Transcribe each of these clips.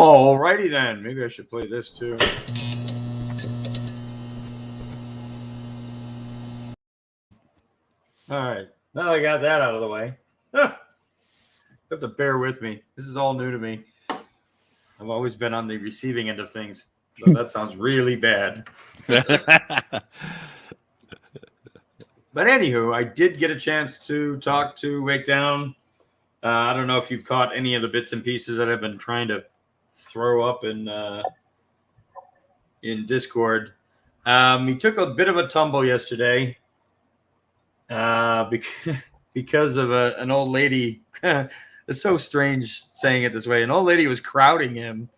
All righty then. Maybe I should play this too. All right. Now I got that out of the way. You have to bear with me. This is all new to me. I've always been on the receiving end of things. So that sounds really bad. But anywho, I did get a chance to talk to Wake Down. I don't know if you've caught any of the bits and pieces that I've been trying to throw up in Discord. He took a bit of a tumble yesterday because of an old lady. It's so strange saying it this way. An old lady was crowding him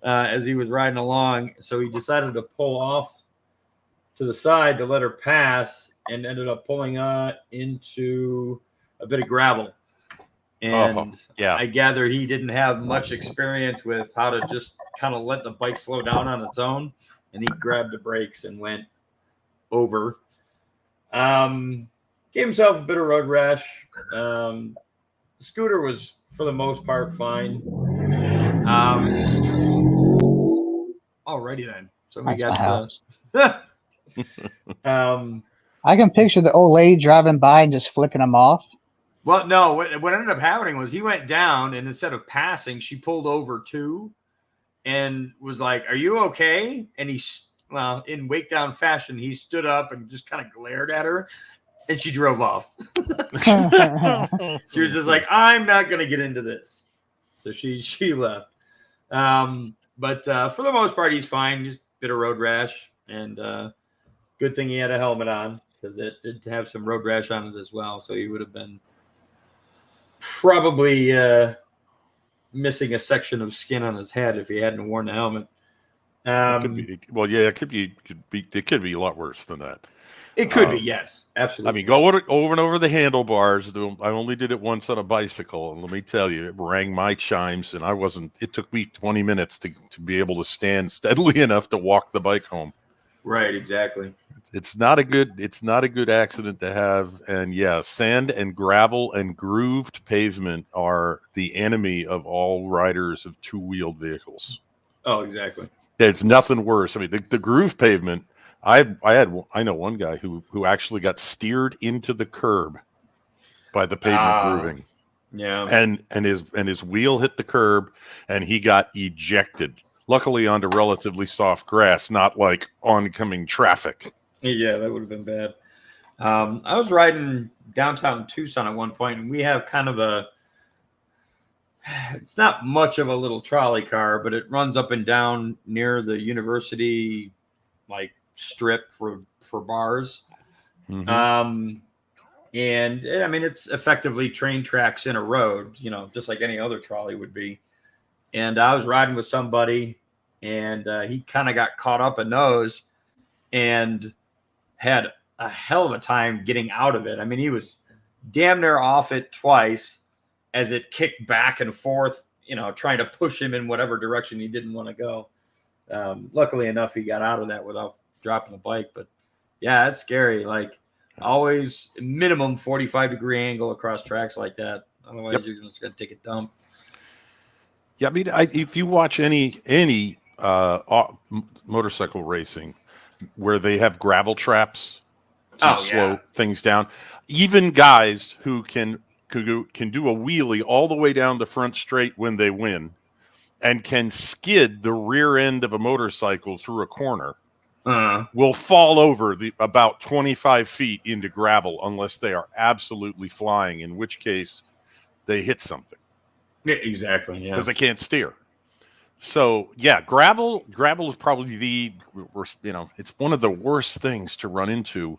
as he was riding along, so he decided to pull off to the side to let her pass, and ended up pulling into a bit of gravel. And I gather he didn't have much experience with how to just kind of let the bike slow down on its own, and he grabbed the brakes and went over. Gave himself a bit of road rash. The scooter was, for the most part, fine. Alrighty then. So we got I can picture the old lady driving by and just flicking him off. Well, no, what ended up happening was he went down, and instead of passing, she pulled over too and was like, "Are you okay?" And he, well, in Wake Down fashion, he stood up and just kind of glared at her, and she drove off. She was just like, "I'm not going to get into this." So she left. But for the most part, he's fine. Just a bit of road rash, and good thing he had a helmet on, because it did have some road rash on it as well. So he would have been probably missing a section of skin on his head if he hadn't worn the helmet. It could be, well, yeah, it could be a lot worse than that. It could be, yes, absolutely. I mean, go over and over the handlebars. I only did it once on a bicycle, and let me tell you, it rang my chimes, and it took me 20 minutes to be able to stand steadily enough to walk the bike home. Right, exactly. It's not a good accident to have. And yeah, sand and gravel and grooved pavement are the enemy of all riders of two-wheeled vehicles. Oh, exactly. There's nothing worse. I mean, the groove pavement, I know one guy who actually got steered into the curb by the pavement grooving. Yeah. And his wheel hit the curb and he got ejected. Luckily onto relatively soft grass, not like oncoming traffic. Yeah, that would have been bad. I was riding downtown Tucson at one point, and we have kind of it's not much of a little trolley car, but it runs up and down near the university, like, strip for bars. Mm-hmm. And I mean, it's effectively train tracks in a road, just like any other trolley would be. And I was riding with somebody, and he kind of got caught up in those and had a hell of a time getting out of it. I mean, he was damn near off it twice as it kicked back and forth, trying to push him in whatever direction he didn't want to go. Luckily enough, he got out of that without dropping the bike. But yeah, it's scary. Like, always minimum 45-degree angle across tracks like that. Otherwise, you're just going to take a dump. Yeah, I mean, if you watch any motorcycle racing where they have gravel traps to slow things down, even guys who can do a wheelie all the way down the front straight when they win and can skid the rear end of a motorcycle through a corner will fall over about 25 feet into gravel unless they are absolutely flying, in which case they hit something. Yeah, exactly. Yeah, because they can't steer. So yeah, gravel is probably the worst. It's one of the worst things to run into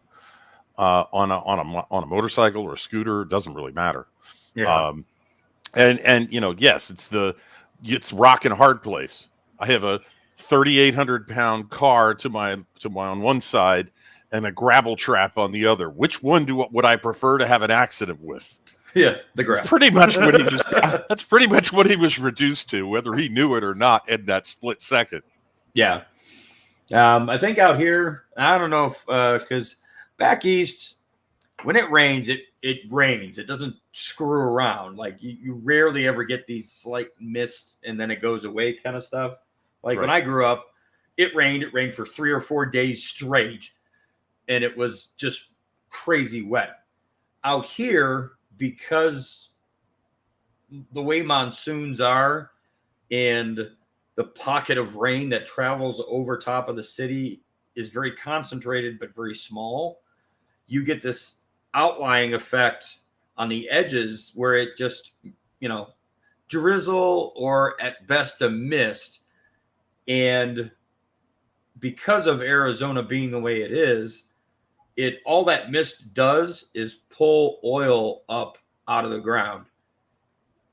on a motorcycle or a scooter. It doesn't really matter. Yeah. Yes, it's rock and hard place. I have a 3,800-pound car to my on one side and a gravel trap on the other. Which one would I prefer to have an accident with? Yeah, the gravel. That's pretty much what he was. That's pretty much what he was reduced to, whether he knew it or not, in that split second. Yeah, I think out here, I don't know if because back east, when it rains, it rains. It doesn't screw around. Like you rarely ever get these slight mists and then it goes away kind of stuff. Like when I grew up, it rained for 3 or 4 days straight, and it was just crazy wet. Out here, because the way monsoons are and the pocket of rain that travels over top of the city is very concentrated but very small, you get this outlying effect on the edges where it just, drizzle or at best a mist. And because of Arizona being the way it is, all that mist does is pull oil up out of the ground.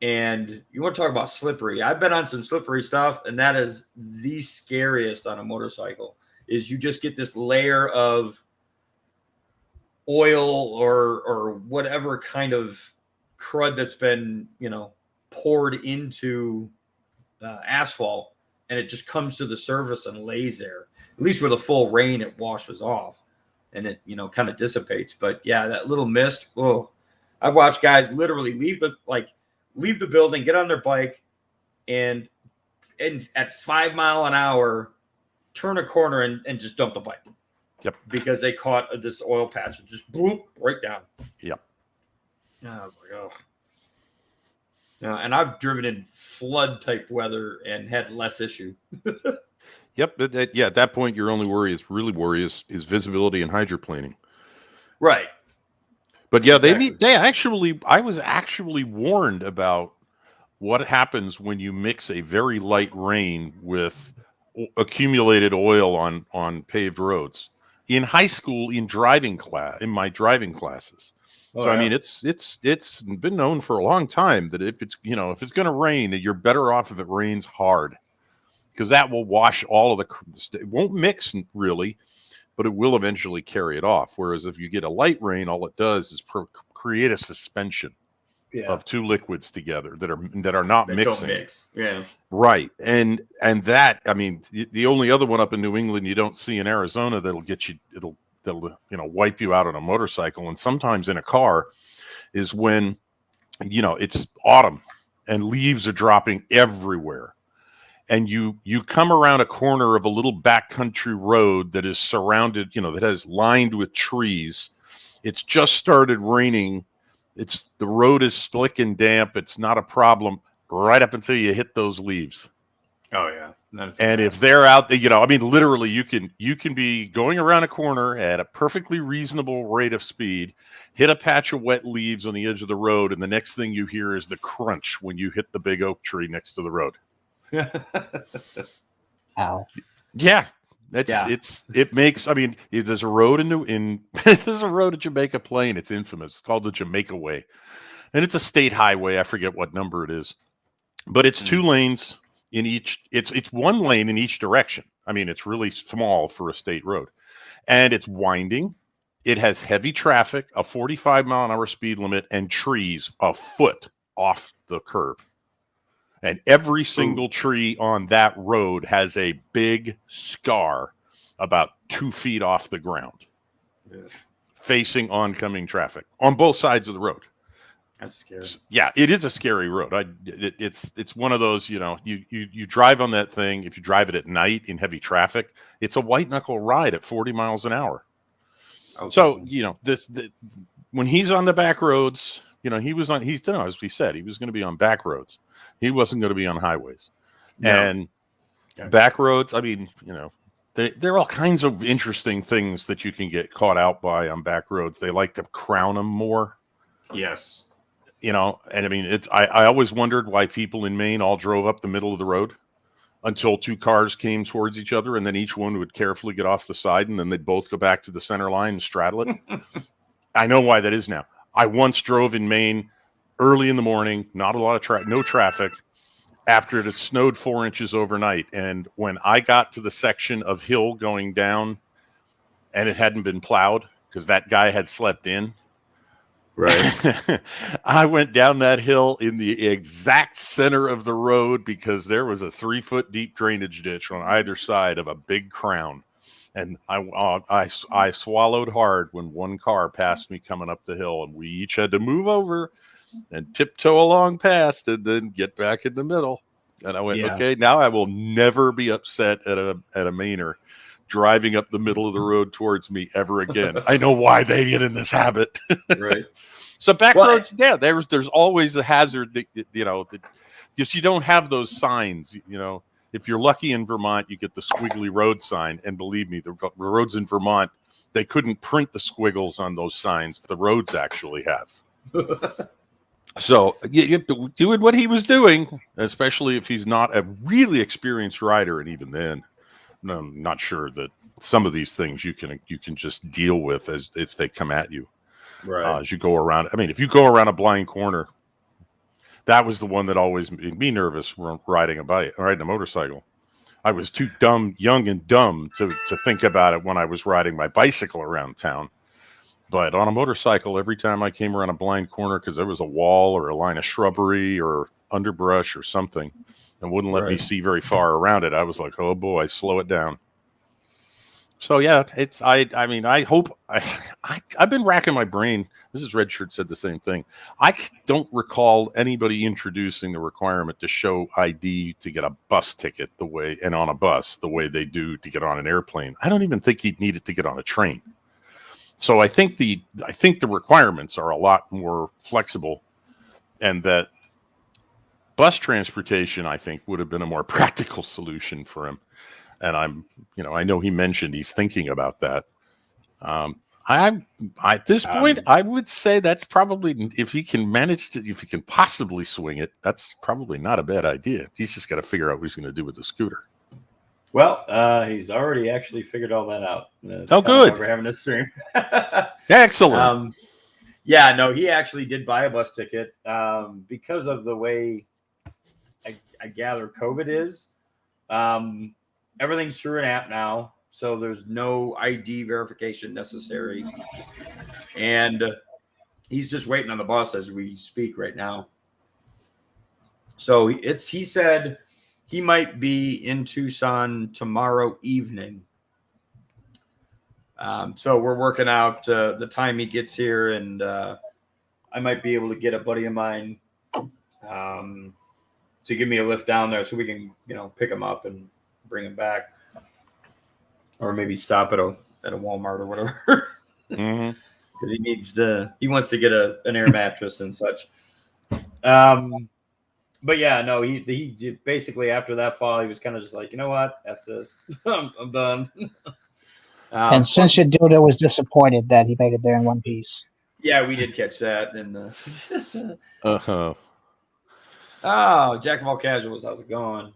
And you want to talk about slippery. I've been on some slippery stuff, and that is the scariest on a motorcycle, is you just get this layer of oil or whatever kind of crud that's been, poured into asphalt, and it just comes to the surface and lays there. At least with a full rain, it washes off and it, kind of dissipates. But yeah, that little mist, I've watched guys literally leave the building, get on their bike, and at 5 miles an hour, turn a corner and just dump the bike. Yep. Because they caught this oil patch and just boop right down. Yep. Yeah, I was like, oh. And I've driven in flood type weather and had less issue. Yep. At that point, your only worry is visibility and hydroplaning. Right. But yeah, exactly. I was actually warned about what happens when you mix a very light rain with accumulated oil on paved roads in high school, in my driving classes. Oh, so yeah. I mean, it's been known for a long time that if it's going to rain, you're better off if it rains hard, because that will wash all of it won't mix really, but it will eventually carry it off. Whereas if you get a light rain, all it does is create a suspension of two liquids together that are not mixing. Don't mix. Yeah. Right. And that, I mean, the only other one up in New England you don't see in Arizona that'll get you, that'll wipe you out on a motorcycle and sometimes in a car, is when, it's autumn and leaves are dropping everywhere. And you come around a corner of a little backcountry road that is surrounded, that is lined with trees. It's just started raining. The road is slick and damp. It's not a problem right up until you hit those leaves. Oh yeah. And if they're out there, literally you can be going around a corner at a perfectly reasonable rate of speed, hit a patch of wet leaves on the edge of the road, and the next thing you hear is the crunch when you hit the big oak tree next to the road. Ow. Yeah. It makes, I mean, there's a road there's a road at Jamaica Plain. It's infamous. It's called the Jamaica Way. And it's a state highway. I forget what number it is, but it's 2 lanes in each. It's 1 lane in each direction. I mean, it's really small for a state road, and it's winding. It has heavy traffic, a 45-mile-an-hour speed limit, and trees a foot off the curb. And every single tree on that road has a big scar about 2 feet off the ground, facing oncoming traffic on both sides of the road. That's scary. Yeah, it is a scary road. It's one of those, you drive on that thing. If you drive it at night in heavy traffic, it's a white knuckle ride at 40 miles an hour. Okay. So, when he's on the back roads, as we said, he was going to be on back roads. He wasn't going to be on highways. No. And back roads, I mean, there are all kinds of interesting things that you can get caught out by on back roads. They like to crown them more. Yes. And I mean, I always wondered why people in Maine all drove up the middle of the road until 2 cars came towards each other, and then each one would carefully get off the side, and then they'd both go back to the center line and straddle it. I know why that is now. I once drove in Maine early in the morning, not a lot of no traffic, after it had snowed 4 inches overnight. And when I got to the section of hill going down and it hadn't been plowed because that guy had slept in, right? I went down that hill in the exact center of the road because there was a 3-foot deep drainage ditch on either side of a big crown. And I swallowed hard when one car passed me coming up the hill, and we each had to move over and tiptoe along past and then get back in the middle. And I went, okay, now I will never be upset at a Mainer driving up the middle of the road towards me ever again. I know why they get in this habit. Right. So back roads, yeah, there's always a hazard that, because you don't have those signs, If you're lucky in Vermont, you get the squiggly road sign. And believe me, the roads in Vermont, they couldn't print the squiggles on those signs. The roads actually have. So you have to do what he was doing, especially if he's not a really experienced rider. And even then, I'm not sure that some of these things you can just deal with as if they come at you. Right. As you go around. I mean, if you go around a blind corner, that was the one that always made me nervous riding a motorcycle. I was too young and dumb to think about it when I was riding my bicycle around town. But on a motorcycle, every time I came around a blind corner, because there was a wall or a line of shrubbery or underbrush or something, and wouldn't let me see very far around it, I was like, oh boy, slow it down. So yeah, I hope I've been racking my brain. Mrs. Redshirt said the same thing. I don't recall anybody introducing the requirement to show ID to get a bus ticket on a bus the way they do to get on an airplane. I don't even think you'd need it to get on a train. So I think the requirements are a lot more flexible, and that bus transportation, I think, would have been a more practical solution for him. And I know he mentioned he's thinking about that. At this point, I would say that's probably, if he can possibly swing it, that's probably not a bad idea. He's just got to figure out what he's going to do with the scooter. Well, he's already actually figured all that out. Good. We're having a stream. Excellent. He actually did buy a bus ticket because of the way I gather COVID is. Everything's through an app now, so there's no ID verification necessary. And he's just waiting on the bus as we speak right now. So he said he might be in Tucson tomorrow evening. So we're working out the time he gets here, and I might be able to get a buddy of mine to give me a lift down there so we can, pick him up and bring him back, or maybe stop at a Walmart or whatever. Mm-hmm. Because he wants to get an air mattress and such. But yeah, no, he basically after that fall, he was kind of just like, you know what, F this, I'm done. And since your dildo was disappointed that he made it there in one piece. Yeah, we did catch that. And Oh, Jack of all casuals, how's it going?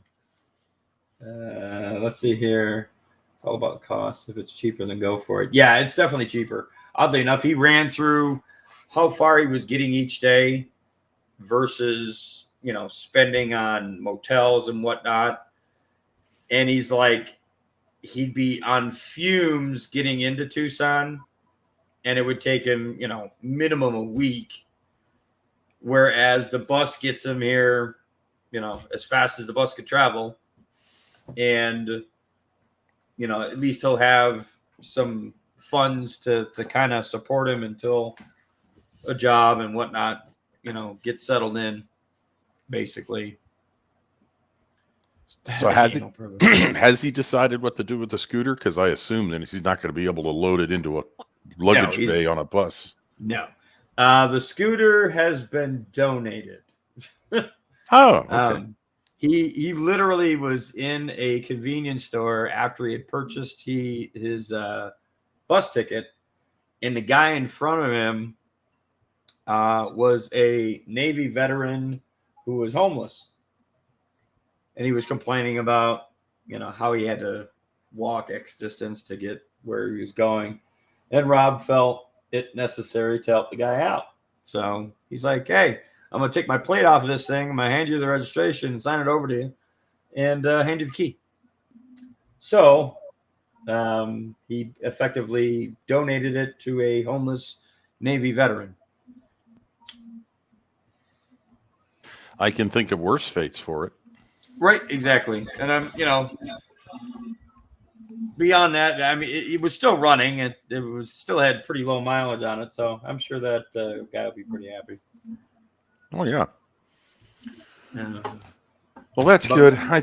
Let's see here. It's all about cost. If it's cheaper, then go for it. Yeah, it's definitely cheaper. Oddly enough, he ran through how far he was getting each day versus, spending on motels and whatnot. And he's like, he'd be on fumes getting into Tucson, and it would take him, minimum a week. Whereas the bus gets him here, as fast as the bus could travel. And, at least he'll have some funds to kind of support him until a job and whatnot, gets settled in, basically. So has he decided what to do with the scooter? Because I assume that he's not going to be able to load it into a luggage bay on a bus. No. The scooter has been donated. Oh, okay. He literally was in a convenience store after he had purchased his bus ticket, and the guy in front of him was a Navy veteran who was homeless, and he was complaining about how he had to walk X distance to get where he was going, and Rob felt it necessary to help the guy out. So he's like, hey, I'm going to take my plate off of this thing. I'm going to hand you the registration, sign it over to you, and hand you the key. So he effectively donated it to a homeless Navy veteran. I can think of worse fates for it. Right, exactly. And I'm, beyond that, I mean, it was still running. It was still had pretty low mileage on it, so I'm sure that guy will be pretty happy. Oh yeah. Well, that's good. I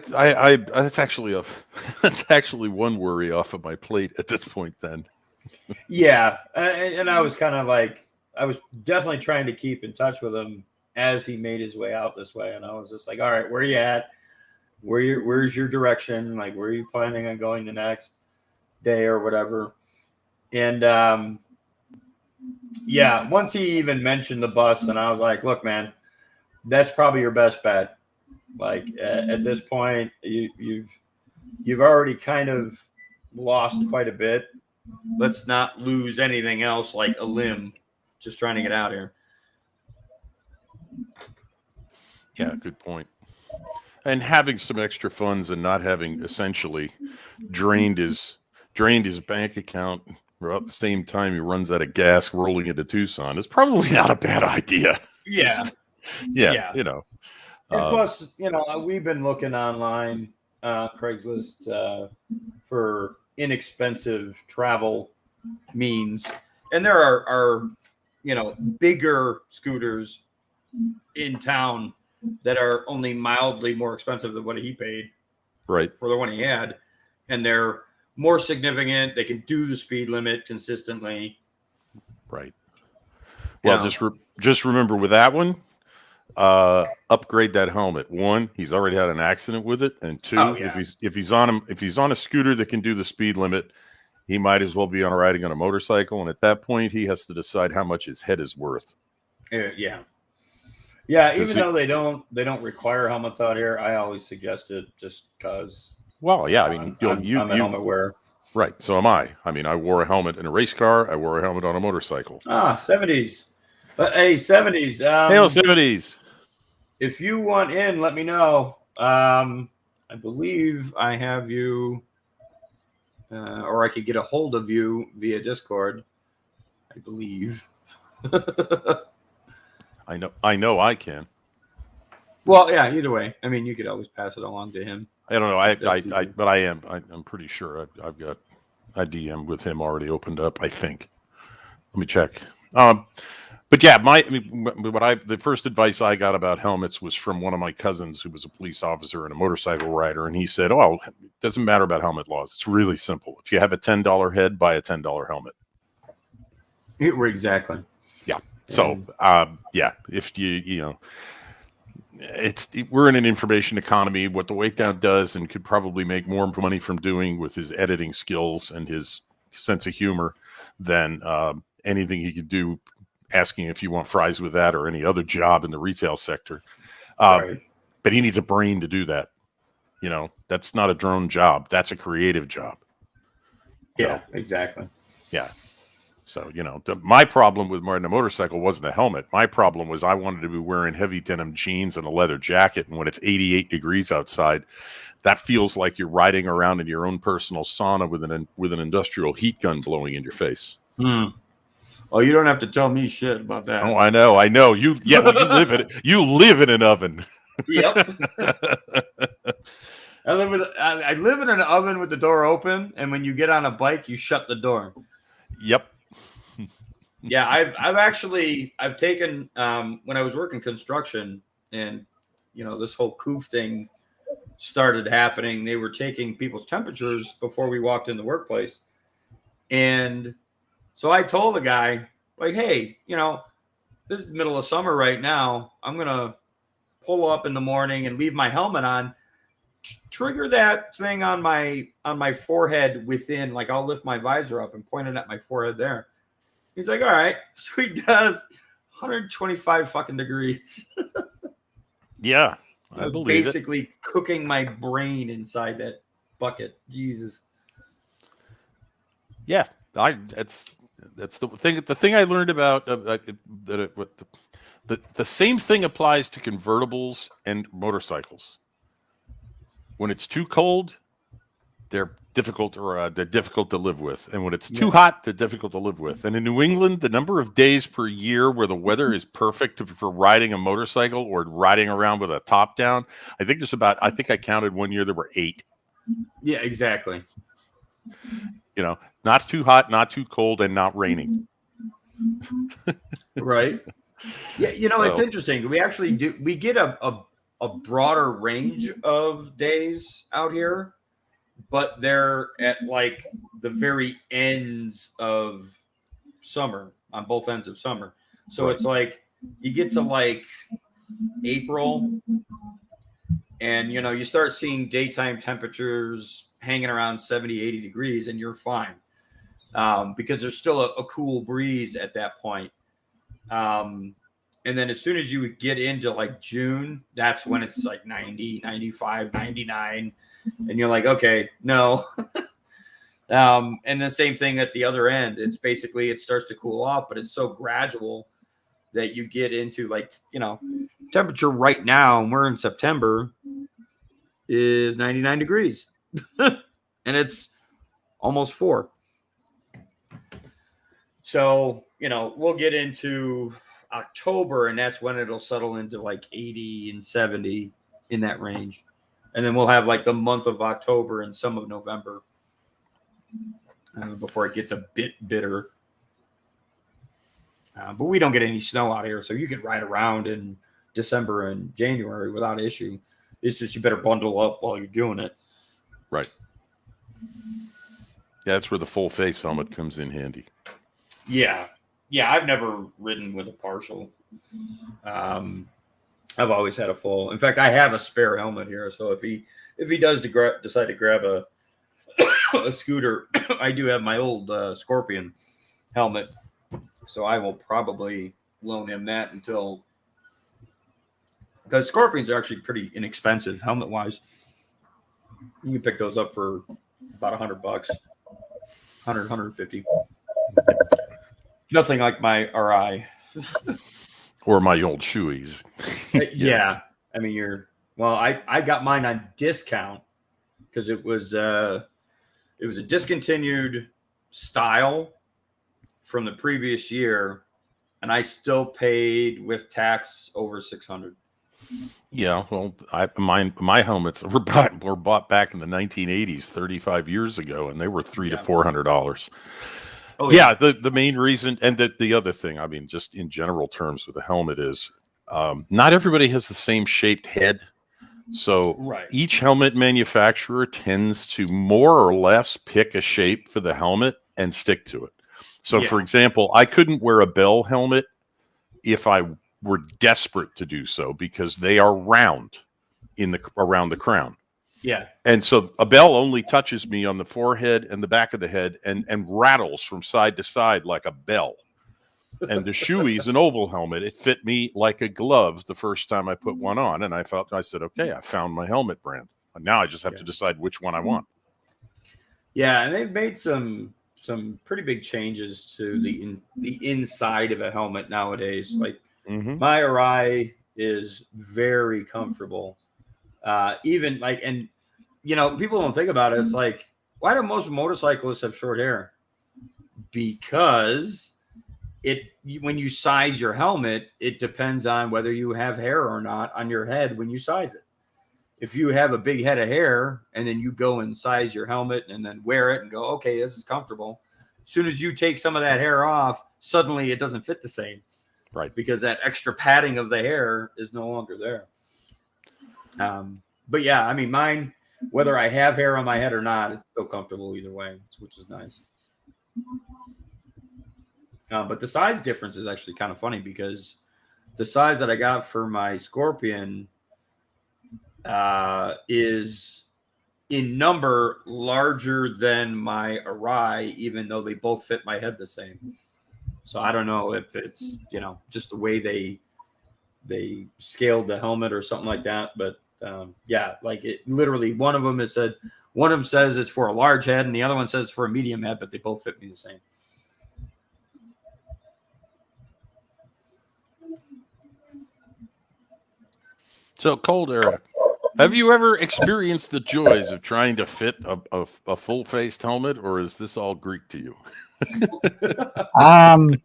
that's actually one worry off of my plate at this point. Then. Yeah, and I was kind of like, I was definitely trying to keep in touch with him as he made his way out this way, and I was just like, all right, where are you at? Where's your direction? Like, where are you planning on going the next day or whatever? And yeah, once he even mentioned the bus, and I was like, look, man, that's probably your best bet. Like at this point, you've already kind of lost quite a bit. Let's not lose anything else, like a limb, just trying to get out here. Yeah, good point. And having some extra funds and not having essentially drained his bank account about the same time he runs out of gas rolling into Tucson is probably not a bad idea. Yeah. Yeah. You know. And plus, you know, we've been looking online, Craigslist, for inexpensive travel means, and there are you know, bigger scooters in town that are only mildly more expensive than what he paid right for the one he had, and they're more significant. They can do the speed limit consistently. Right. Well, just remember with that one, upgrade that helmet. One, he's already had an accident with it, and two, if he's on a scooter that can do the speed limit, he might as well be riding on a motorcycle. And at that point, he has to decide how much his head is worth. Yeah. Even though they don't require helmets out here, I always suggest it just because. Well, yeah, I mean, I'm a helmet wearer. Right. So am I. I mean, I wore a helmet in a race car. I wore a helmet on a motorcycle. 70s. Hey, 70s. Hail 70s. If you want in, let me know. I believe I have you, or I could get a hold of you via Discord. I believe. I know I can. Well, yeah, either way. I mean, you could always pass it along to him. I don't know. But I'm pretty sure I've got a DM with him already opened up, I think. Let me check. But yeah, the first advice I got about helmets was from one of my cousins who was a police officer and a motorcycle rider. And he said, oh, it doesn't matter about helmet laws. It's really simple. If you have a $10 head, buy a $10 helmet. Exactly. Yeah. So, if we're in an information economy. What the Weight Down does and could probably make more money from doing with his editing skills and his sense of humor than anything he could do asking if you want fries with that or any other job in the retail sector. Right. But he needs a brain to do that. You know, that's not a drone job. That's a creative job. Yeah, exactly. Yeah. So, you know, my problem with riding a motorcycle wasn't a helmet. My problem was I wanted to be wearing heavy denim jeans and a leather jacket. And when it's 88 degrees outside, that feels like you're riding around in your own personal sauna with an industrial heat gun blowing in your face. Oh, you don't have to tell me shit about that. Oh, I know. You live in an oven. Yep. I live in an oven with the door open, and when you get on a bike, you shut the door. Yep. Yeah, I've taken when I was working construction, and you know, this whole coof thing started happening. They were taking people's temperatures before we walked in the workplace, and so I told the guy, like, hey, you know, this is the middle of summer right now. I'm gonna pull up in the morning and leave my helmet on. Trigger that thing on my forehead within, like, I'll lift my visor up and point it at my forehead there. He's like, all right. So he does 125 fucking degrees. Yeah. I believe basically cooking my brain inside that bucket. Jesus. Yeah. That's the thing. The thing I learned about the same thing applies to convertibles and motorcycles. When it's too cold, they're difficult to live with, and when it's too hot, they're difficult to live with. And in New England, the number of days per year where the weather is perfect for riding a motorcycle or riding around with a top down, I think I counted one year there were 8. Yeah, exactly. You know, not too hot, not too cold, and not raining. Right. Yeah, it's interesting. We actually we get a broader range of days out here, but they're at like the very ends of summer, on both ends of summer. So It's like you get to like April and you start seeing daytime temperatures hanging around 70, 80 degrees and you're fine. Because there's still a cool breeze at that point. And then as soon as you get into like June, that's when it's like 90, 95, 99. And you're like, okay, no. And the same thing at the other end. It's basically, it starts to cool off, but it's so gradual that you get into like, temperature right now, and we're in September, is 99 degrees. And it's almost 4. So, we'll get into October, and that's when it'll settle into like 80 and 70 in that range. And then we'll have like the month of October and some of November before it gets a bit bitter. But we don't get any snow out here, so you can ride around in December and January without issue. It's just you better bundle up while you're doing it. Right. Yeah, that's where the full face helmet comes in handy. Yeah. Yeah, I've never ridden with a partial. I've always had a full. In fact, I have a spare helmet here, so if he does decide to grab a scooter, I do have my old Scorpion helmet, so I will probably loan him that until, because Scorpions are actually pretty inexpensive helmet wise. You can pick those up for about $100, 150. Nothing like my RI. Or my old shoeies. Yeah. I mean, I got mine on discount because it was a discontinued style from the previous year, and I still paid with tax over $600. Yeah, well, my helmets were bought back in the 1980s, 35 years ago, and they were $300 to $400. Oh, yeah, the main reason, and the other thing, I mean, just in general terms with a helmet is not everybody has the same shaped head. So each helmet manufacturer tends to more or less pick a shape for the helmet and stick to it. So, for example, I couldn't wear a Bell helmet if I were desperate to do so because they are round around the crown. Yeah. And so a Bell only touches me on the forehead and the back of the head and rattles from side to side like a bell. And the Shoei's an oval helmet. It fit me like a glove the first time I put one on. And I said, okay, I found my helmet brand. And now I just have to decide which one I want. Yeah. And they've made some pretty big changes to the inside of a helmet nowadays. Like my RI is very comfortable. Even like, and people don't think about it. It's like, why do most motorcyclists have short hair? Because when you size your helmet, it depends on whether you have hair or not on your head when you size it. If you have a big head of hair and then you go and size your helmet and then wear it and go, okay, this is comfortable. As soon as you take some of that hair off, suddenly it doesn't fit the same. Right. Because that extra padding of the hair is no longer there. But yeah, I mean, mine, whether I have hair on my head or not, it's still comfortable either way, which is nice. But the size difference is actually kind of funny because the size that I got for my Scorpion is in number larger than my Arai, even though they both fit my head the same. So I don't know if it's, just the way they scaled the helmet or something like that. But yeah, like it literally, one of them says it's for a large head and the other one says it's for a medium head, but they both fit me the same. So, Cold Era, have you ever experienced the joys of trying to fit a full-faced helmet, or is this all Greek to you? The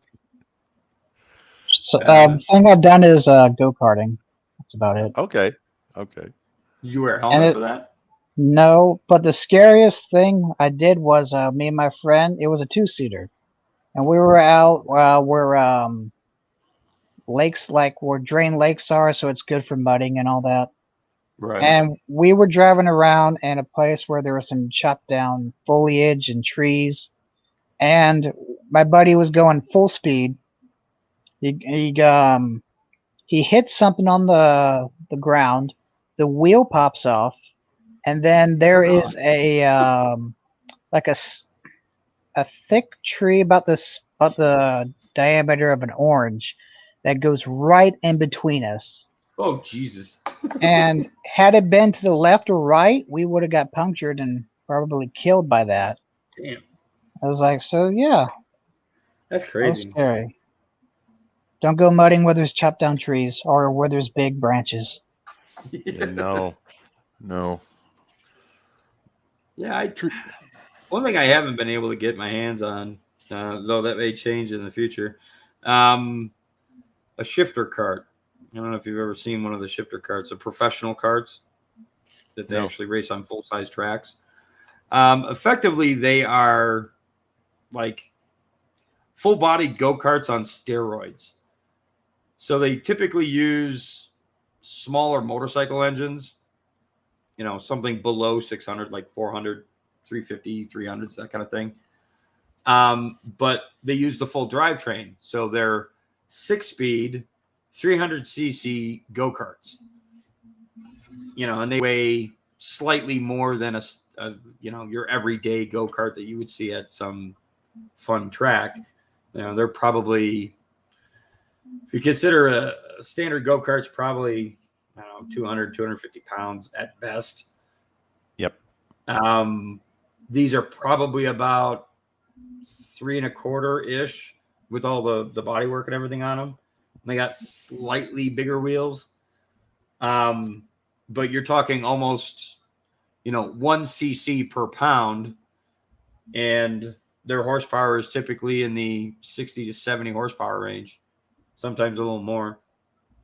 thing I've done is go-karting. That's about it. Okay. Did you wear a helmet for that? No, but the scariest thing I did was me and my friend. It was a 2-seater, and we were out where lakes, like where drain lakes are, so it's good for mudding and all that. Right. And we were driving around in a place where there was some chopped down foliage and trees, and my buddy was going full speed. He hit something on the ground. The wheel pops off, and then there is a like a thick tree about the diameter of an orange that goes right in between us. Oh, Jesus. And had it been to the left or right, we would have got punctured and probably killed by that. Damn. I was like, so yeah, That's that was crazy. scary. Don't go mudding where there's chopped down trees or where there's big branches. Yeah, no. Yeah, one thing I haven't been able to get my hands on, though that may change in the future, a shifter cart. I don't know if you've ever seen one of the shifter carts, the professional carts that they actually race on full-size tracks. Effectively, they are like full-bodied go-karts on steroids. So they typically use smaller motorcycle engines, something below 600, like 400, 350, 300s, that kind of thing. But they use the full drivetrain. So they're 6-speed, 300cc go-karts. And they weigh slightly more than your everyday go-kart that you would see at some fun track. They're probably, if you consider a standard go-kart's probably, 200, 250 pounds at best. Yep. These are probably about 3 1/4 ish with all the body work and everything on them. They got slightly bigger wheels. But you're talking almost, 1 cc per pound, and their horsepower is typically in the 60 to 70 horsepower range, sometimes a little more.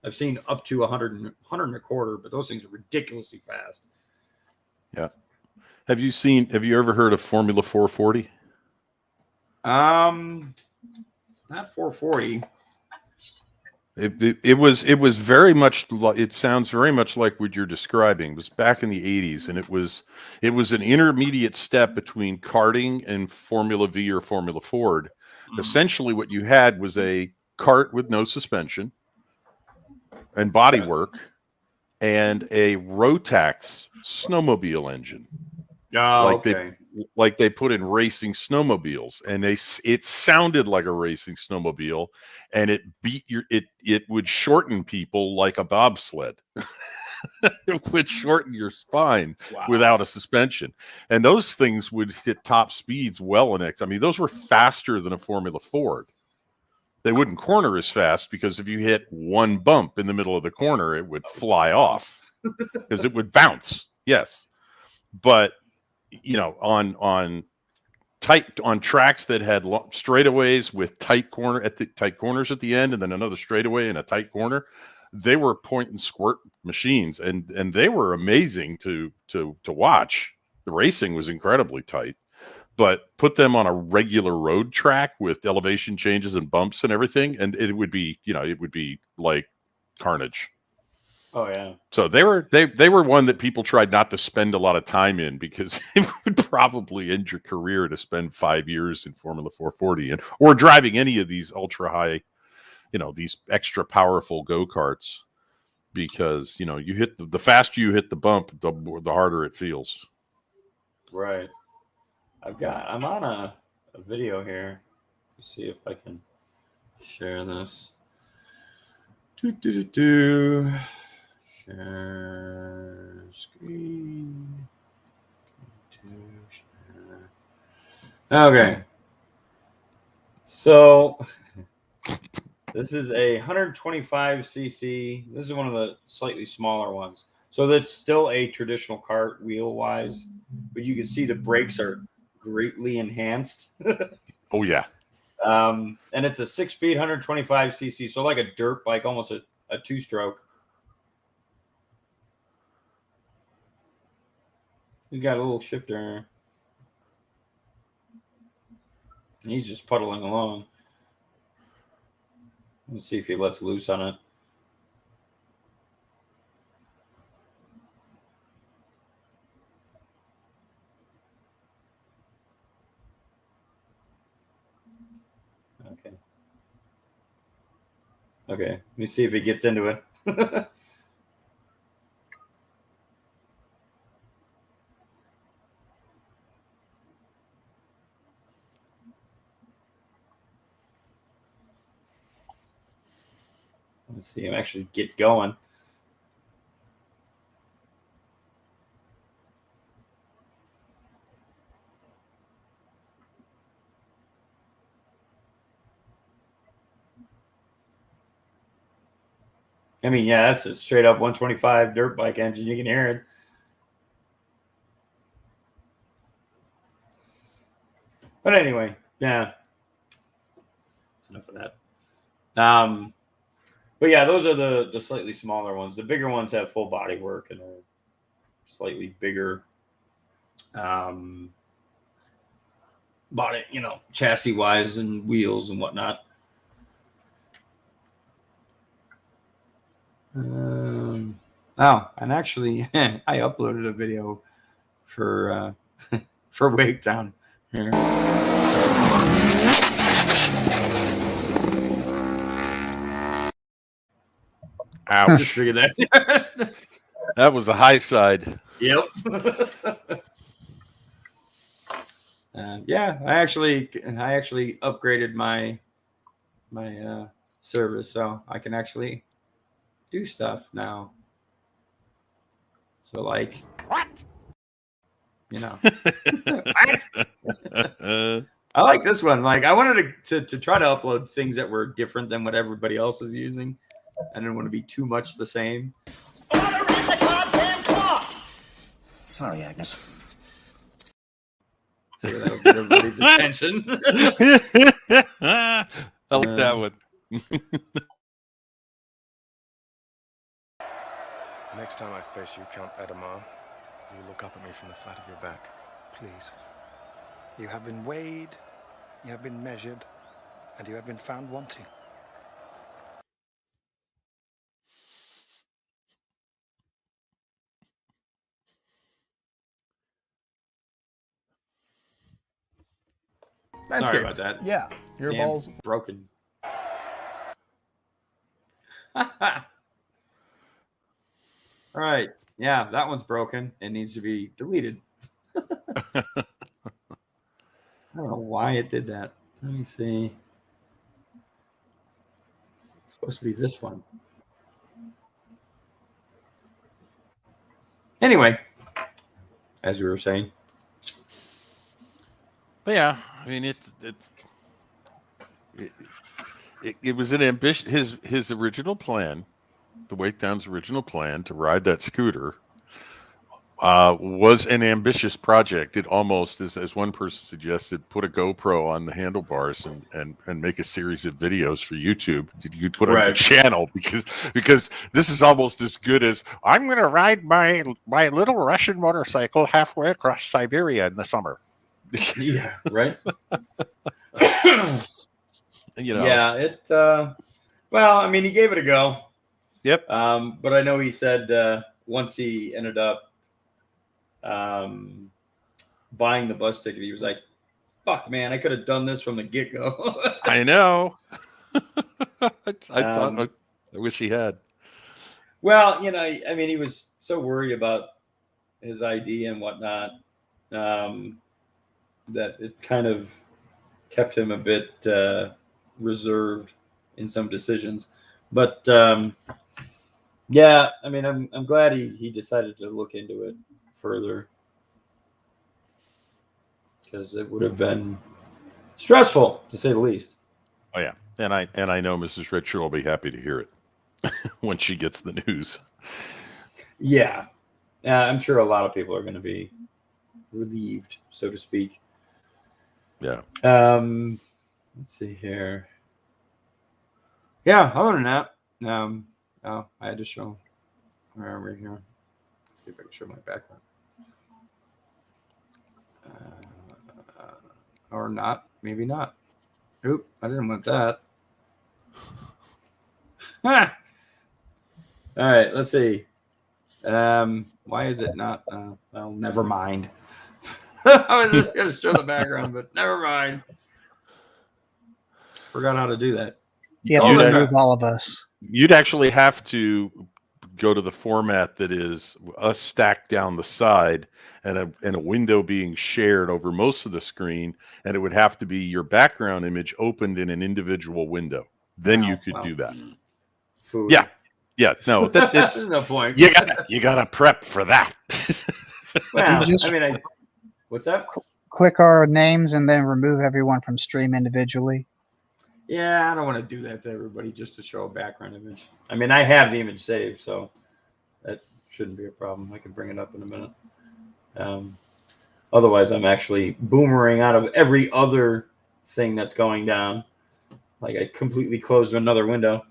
I've seen up to 100 and 1/4, but those things are ridiculously fast. Yeah. Have you ever heard of Formula 440? Not 440. It was very much. It sounds very much like what you're describing. It was back in the 80s, and it was an intermediate step between karting and Formula V or Formula Ford. Essentially, what you had was a kart with no suspension and bodywork, and a Rotax snowmobile engine. Oh, okay. Like they put in racing snowmobiles, and it sounded like a racing snowmobile, and it would shorten people like a bobsled. It would shorten your spine without a suspension, and those things would hit top speeds well in excess. I mean, those were faster than a Formula Ford. They wouldn't corner as fast because if you hit one bump in the middle of the corner, it would fly off because it would bounce. Yes, but on tracks that had straightaways with tight corners at the end, and then another straightaway and a tight corner, they were point and squirt machines, and they were amazing to watch. The racing was incredibly tight, but put them on a regular road track with elevation changes and bumps and everything, and it would be like carnage. Oh yeah. So they were one that people tried not to spend a lot of time in because it would probably end your career to spend 5 years in Formula 440 or driving any of these ultra high, these extra powerful go-karts, because you hit the faster you hit the bump, the harder it feels. Right. I'm on a video here. Let's see if I can share this. Share screen. Okay. So this is a 125cc. This is one of the slightly smaller ones. So that's still a traditional kart wheel wise, but you can see the brakes are greatly enhanced. Oh yeah. And it's a 6-speed 125cc, so like a dirt bike, almost a 2-stroke. He's got a little shifter in there. And he's just puddling along. Let's see if he lets loose on it. Okay. Okay. Let me see if he gets into it. Let's see him actually get going. I mean, yeah, that's a straight up 125 dirt bike engine. You can hear it. But anyway, yeah. Enough of that. But yeah, those are the slightly smaller ones. The bigger ones have full body work and are slightly bigger body, chassis wise and wheels and whatnot. And actually, I uploaded a video for for Wake Town here. Ouch. Just figured that. That was a high side. Yep. Yeah, I actually upgraded my service, so I can actually do stuff now. So like, what? I like this one. Like, I wanted to try to upload things that were different than what everybody else is using. I didn't want to be too much the same. Order in the goddamn clock! Sorry, Agnes. So that'll get everybody's attention. I like that one. Next time I face you, Count Adamar, you look up at me from the flat of your back. Please. You have been weighed, you have been measured, and you have been found wanting. Sorry about that. Yeah, your Damn, ball's broken. All right. Yeah, that one's broken. It needs to be deleted. I don't know why it did that. Let me see. It's supposed to be this one. Anyway, as we were saying. But yeah, I mean it was an ambition. His original plan, the Wakedown's original plan to ride that scooter, was an ambitious project. It almost, as one person suggested, put a GoPro on the handlebars and make a series of videos for YouTube. You'd put on your channel because this is almost as good as I'm going to ride my little Russian motorcycle halfway across Siberia in the summer. Yeah, right. Yeah, it well, I mean, he gave it a go. Yep. But I know he said once he ended up buying the bus ticket, he was like, fuck, man, I could have done this from the get-go. I know. I wish he had. Well, I mean, he was so worried about his ID and whatnot that it kind of kept him a bit reserved in some decisions. But yeah, I mean, I'm glad he decided to look into it further, because it would have been stressful to say the least. Oh yeah, and I know Mrs. Richer will be happy to hear it when she gets the news. Yeah, I'm sure a lot of people are going to be relieved, so to speak. Yeah. Let's see here. Yeah, other than that, I had to show. Where are we here? Let's see if I can show my background. Or not. Maybe not. Oop, I didn't want that. All right, let's see. Why is it not? Well, never mind. I was just going to show the background, but never mind. Forgot how to do that. You have to remove all of us. You'd actually have to go to the format that is us stacked down the side and a window being shared over most of the screen, and it would have to be your background image opened in an individual window. Then you could do that. Food. Yeah. No, that's no point. You gotta prep for that. Well, what's that? Click our names and then remove everyone from stream individually. Yeah, I don't want to do that to everybody just to show a background image. I mean, I have the image saved, so that shouldn't be a problem. I can bring it up in a minute. Otherwise, I'm actually boomerang out of every other thing that's going down. Like I completely closed another window.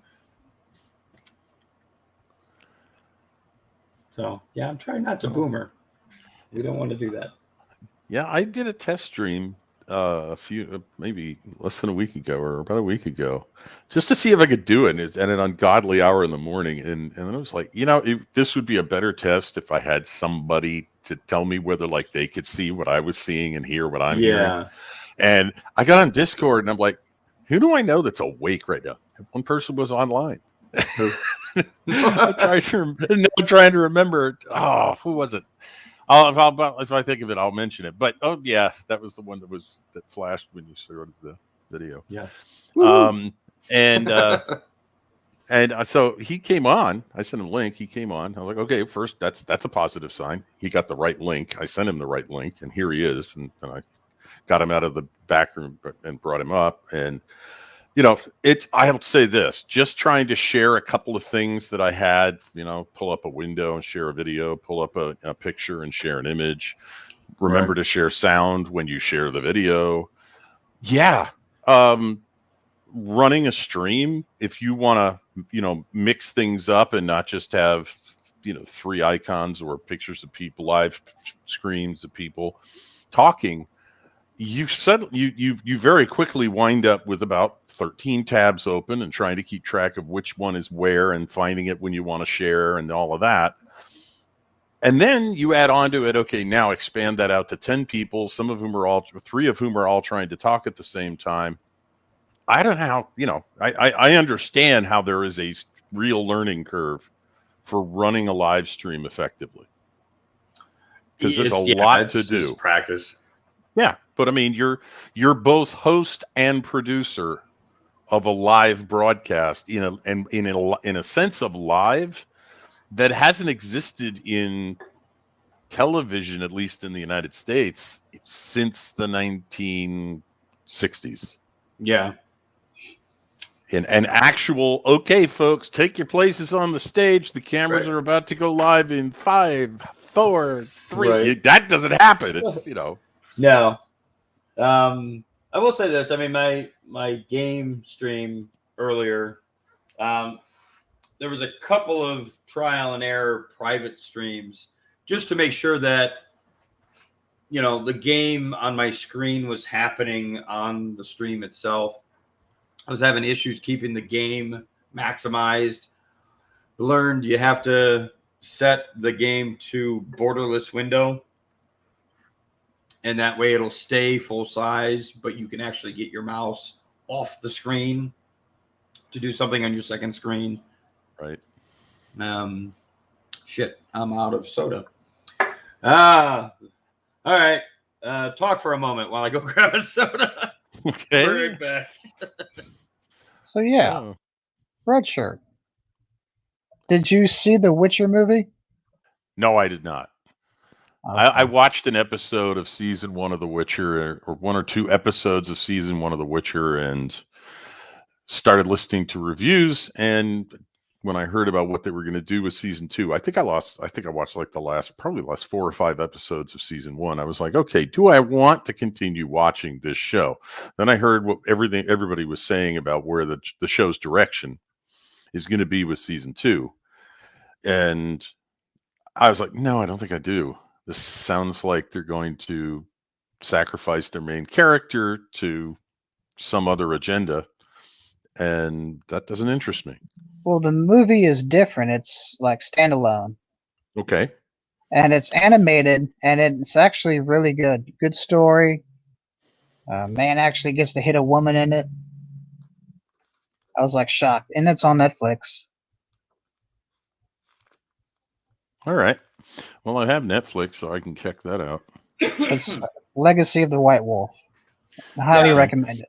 So, yeah, I'm trying not to boomer. We don't want to do that. Yeah, I did a test stream maybe less than a week ago or about a week ago, just to see if I could do it. And it's at an ungodly hour in the morning. And then I was like, this would be a better test if I had somebody to tell me whether like they could see what I was seeing and hear what I'm hearing. And I got on Discord and I'm like, who do I know that's awake right now? And one person was online. I'm trying to remember. Oh, who was it? If I think of it, I'll mention it. But that was the one that flashed when you started the video. Yeah. And so he came on. I sent him a link. He came on. I was like, okay, first that's a positive sign. He got the right link. I sent him the right link, and here he is. And I got him out of the back room and brought him up. And I have to say this, just trying to share a couple of things that I had, pull up a window and share a video, pull up a picture and share an image. Remember to share sound when you share the video. Yeah. Running a stream, if you want to, mix things up and not just have, 3 icons or pictures of people, live screens of people talking, you very quickly wind up with about 13 tabs open and trying to keep track of which one is where and finding it when you want to share and all of that. And then you add on to it, okay, now expand that out to 10 people, 3 of whom are all trying to talk at the same time. I don't know how, I understand how there is a real learning curve for running a live stream effectively. Because there's a lot to do. Practice. Yeah, but I mean, you're both host and producer of a live broadcast in a sense of live that hasn't existed in television, at least in the United States, since the 1960s. Yeah. In an actual, okay, folks, take your places on the stage. The cameras are about to go live in 5, 4, 3. Right. That doesn't happen. It's No. I will say this. I mean, my game stream earlier, there was a couple of trial and error private streams just to make sure that, the game on my screen was happening on the stream itself. I was having issues keeping the game maximized. Learned you have to set the game to borderless window. And that way it'll stay full size, but you can actually get your mouse off the screen to do something on your second screen. Right. Shit, I'm out of soda. All right. Talk for a moment while I go grab a soda. Okay. Right back. So Red Shirt. Did you see the Witcher movie? No, I did not. Okay. I watched an episode of season 1 of The Witcher, or 1 or 2 episodes of season 1 of The Witcher, and started listening to reviews. And when I heard about what they were going to do with season 2, I think I watched like the last 4 or 5 episodes of season 1. I was like, okay, do I want to continue watching this show? Then I heard what everybody was saying about where the show's direction is going to be with season 2. And I was like, no, I don't think I do. This sounds like they're going to sacrifice their main character to some other agenda, and that doesn't interest me. Well, the movie is different. It's like standalone, Okay. and it's animated, and it's actually really good. Good story. Man actually gets to hit a woman in it. I was like shocked, and it's on Netflix. All right. Well, I have Netflix, so I can check that out. It's Legacy of the White Wolf. I highly recommend it.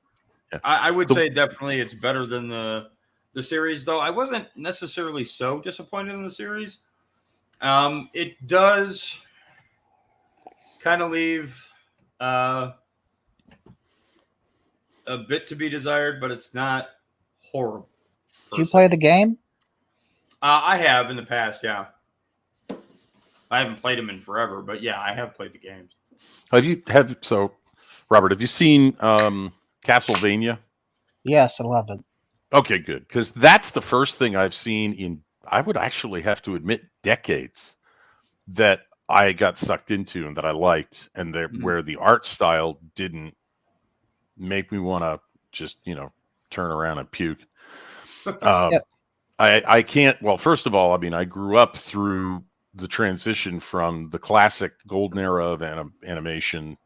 Yeah. I would say definitely it's better than the series, though. I wasn't necessarily so disappointed in the series. It does kind of leave a bit to be desired, but it's not horrible. Did you play the game? I have in the past, yeah. I haven't played them in forever, but yeah, I have played the games. Robert, have you seen Castlevania? Yes, I love it. Okay, good. Because that's the first thing I've seen in, I would actually have to admit, decades that I got sucked into and that I liked, and where the art style didn't make me want to just, turn around and puke. Yep. I can't, well, first of all, I mean, I grew up through the transition from the classic golden era of animation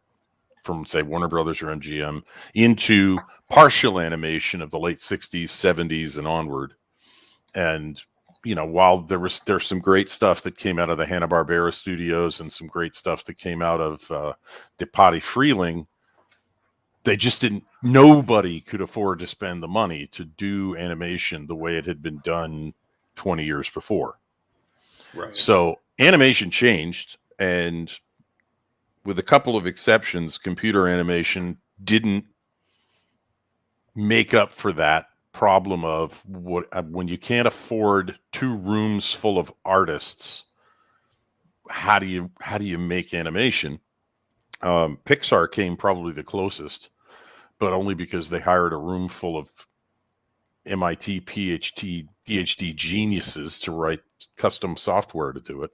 from, say, Warner Brothers or MGM into partial animation of the late 60s, 70s, and onward. And, while there's some great stuff that came out of the Hanna-Barbera studios and some great stuff that came out of De Patti Freeling, they just nobody could afford to spend the money to do animation the way it had been done 20 years before. Right. So animation changed, and with a couple of exceptions, computer animation didn't make up for that problem of when you can't afford 2 rooms full of artists. How do you make animation? Pixar came probably the closest, but only because they hired a room full of MIT PhD geniuses to write custom software to do it.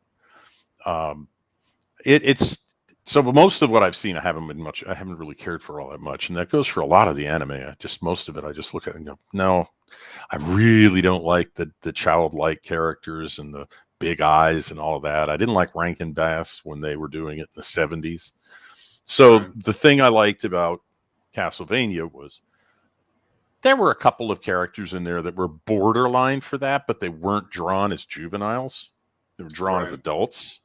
It's so most of what I've seen, I haven't really cared for all that much. And that goes for a lot of the anime. Most of it, I just look at it and go, no, I really don't like the childlike characters and the big eyes and all of that. I didn't like Rankin Bass when they were doing it in the 70s. So the thing I liked about Castlevania was there were a couple of characters in there that were borderline for that, but they weren't drawn as juveniles. They were drawn as adults.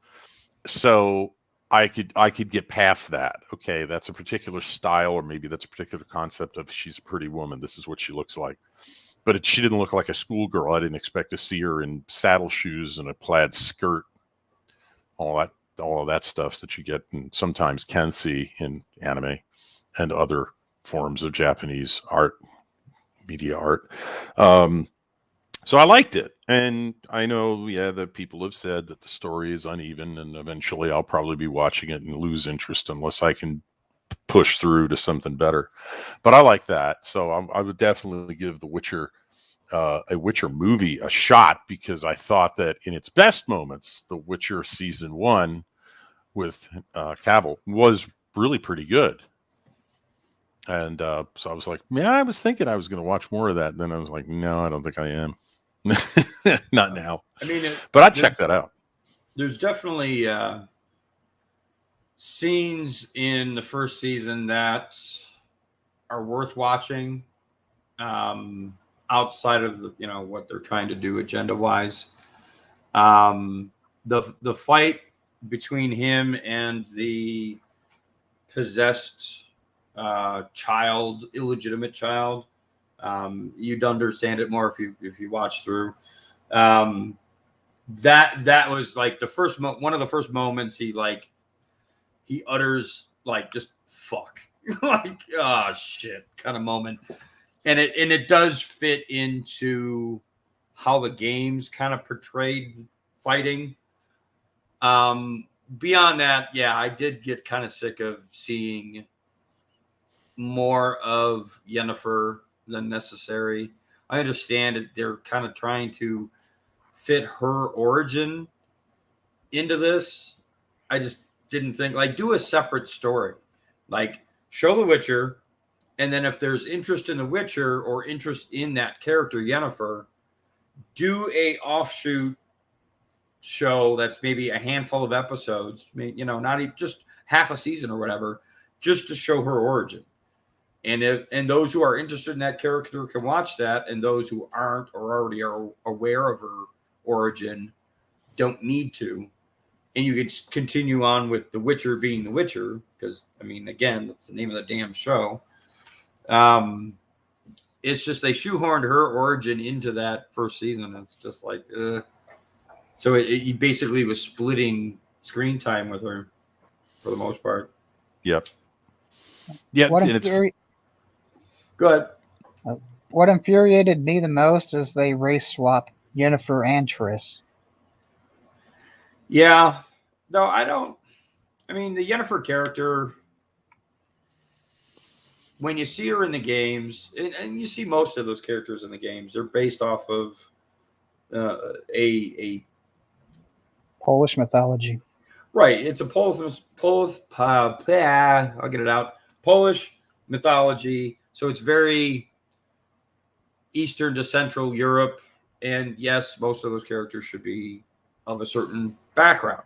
So I could get past that. Okay, that's a particular style, or maybe that's a particular concept of she's a pretty woman. This is what she looks like. But she didn't look like a schoolgirl. I didn't expect to see her in saddle shoes and a plaid skirt. All of that stuff that you get and sometimes can see in anime and other forms of Japanese media art. So I liked it. And I know, that people have said that the story is uneven, and eventually I'll probably be watching it and lose interest unless I can push through to something better. But I like that. So I would definitely give The Witcher, a Witcher movie a shot, because I thought that in its best moments, The Witcher season 1 with Cavill was really pretty good. And so I was like, I was thinking I was going to watch more of that. And then I was like, no, I don't think I am. Not now. I mean, but I'd check that out. There's definitely scenes in the first season that are worth watching, outside of what they're trying to do agenda wise. The fight between him and the possessed illegitimate child, you'd understand it more if you watch through. That was like the first one of the first moments he utters like just fuck like oh shit kind of moment, and it does fit into how the games kind of portrayed fighting. Beyond that, I did get kind of sick of seeing more of Yennefer than necessary. I understand that they're kind of trying to fit her origin into this. I just didn't think do a separate story. Like, show The Witcher, and then if there's interest in The Witcher or interest in that character, Yennefer, do a offshoot show that's maybe a handful of episodes, not even just half a season or whatever, just to show her origin. And those who are interested in that character can watch that, and those who aren't or already are aware of her origin don't need to. And you can continue on with The Witcher being The Witcher, because, again, that's the name of the damn show. It's just they shoehorned her origin into that first season. It's just like, so it basically was splitting screen time with her for the most part. Yep. Yeah. Go ahead. What infuriated me the most is they race swap Yennefer and Triss. Yeah. No, I don't. The Yennefer character, when you see her in the games, and you see most of those characters in the games, they're based off of a Polish mythology. Right. It's a Polish I'll get it out. Polish mythology. So it's very Eastern to Central Europe. And yes, most of those characters should be of a certain background.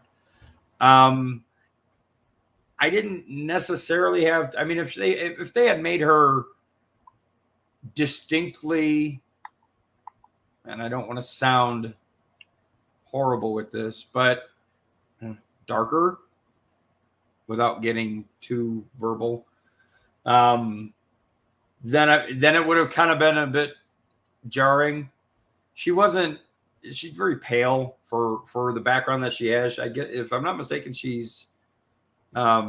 I didn't necessarily have, if they had made her distinctly, and I don't want to sound horrible with this, but darker without getting too verbal, then it would have kind of been a bit jarring. She's very pale for the background that she has. I get, if I'm not mistaken, she's not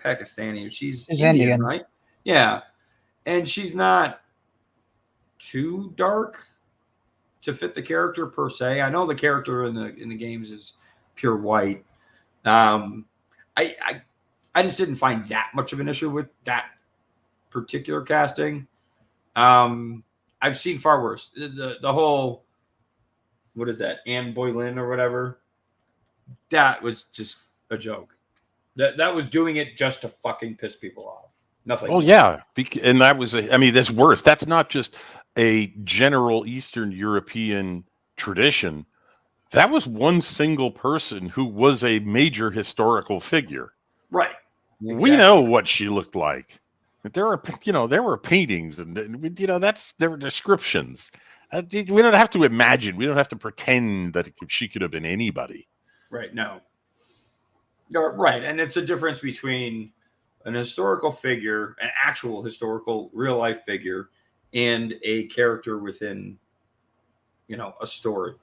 Pakistani. She's Indian, right? Yeah. And she's not too dark to fit the character per se. I know the character in the games is pure white. I just didn't find that much of an issue with that particular casting. I've seen far worse. The whole, what is that, Anne Boleyn or whatever? That was just a joke. That was doing it just to fucking piss people off. Nothing. Oh yeah, and that was that's worse. That's not just a general Eastern European tradition. That was one single person who was a major historical figure. Right. Exactly. We know what she looked like. There were paintings, and there were descriptions. We don't have to imagine. We don't have to pretend that she could have been anybody. Right. No. Right. And it's a difference between an historical figure, an actual historical real life figure, and a character within, a story.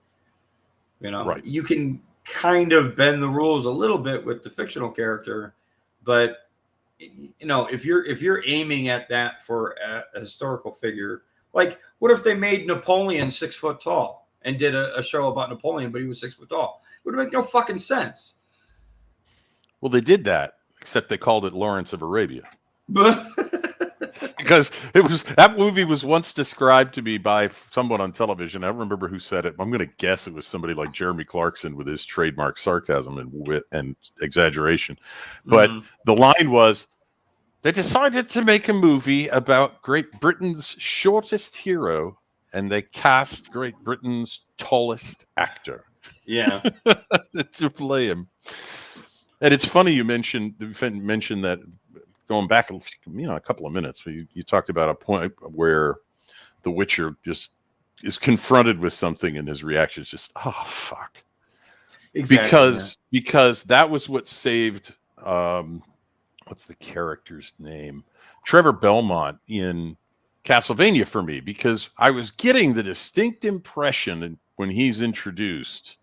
Right. You can kind of bend the rules a little bit with the fictional character, but if you're aiming at that for a historical figure, like what if they made Napoleon 6 foot tall and did a show about Napoleon, but he was 6 foot tall? It would make no fucking sense. Well, they did that, except they called it Lawrence of Arabia. Because that movie was once described to me by someone on television. I don't remember who said it. I'm going to guess it was somebody like Jeremy Clarkson with his trademark sarcasm and wit and exaggeration. But the line was, they decided to make a movie about Great Britain's shortest hero, and they cast Great Britain's tallest actor. Yeah. To play him. And it's funny you mentioned that. Going back, a couple of minutes, you talked about a point where the Witcher just is confronted with something, and his reaction is just, "Oh fuck!" Exactly, because that was what saved. What's the character's name? Trevor Belmont in Castlevania for me, because I was getting the distinct impression when he's introduced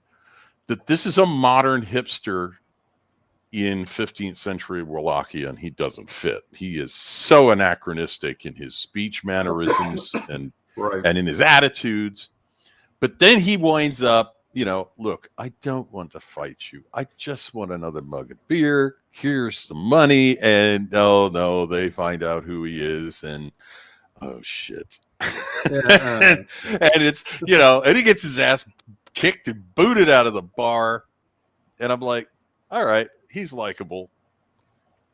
that this is a modern hipster in 15th century Wallachia, and he doesn't fit. He is so anachronistic in his speech mannerisms and in his attitudes. But then he winds up, look, I don't want to fight you. I just want another mug of beer. Here's some money. And no, they find out who he is, and oh shit. And it's, and he gets his ass kicked and booted out of the bar. And I'm like, all right, he's likable.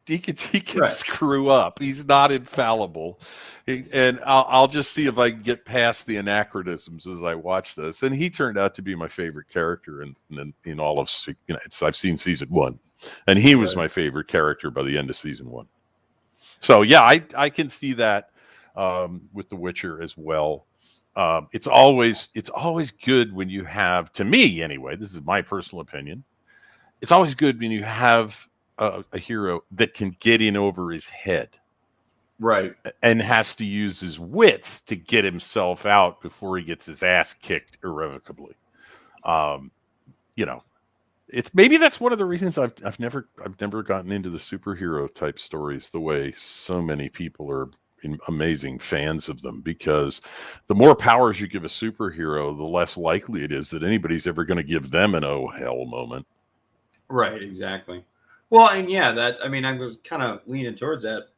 he can Right. screw up. He's not infallible. And I'll just see if I can get past the anachronisms as I watch this. And he turned out to be my favorite character in all of, I've seen season 1, and he was my favorite character by the end of season 1. So yeah, I can see that with The Witcher as well. It's always good when you have, to me anyway, this is my personal opinion, it's always good when you have a hero that can get in over his head. Right. And has to use his wits to get himself out before he gets his ass kicked irrevocably. It's maybe that's one of the reasons I've never gotten into the superhero type stories the way so many people are amazing fans of them, because the more powers you give a superhero, the less likely it is that anybody's ever going to give them an oh hell moment. Right, exactly. Well, and yeah, I was kind of leaning towards that.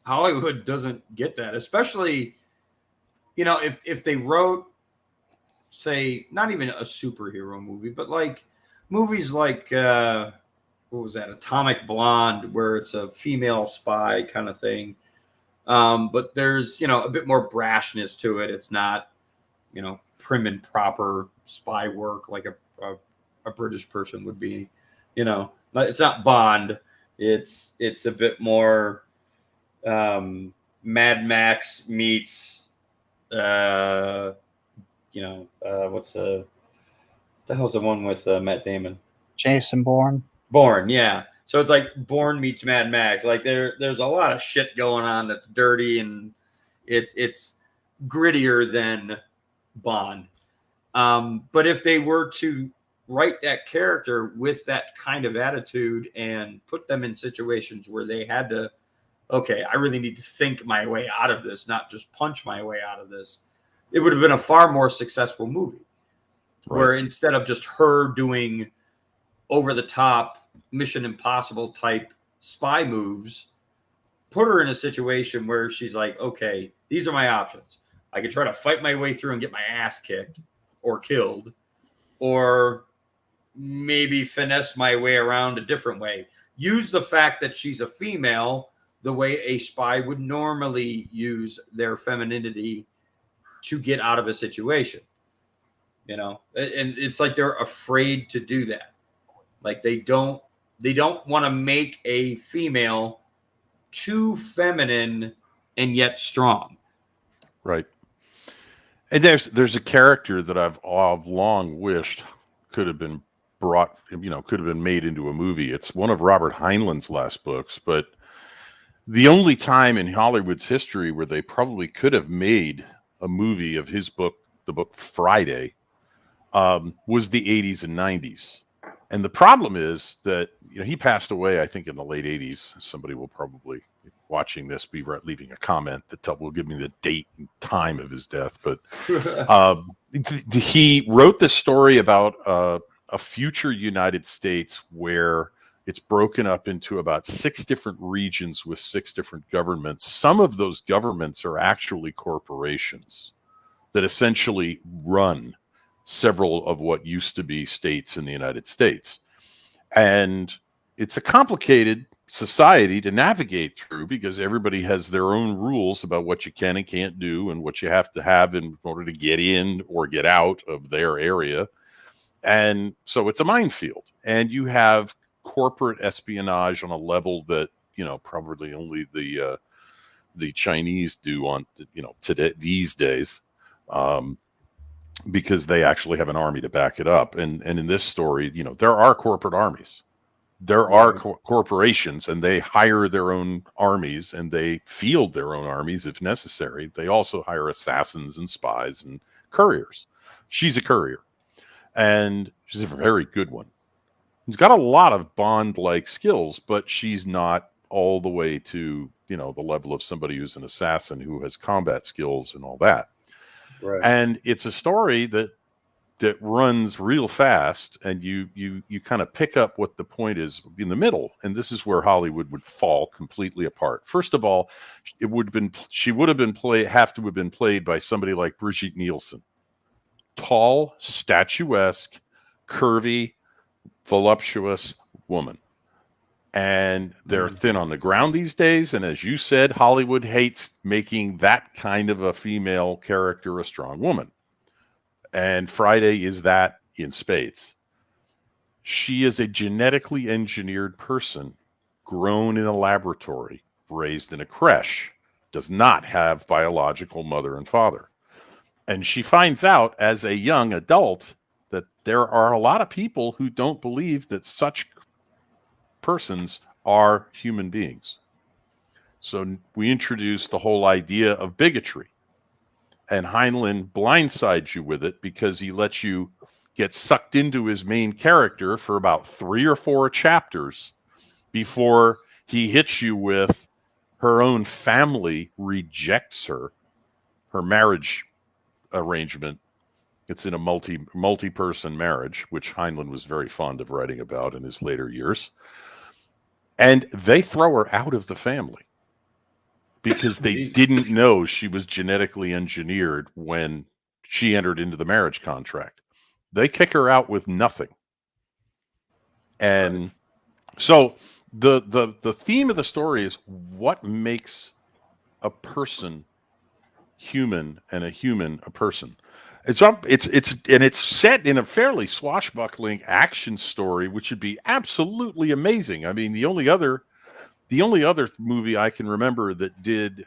Hollywood doesn't get that, especially, if they wrote, say, not even a superhero movie, but like movies like, what was that, Atomic Blonde, where it's a female spy kind of thing. But there's, a bit more brashness to it. It's not, prim and proper spy work like a British person would be, it's not Bond. It's a bit more Mad Max meets what's the hell's the one with Matt Damon? Jason Bourne. Bourne, yeah. So it's like Bourne meets Mad Max. Like there's a lot of shit going on that's dirty, and it's grittier than Bond. But if they were to write that character with that kind of attitude and put them in situations where they had to, okay, I really need to think my way out of this, not just punch my way out of this, it would have been a far more successful movie. Right. Where instead of just her doing over the top Mission Impossible type spy moves, put her in a situation where she's like, okay, these are my options. I could try to fight my way through and get my ass kicked or killed, or maybe finesse my way around a different way. Use the fact that she's a female the way a spy would normally use their femininity to get out of a situation, and it's like they're afraid to do that. Like they don't want to make a female too feminine and yet strong. Right. And there's a character that I've long wished could have been brought, could have been made into a movie. It's one of Robert Heinlein's last books, but the only time in Hollywood's history where they probably could have made a movie of his book, the book Friday, was the 80s and 90s. And the problem is that he passed away, I think, in the late 80s. Somebody will probably, watching this, be leaving a comment that will give me the date and time of his death. But he wrote this story about a future United States where it's broken up into about 6 different regions with 6 different governments. Some of those governments are actually corporations that essentially run several of what used to be states in the United States. And it's a complicated society to navigate through because everybody has their own rules about what you can and can't do and what you have to have in order to get in or get out of their area. And so it's a minefield. And you have corporate espionage on a level that, probably only the Chinese do on, today, these days. Because they actually have an army to back it up. And in this story, there are corporate armies. There are corporations, and they hire their own armies, and they field their own armies if necessary. They also hire assassins and spies and couriers. She's a courier, and she's a very good one. She's got a lot of Bond-like skills, but she's not all the way to, the level of somebody who's an assassin who has combat skills and all that. Right. And it's a story that runs real fast, and you kind of pick up what the point is in the middle, and this is where Hollywood would fall completely apart. First of all, she would have to have been played by somebody like Brigitte Nielsen, tall, statuesque, curvy, voluptuous woman. And they're thin on the ground these days. And as you said, Hollywood hates making that kind of a female character a strong woman. And Friday is that in spades. She is a genetically engineered person, grown in a laboratory, raised in a creche, does not have biological mother and father. And she finds out as a young adult that there are a lot of people who don't believe that such persons are human beings. So we introduced the whole idea of bigotry. And Heinlein blindsides you with it because he lets you get sucked into his main character for about 3 or 4 chapters before he hits you with her own family rejects her. Her marriage arrangement, it's in a multi-person marriage, which Heinlein was very fond of writing about in his later years. And they throw her out of the family because they didn't know she was genetically engineered when she entered into the marriage contract. They kick her out with nothing. And so the theme of the story is what makes a person human and a human a person. It's set in a fairly swashbuckling action story, which would be absolutely amazing. I mean, the only other movie I can remember that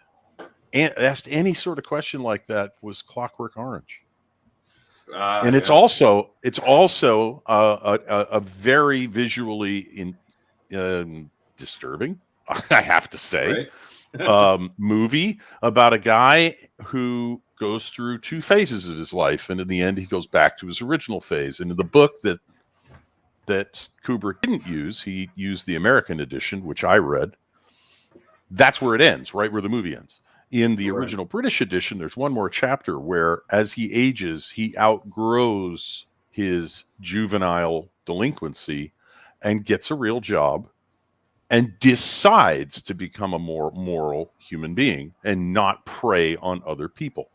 asked any sort of question like that was Clockwork Orange. And it's also a very visually disturbing, I have to say, movie about a guy who goes through 2 phases of his life, and in the end he goes back to his original phase. And in the book that Kubrick didn't use, he used the American edition, which I read. That's where it ends, right where the movie ends. In the original British edition, there's one more chapter where, as he ages, he outgrows his juvenile delinquency and gets a real job and decides to become a more moral human being and not prey on other people.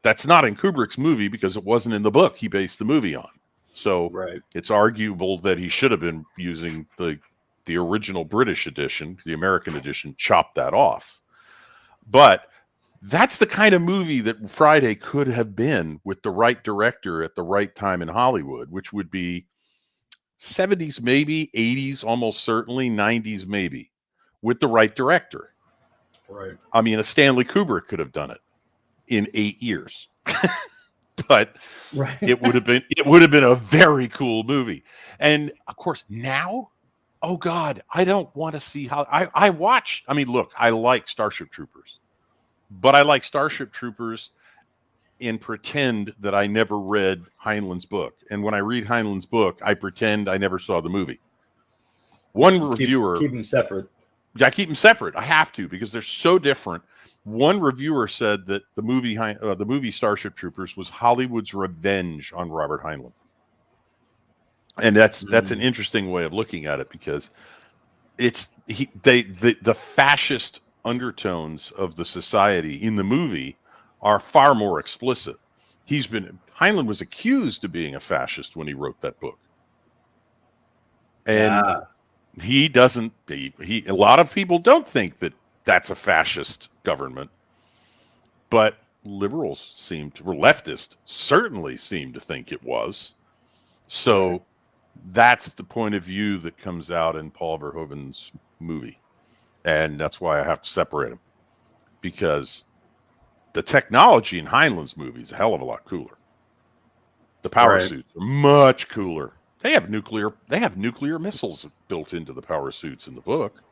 That's not in Kubrick's movie because it wasn't in the book he based the movie on. So it's arguable that he should have been using the original British edition. The American edition chopped that off. But that's the kind of movie that Friday could have been with the right director at the right time in Hollywood, which would be 70s maybe, 80s almost certainly, 90s maybe, with the right director. Right. I mean, a Stanley Kubrick could have done it in 8 years. But it would have been a very cool movie. And of course, now, oh God, I don't want to see how I mean, look, I like Starship Troopers, but I like Starship Troopers and pretend that I never read Heinlein's book. And when I read Heinlein's book, I pretend I never saw the movie. One reviewer keep them separate. Yeah, I keep them separate. I have to because they're so different. One reviewer said that the movie Starship Troopers was Hollywood's revenge on Robert Heinlein. And that's an interesting way of looking at it because the fascist undertones of the society in the movie are far more explicit. Heinlein was accused of being a fascist when he wrote that book. And he doesn't, a lot of people don't think that that's a fascist government, but liberals leftists certainly seem to think it was. So that's the point of view that comes out in Paul Verhoeven's movie. And that's why I have to separate them, because the technology in Heinlein's movie is a hell of a lot cooler. The power suits are much cooler. They have nuclear missiles built into the power suits in the book.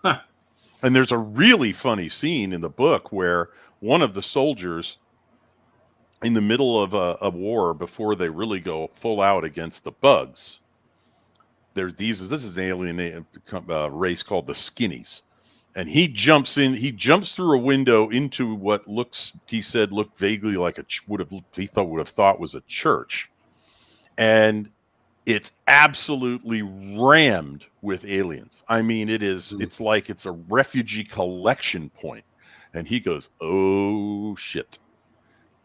Huh. And there's a really funny scene in the book where one of the soldiers, in the middle of a war, before they really go full out against the bugs, this is an alien race called the Skinnies. And he jumps through a window into what he said looked vaguely like would have thought was a church. And it's absolutely rammed with aliens. I mean, it's like it's a refugee collection point. And he goes, oh shit.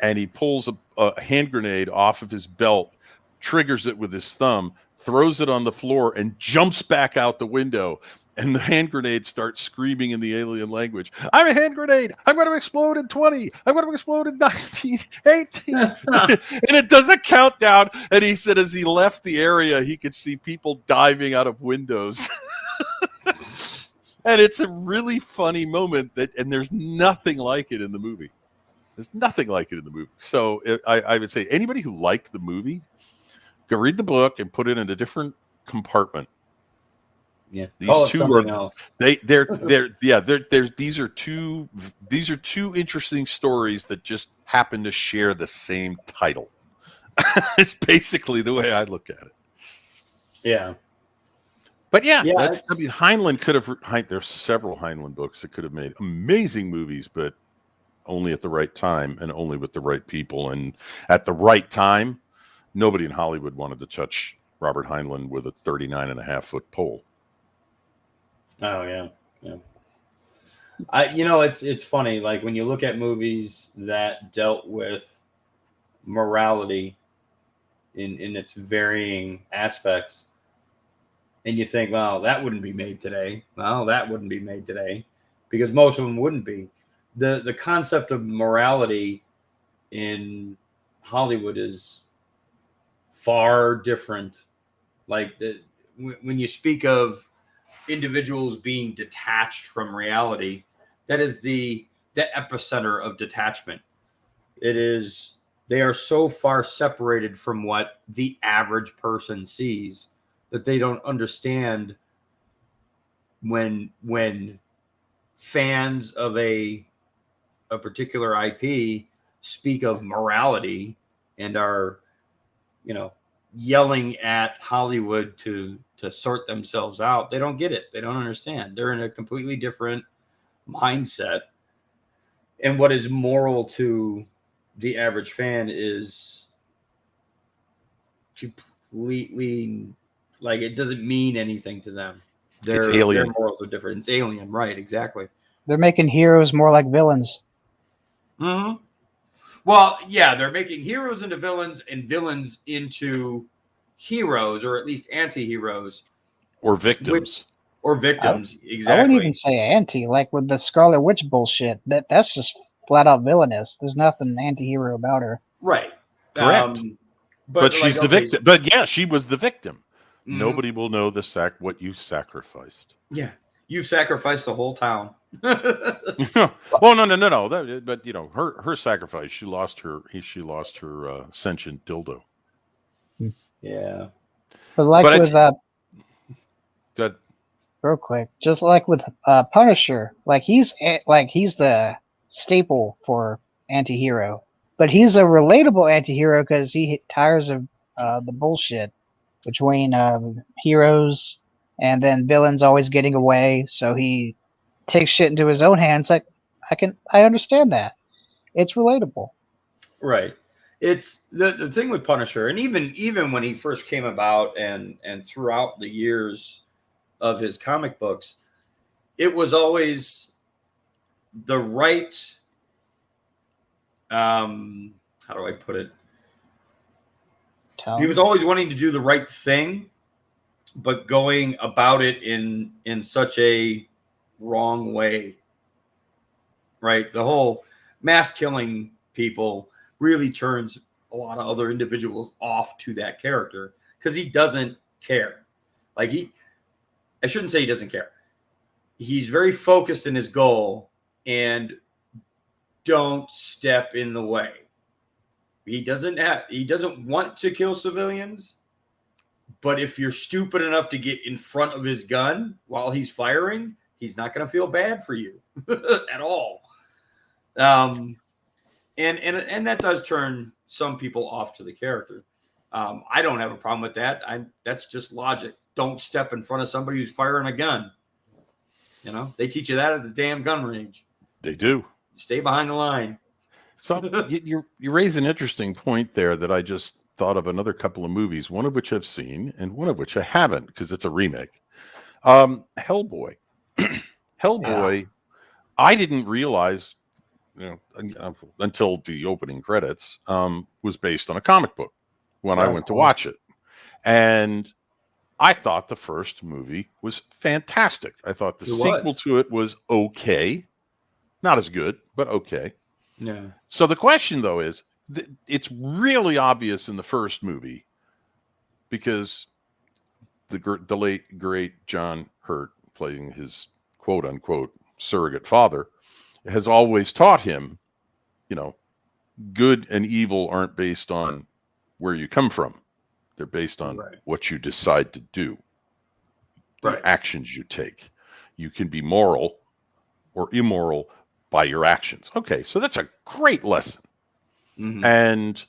And he pulls a hand grenade off of his belt, triggers it with his thumb, throws it on the floor, and jumps back out the window. And the hand grenade starts screaming in the alien language. I'm a hand grenade. I'm going to explode in 20. I'm going to explode in 19, 18. And it does a countdown. And he said as he left the area, he could see people diving out of windows. And it's a really funny moment and there's nothing like it in the movie. There's nothing like it in the movie. So I would say anybody who liked the movie, go read the book and put it in a different compartment. Yeah, these two are else. these are two interesting stories that just happen to share the same title. It's basically the way I look at it. Yeah. But Heinlein could have. There's several Heinlein books that could have made amazing movies, but only at the right time and only with the right people. And at the right time, nobody in Hollywood wanted to touch Robert Heinlein with a 39.5-foot pole. Oh yeah. It's funny. Like when you look at movies that dealt with morality in its varying aspects, and you think, well, that wouldn't be made today. Well, that wouldn't be made today, because most of them wouldn't be. The concept of morality in Hollywood is far different. Like when you speak of individuals being detached from reality, that is the epicenter of detachment. They are so far separated from what the average person sees that they don't understand when fans of a particular IP speak of morality and are, yelling at Hollywood to sort themselves out. They don't get it. They don't understand. They're in a completely different mindset. And what is moral to the average fan is completely, like, it doesn't mean anything to them. It's alien. Their morals are different. It's alien, right? Exactly. They're making heroes more like villains. Mm-hmm. Well, yeah, they're making heroes into villains and villains into heroes, or at least anti-heroes. Or victims. Exactly. I wouldn't even say anti, like with the Scarlet Witch bullshit. That's just flat out villainous. There's nothing anti-hero about her. Right. Correct. But she's the victim. But yeah, she was the victim. Mm-hmm. Nobody will know what you sacrificed. Yeah. You've sacrificed the whole town. Well, no. But her sacrifice. She lost her sentient dildo. Yeah. But good. Real quick, just like with Punisher, he's the staple for anti-hero, but he's a relatable anti-hero because he tires of the bullshit between heroes and then villains always getting away, so he takes shit into his own hands. Like, I understand that. It's relatable. Right. It's the thing with Punisher, and even when he first came about and throughout the years of his comic books, it was always the right, how do I put it? He was always wanting to do the right thing, but going about it in such a wrong way. Right? The whole mass killing people really turns a lot of other individuals off to that character because he doesn't care. I shouldn't say he doesn't care. He's very focused in his goal and don't step in the way. He doesn't want to kill civilians, but if you're stupid enough to get in front of his gun while he's firing, he's not going to feel bad for you at all. And that does turn some people off to the character. I don't have a problem with that. That's just logic. Don't step in front of somebody who's firing a gun. They teach you that at the damn gun range. They do. Stay behind the line. So you raise an interesting point there that I just thought of another couple of movies, one of which I've seen and one of which I haven't because it's a remake. Hellboy. Hellboy, yeah. I didn't realize, until the opening credits, was based on a comic book when I went to watch it. And I thought the first movie was fantastic. I thought the sequel to it was okay. Not as good, but okay. Yeah. So the question, though, is it's really obvious in the first movie because the late, great John Hurt, playing his quote-unquote surrogate father, has always taught him, good and evil aren't based on where you come from. They're based on what you decide to do, the actions you take. You can be moral or immoral by your actions. Okay, so that's a great lesson. Mm-hmm. And,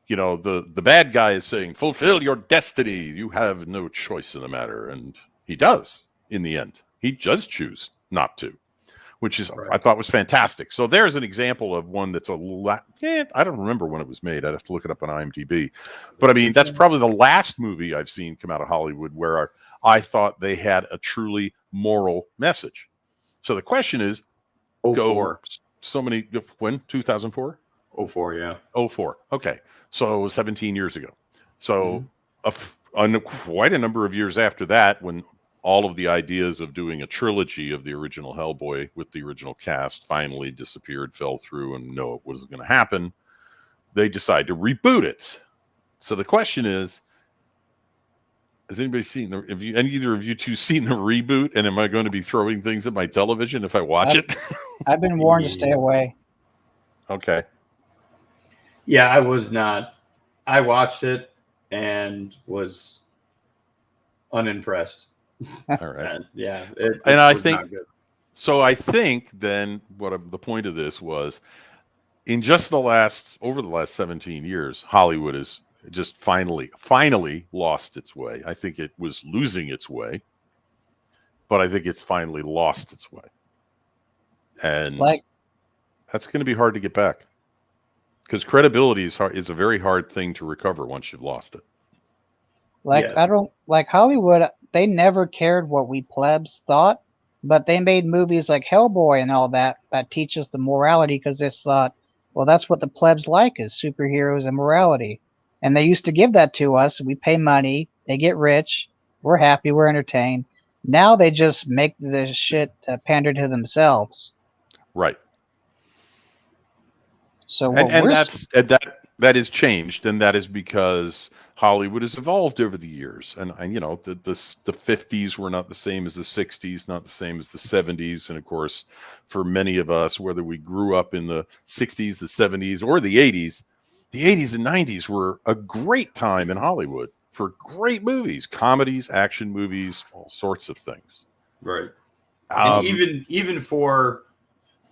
the bad guy is saying, fulfill your destiny. You have no choice in the matter. And he does in the end. He does choose not to, which is I thought was fantastic. So there's an example of one that's I don't remember when it was made. I'd have to look it up on IMDb. But I mean, that's probably the last movie I've seen come out of Hollywood where I thought they had a truly moral message. So the question is, when? 2004? 04, yeah. 04. Okay. So 17 years ago. So quite a number of years after that, when all of the ideas of doing a trilogy of the original Hellboy with the original cast finally disappeared, fell through, and it wasn't going to happen, they decide to reboot it. So the question is, has anybody seen either of you two seen the reboot? And am I going to be throwing things at my television if I watch it? I've been warned to stay away. Okay. Yeah, I was not. I watched it and was unimpressed. All right. I think so. I think then the point of this was, in just over the last 17 years, Hollywood has just finally lost its way. I think it was losing its way, but I think it's finally lost its way, and that's going to be hard to get back because credibility is a very hard thing to recover once you've lost it. I don't like Hollywood. They never cared what we plebs thought, but they made movies like Hellboy and all that teach us the morality because they thought, well, that's what the plebs like is superheroes and morality. And they used to give that to us. We pay money. They get rich. We're happy. We're entertained. Now they just make the shit pander to themselves. Right. So that has changed, and that is because Hollywood has evolved over the years. And the 50s were not the same as the 60s, not the same as the 70s. And of course, for many of us, whether we grew up in the 60s, the 70s, or the 80s and 90s were a great time in Hollywood for great movies, comedies, action movies, all sorts of things. Right. And even for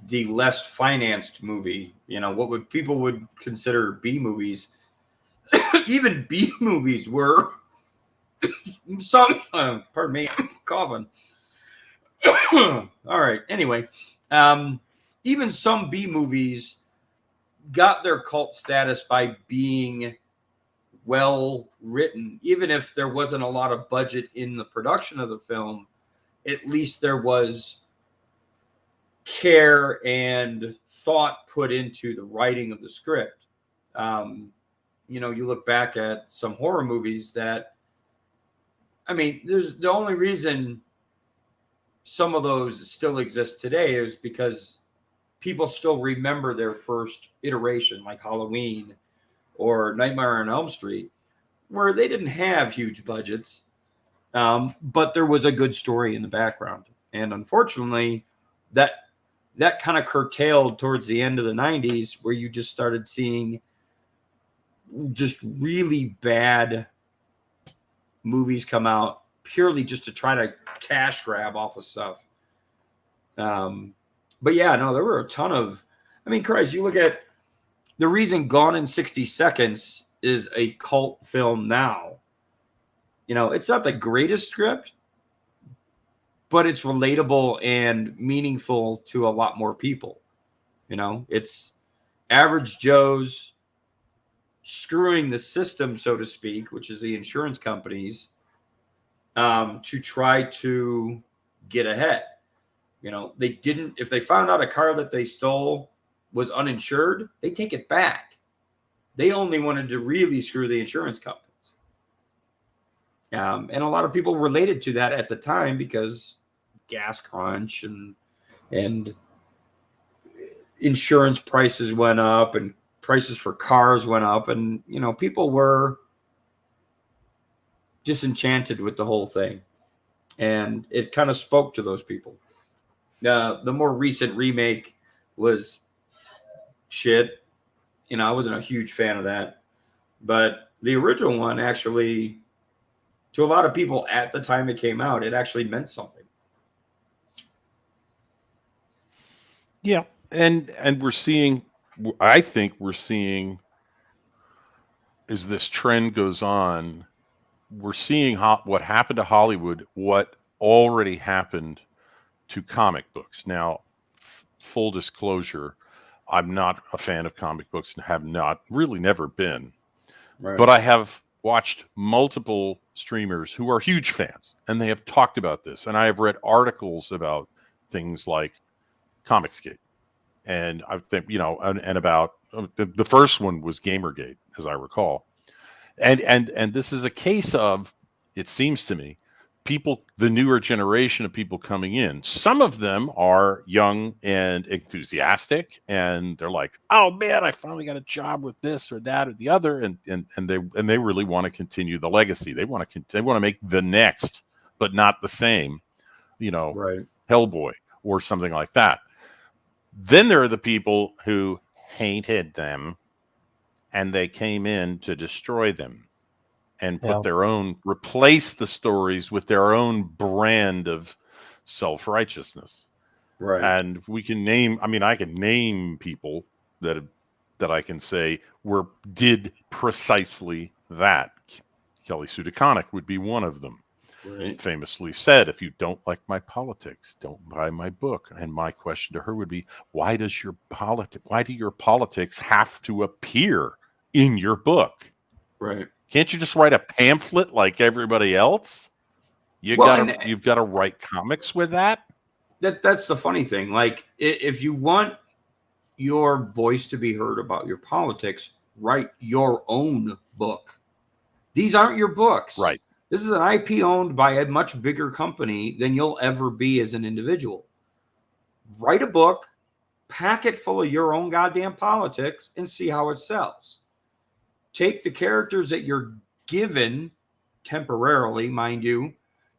the less financed movie, what people would consider B movies, even B movies were some, pardon me, I'm coughing. All right. Anyway, even some B movies got their cult status by being well written. Even if there wasn't a lot of budget in the production of the film, at least there was care and thought put into the writing of the script. You look back at some horror movies there's the only reason some of those still exist today is because people still remember their first iteration, like Halloween or Nightmare on Elm Street, where they didn't have huge budgets, but there was a good story in the background. And unfortunately, that kind of curtailed towards the end of the 90s, where you just started seeing just really bad movies come out purely just to try to cash grab off of stuff. But yeah, no, there were a ton of, Christ, you look at the reason Gone in 60 Seconds is a cult film now. It's not the greatest script, but it's relatable and meaningful to a lot more people. It's average Joes screwing the system, so to speak, which is the insurance companies, to try to get ahead. They didn't, if they found out a car that they stole was uninsured, they take it back. They only wanted to really screw the insurance companies. And a lot of people related to that at the time because gas crunch and insurance prices went up and prices for cars went up, and people were disenchanted with the whole thing, and it kind of spoke to those people. The more recent remake was shit. I wasn't a huge fan of that, but the original one actually, to a lot of people at the time it came out, it actually meant something. Yeah, and we're seeing, I think we're seeing, as this trend goes on, we're seeing what happened to Hollywood, what already happened to comic books. Now, full disclosure, I'm not a fan of comic books and have not really never been. Right. But I have watched multiple streamers who are huge fans, and they have talked about this. And I have read articles about things like Comicsgate. And I think, and about the first one was Gamergate, as I recall. And this is a case of, it seems to me, people, the newer generation of people coming in, some of them are young and enthusiastic, and they're like, oh man, I finally got a job with this or that or the other, and they really want to continue the legacy. They want to make the next, but not the same, Right. Hellboy or something like that. Then there are the people who hated them, and they came in to destroy them and put their own, replace the stories with their own brand of self-righteousness. Right. And we can name, I can name people that I can say did precisely that. Kelly Sue DeConnick would be one of them. Right. Famously said, if you don't like my politics, don't buy my book. And my question to her would be, why do your politics have to appear in your book? Right. Can't you just write a pamphlet like everybody else? You've got to write comics with that. That's the funny thing. Like, if you want your voice to be heard about your politics, write your own book. These aren't your books. Right. This is an IP owned by a much bigger company than you'll ever be as an individual. Write a book, pack it full of your own goddamn politics, and see how it sells. Take the characters that you're given temporarily, mind you,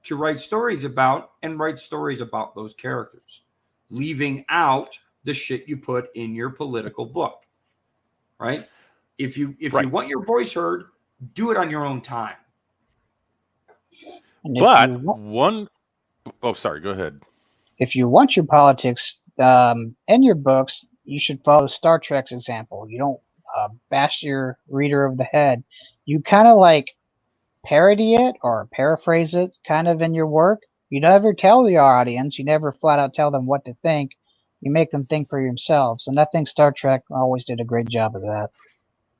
to write stories about, and write stories about those characters, leaving out the shit you put in your political book. Right? If you want your voice heard, do it on your own time. But sorry, go ahead. If you want your politics in your books, you should follow Star Trek's example. You don't bash your reader over the head. You kind of like parody it or paraphrase it kind of in your work. You never tell your audience, you never flat out tell them what to think. You make them think for themselves. And I think Star Trek always did a great job of that.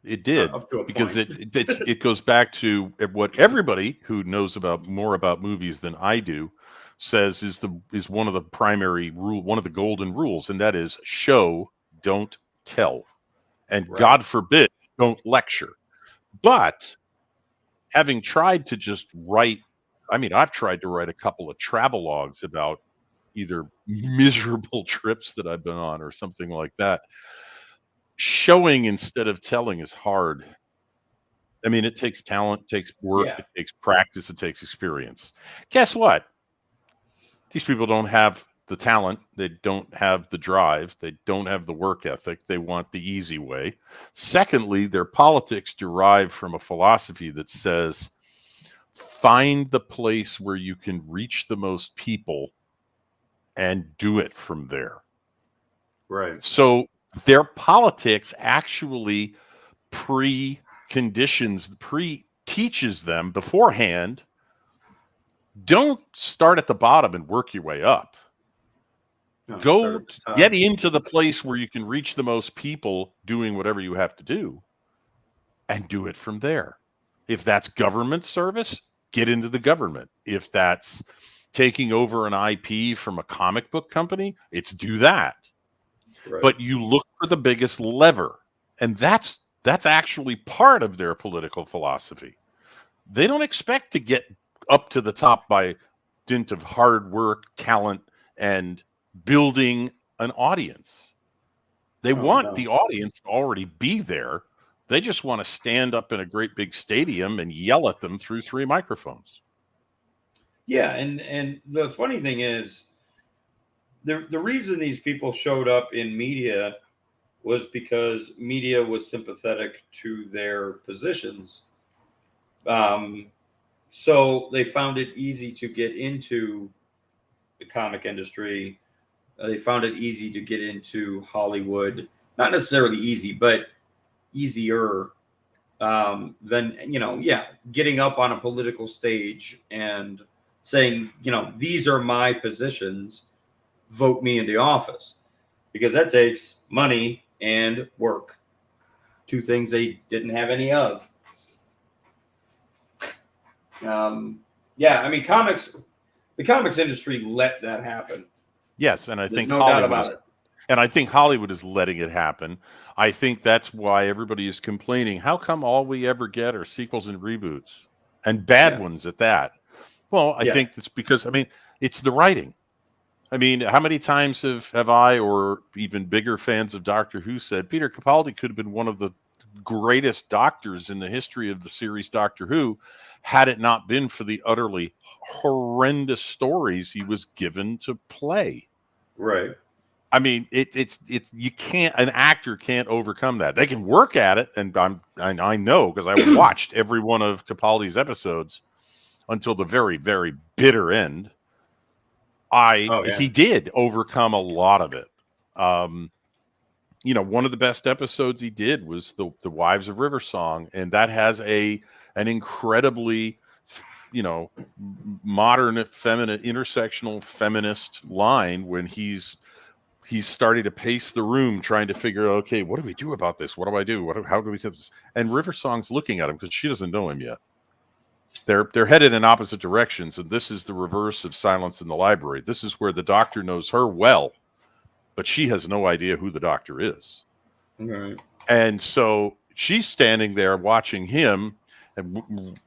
It did, because it goes back to what everybody who knows more about movies than I do says is one of the primary one of the golden rules, and that is show, don't tell, and right. God forbid, don't lecture. But having tried to just write, I've tried to write a couple of travelogues about either miserable trips that I've been on or something like that. Showing instead of telling is hard. It takes talent, it takes work, It takes practice, it takes experience. Guess what? These people don't have the talent, they don't have the drive, they don't have the work ethic, they want the easy way. Secondly, their politics derive from a philosophy that says, find the place where you can reach the most people and do it from there. Right. So their politics actually teaches them beforehand, don't start at the bottom and work your way up. No, go get into the place where you can reach the most people doing whatever you have to do and do it from there. If that's government service, get into the government. If that's taking over an IP from a comic book company, it's do that. Right. But you look for the biggest lever, and that's actually part of their political philosophy. They don't expect to get up to the top by dint of hard work, talent, and building an audience. They want the audience to already be there. They just want to stand up in a great big stadium and yell at them through 3 microphones. Yeah, and the funny thing is, the reason these people showed up in media was because media was sympathetic to their positions. So they found it easy to get into the comic industry. They found it easy to get into Hollywood. Not necessarily easy, but easier than, getting up on a political stage and saying, these are my positions, vote me into office. Because that takes money and work. 2 things they didn't have any of. The comics industry let that happen. Yes, and I think no doubt about it. And I think Hollywood is letting it happen. I think that's why everybody is complaining. How come all we ever get are sequels and reboots, and bad ones at that? Well, I think it's because, it's the writing. How many times have I, or even bigger fans of Doctor Who, said Peter Capaldi could have been one of the greatest doctors in the history of the series Doctor Who, had it not been for the utterly horrendous stories he was given to play. Right. It's you can't, an actor can't overcome that. They can work at it, and I know, because I watched every one of Capaldi's episodes until the very, very bitter end. He did overcome a lot of it. One of the best episodes he did was the Wives of River Song, and that has an incredibly, modern, feminine, intersectional feminist line when he's starting to pace the room, trying to figure out, okay, what do we do about this? What do I do? How do we get this? And River Song's looking at him because she doesn't know him yet. They're headed in opposite directions, and this is the reverse of Silence in the Library. This is where the Doctor knows her well, but she has no idea who the Doctor is. Right. And so she's standing there watching him and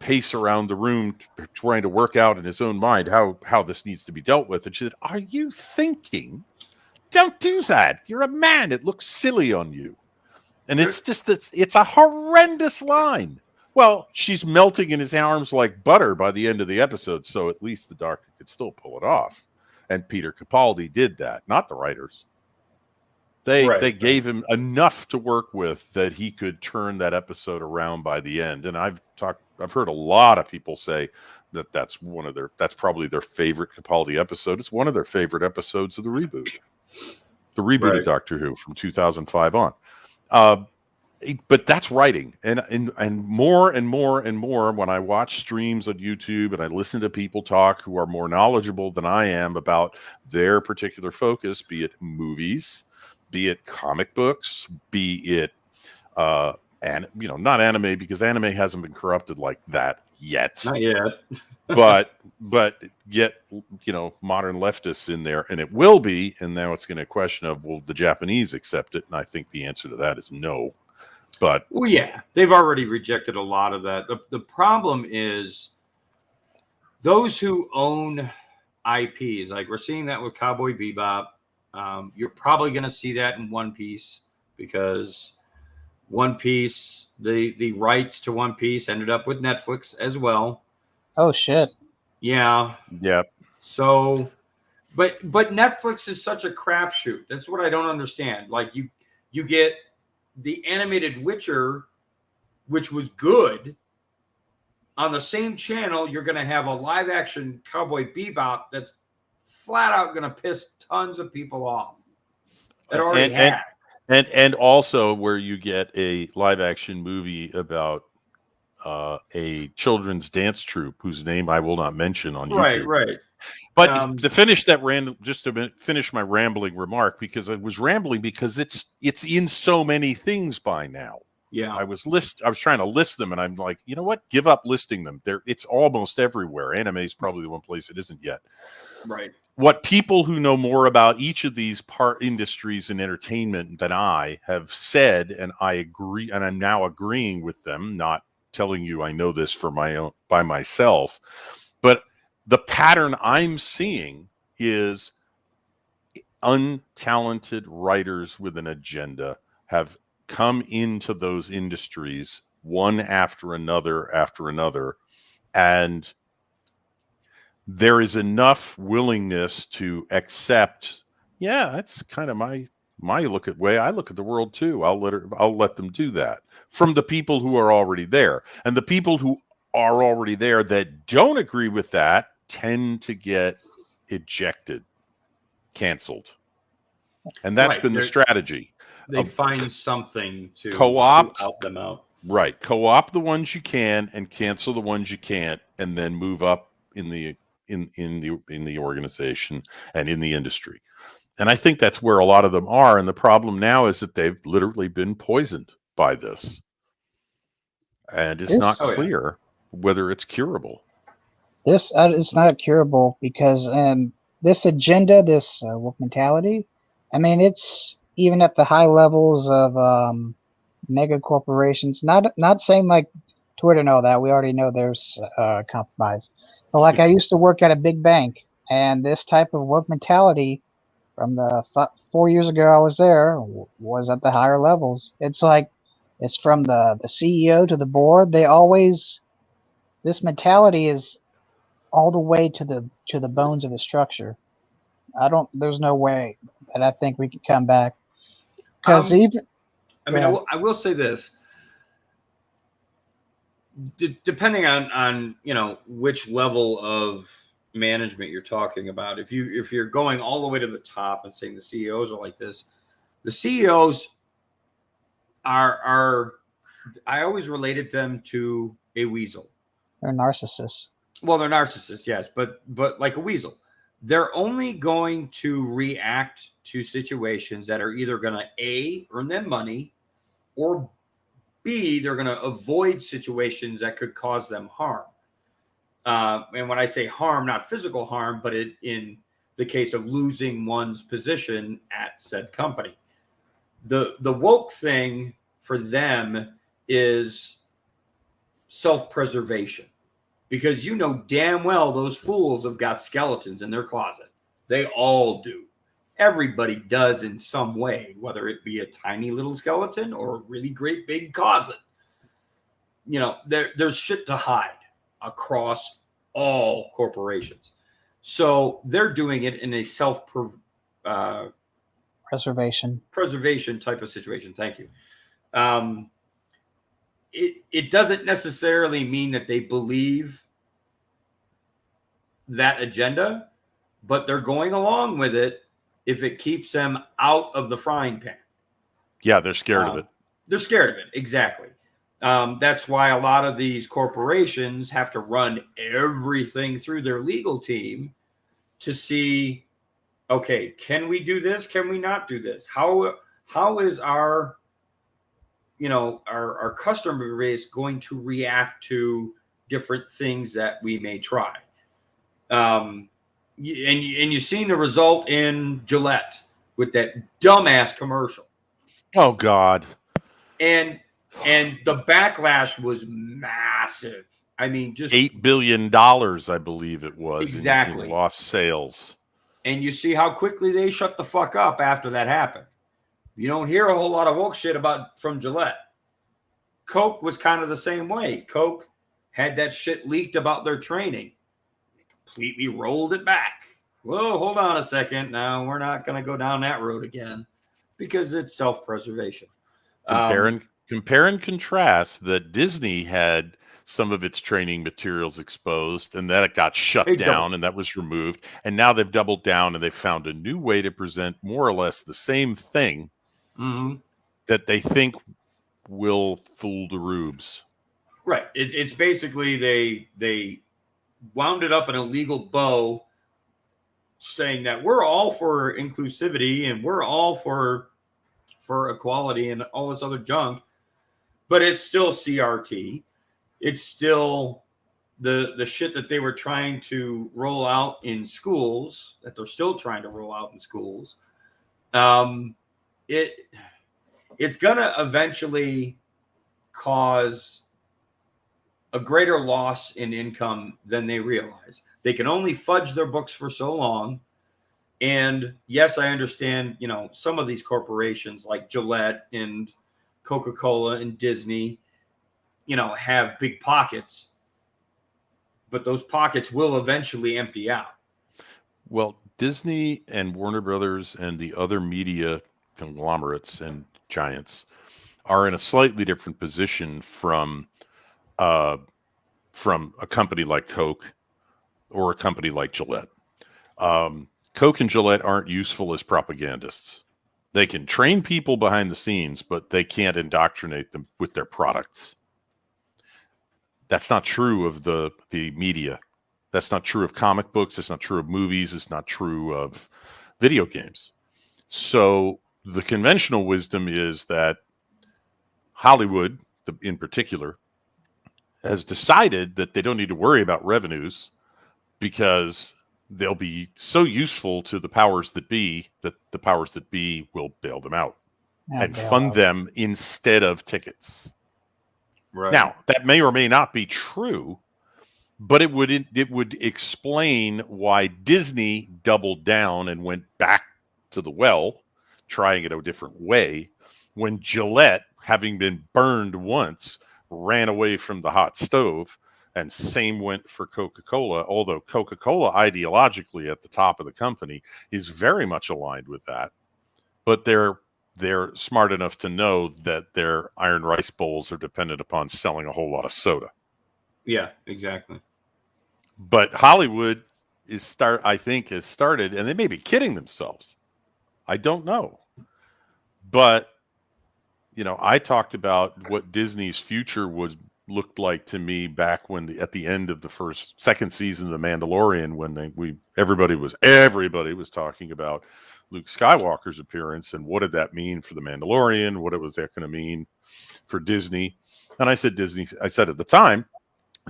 pace around the room, trying to work out in his own mind how this needs to be dealt with. And she said, "Are you thinking? Don't do that. You're a man. It looks silly on you." And it's a horrendous line. Well, she's melting in his arms like butter by the end of the episode, so at least the Doctor could still pull it off. And Peter Capaldi did that, not the writers. They gave him enough to work with that he could turn that episode around by the end. And I've heard a lot of people say that that's probably their favorite Capaldi episode. It's one of their favorite episodes of the reboot. The reboot of Doctor Who from 2005 on. But that's writing, and more and more and more when I watch streams on YouTube and I listen to people talk who are more knowledgeable than I am about their particular focus, be it movies, be it comic books, be it not anime, because anime hasn't been corrupted like that yet. Not yet. but yet, modern leftists in there, and it will be, and now it's going to be a question of, will the Japanese accept it? And I think the answer to that is no. But they've already rejected a lot of that. The problem is those who own IPs, like we're seeing that with Cowboy Bebop. You're probably going to see that in One Piece, because One Piece, the rights to One Piece ended up with Netflix as well. Oh shit. Yeah. Yep. So, but Netflix is such a crapshoot. That's what I don't understand. Like you get the animated Witcher, which was good, on the same channel. You're going to have a live action Cowboy Bebop that's flat out going to piss tons of people off. It already has. And also where you get a live action movie about a children's dance troupe whose name I will not mention on YouTube. Right. But to finish finish my rambling remark, because I was rambling because it's in so many things by now. Yeah. I was trying to list them, and I'm like, you know what? Give up listing them. It's almost everywhere. Anime is probably the one place it isn't yet. Right. What people who know more about each of these part industries in entertainment than I have said, and I agree, and I'm now agreeing with them, not telling you I know this for my by myself. But the pattern I'm seeing is untalented writers with an agenda have come into those industries one after another, and there is enough willingness to accept, yeah, that's kind of my way I look at the world too. I'll let them do that, from the people who are already there. And the people who are already there that don't agree with that tend to get ejected, canceled. And that's Right. been the strategy. They find something to Co-opt out them out. Right. Co-op the ones you can and cancel the ones you can't, and then move up in the organization and in the industry. And I think that's where a lot of them are. And the problem now is that they've literally been poisoned by this. And it's not clear whether it's curable. This is not curable because this agenda, this woke mentality, I mean, it's even at the high levels of mega corporations. Not saying like Twitter and all that. We already know there's compromise. But like I used to work at a big bank, and this type of woke mentality from the 4 years ago I was there was at the higher levels. It's like it's from the CEO to the board. This mentality is all the way to the bones of the structure. There's no way that I think we could come back. Because I will say this. Depending on which level of management you're talking about, if you're going all the way to the top and saying the CEOs are like this, the CEOs are I always related them to a weasel. They're narcissists. Well, they're narcissists, yes, but like a weasel. They're only going to react to situations that are either going to A, earn them money, or B, they're going to avoid situations that could cause them harm. And when I say harm, not physical harm, but in the case of losing one's position at said company. The woke thing for them is self-preservation. Because damn well those fools have got skeletons in their closet. They all do. Everybody does in some way, whether it be a tiny little skeleton or a really great big closet. There's shit to hide across all corporations. So they're doing it in a preservation type of situation. Thank you. It doesn't necessarily mean that they believe that agenda, but they're going along with it if it keeps them out of the frying pan. Yeah, they're scared of it. They're scared of it, exactly. That's why a lot of these corporations have to run everything through their legal team to see, okay, can we do this? Can we not do this? How is our customer base going to react to different things that we may try? And you've seen the result in Gillette with that dumbass commercial. Oh God. And the backlash was massive. I mean, just $8 billion, I believe it was, exactly in lost sales. And you see how quickly they shut the fuck up after that happened. You don't hear a whole lot of woke shit from Gillette. Coke was kind of the same way. Coke had that shit leaked about their training. They completely rolled it back. Whoa, hold on a second. No, we're not going to go down that road again because it's self-preservation. Compare and contrast that Disney had some of its training materials exposed, and that it got shut down and that was removed. And now they've doubled down and they've found a new way to present more or less the same thing that they think will fool the rubes. Right. It's basically they wound it up in a legal bow saying that we're all for inclusivity and we're all for equality and all this other junk, but it's still CRT. It's still the shit that they were trying to roll out in schools, that they're still trying to roll out in schools. It's gonna eventually cause a greater loss in income than they realize. They can only fudge their books for so long. And yes, I understand, some of these corporations like Gillette and Coca-Cola and Disney, have big pockets, but those pockets will eventually empty out. Well, Disney and Warner Brothers and the other media conglomerates and giants are in a slightly different position from a company like Coke or a company like Gillette. Coke and Gillette aren't useful as propagandists. They can train people behind the scenes, but they can't indoctrinate them with their products. That's not true of the media. That's not true of comic books. It's not true of movies. It's not true of video games. So the conventional wisdom is that Hollywood, in particular, has decided that they don't need to worry about revenues because they'll be so useful to the powers that be that the powers that be will bail them out and fund them instead of tickets. Right. Now, that may or may not be true, but it would explain why Disney doubled down and went back to the well, trying it a different way, when Gillette, having been burned once, ran away from the hot stove. And same went for Coca-Cola, although Coca-Cola ideologically at the top of the company is very much aligned with that. But they're smart enough to know that their iron rice bowls are dependent upon selling a whole lot of soda. Yeah, exactly. But Hollywood has started, and they may be kidding themselves. I don't know. But, I talked about what Disney's future looked like to me back when at the end of the second season of The Mandalorian, when everybody was talking about Luke Skywalker's appearance and what did that mean for The Mandalorian? What was that going to mean for Disney? And I said at the time,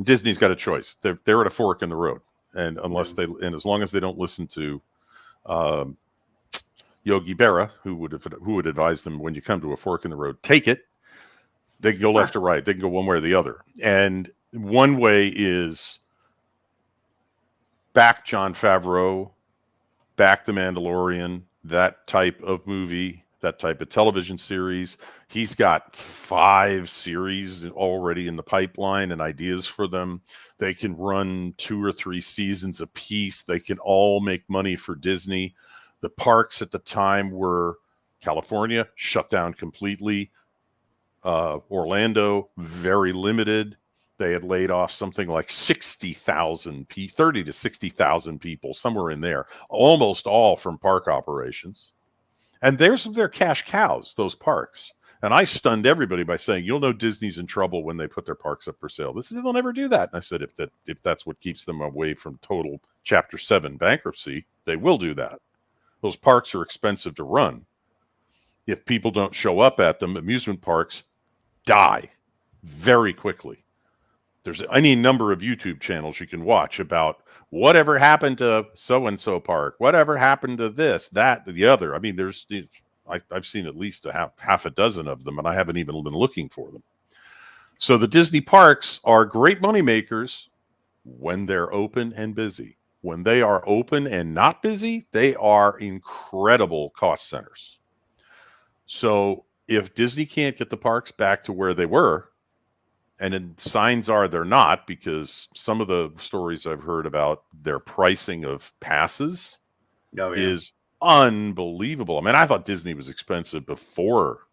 Disney's got a choice. They're at a fork in the road, and as long as they don't listen to Yogi Berra, who would advise them when you come to a fork in the road, take it. They can go left or right. They can go one way or the other. And one way is back Jon Favreau, back The Mandalorian, that type of movie, that type of television series. He's got 5 series already in the pipeline and ideas for them. They can run 2 or 3 seasons a piece. They can all make money for Disney. The parks at the time were California, shut down completely. Orlando, very limited. They had laid off something like 30 to 60,000 people, somewhere in there, almost all from park operations. And there's their cash cows, those parks. And I stunned everybody by saying, you'll know Disney's in trouble when they put their parks up for sale. They'll never do that. And I said, if that's what keeps them away from total Chapter 7 bankruptcy, they will do that. Those parks are expensive to run. If people don't show up at them, amusement parks die very quickly. There's any number of YouTube channels you can watch about whatever happened to so-and-so park, whatever happened to this, that, the other. I mean, I've seen at least half a dozen of them, and I haven't even been looking for them. So the Disney parks are great money makers when they're open and busy. When they are open and not busy, they are incredible cost centers. So if Disney can't get the parks back to where they were, and then signs are they're not, because some of the stories I've heard about their pricing of passes is unbelievable. I mean, I thought Disney was expensive before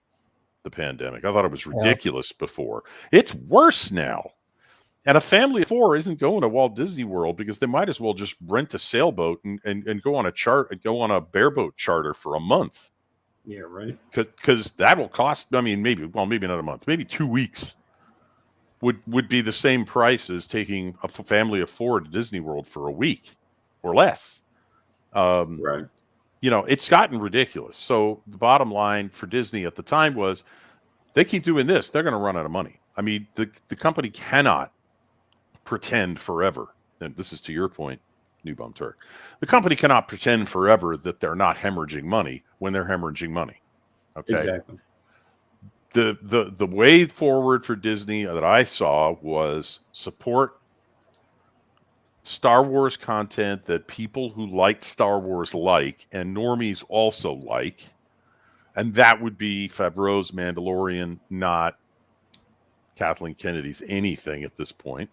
the pandemic. I thought it was ridiculous before. It's worse now. And a family of 4 isn't going to Walt Disney World because they might as well just rent a sailboat and go on a bareboat charter for a month. Yeah, right. Because that will cost, maybe not a month, maybe 2 weeks would be the same price as taking a family of 4 to Disney World for a week or less. Right. It's gotten ridiculous. So the bottom line for Disney at the time was, they keep doing this, they're going to run out of money. I mean, the company cannot pretend forever, and this is to your point, New Bum Turk, the company cannot pretend forever that they're not hemorrhaging money when they're hemorrhaging money. Okay. Exactly. the way forward for Disney that I saw was support Star Wars content that people who liked Star Wars like, and normies also like, and that would be Favreau's Mandalorian, not Kathleen Kennedy's anything at this point.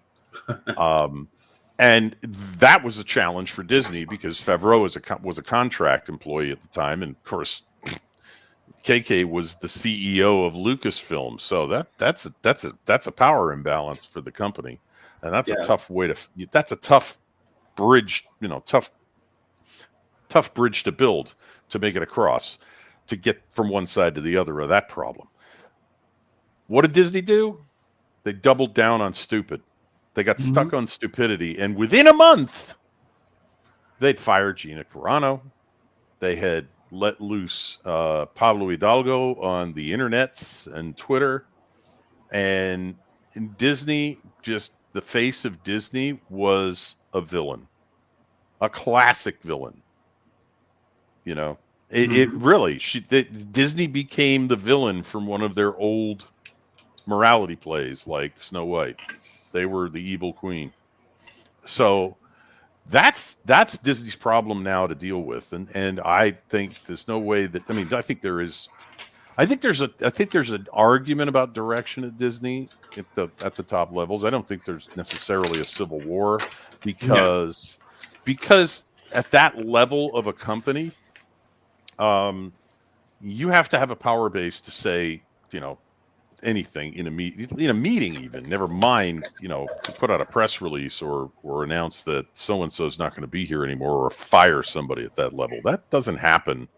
And that was a challenge for Disney because Favreau was a contract employee at the time, and of course, KK was the CEO of Lucasfilm, so that's a power imbalance for the company, and that's a tough way to. That's a tough bridge, tough bridge to build to make it across, to get from one side to the other of that problem. What did Disney do? They doubled down on stupid. They got stuck on stupidity, and within a month, they'd fired Gina Carano. They had let loose Pablo Hidalgo on the internets and Twitter. And Disney, just the face of Disney, was a villain, a classic villain. It really, Disney became the villain from one of their old morality plays like Snow White. They were the evil queen. So that's Disney's problem now to deal with, and I think there's no way that I think there's an argument about direction at Disney at the top levels. I don't think there's necessarily a civil war because at that level of a company, you have to have a power base to say anything in a meeting, even never mind, to put out a press release or announce that so-and-so is not going to be here anymore or fire somebody at that level. That doesn't happen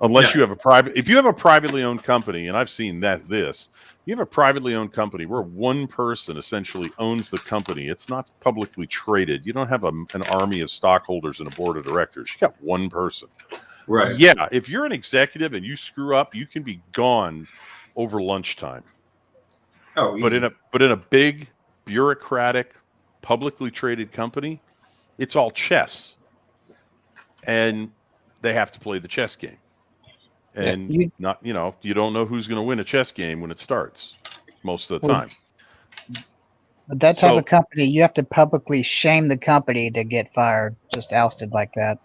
unless you have if you have a privately owned company, and I've seen you have a privately owned company where one person essentially owns the company. It's not publicly traded. You don't have an army of stockholders and a board of directors. You got one person. Right. Yeah. If you're an executive and you screw up, you can be gone over lunchtime. Oh, but in a big bureaucratic, publicly traded company, it's all chess, and they have to play the chess game. And you don't know who's going to win a chess game when it starts most of the time. But that type of company, you have to publicly shame the company to get fired, just ousted like that.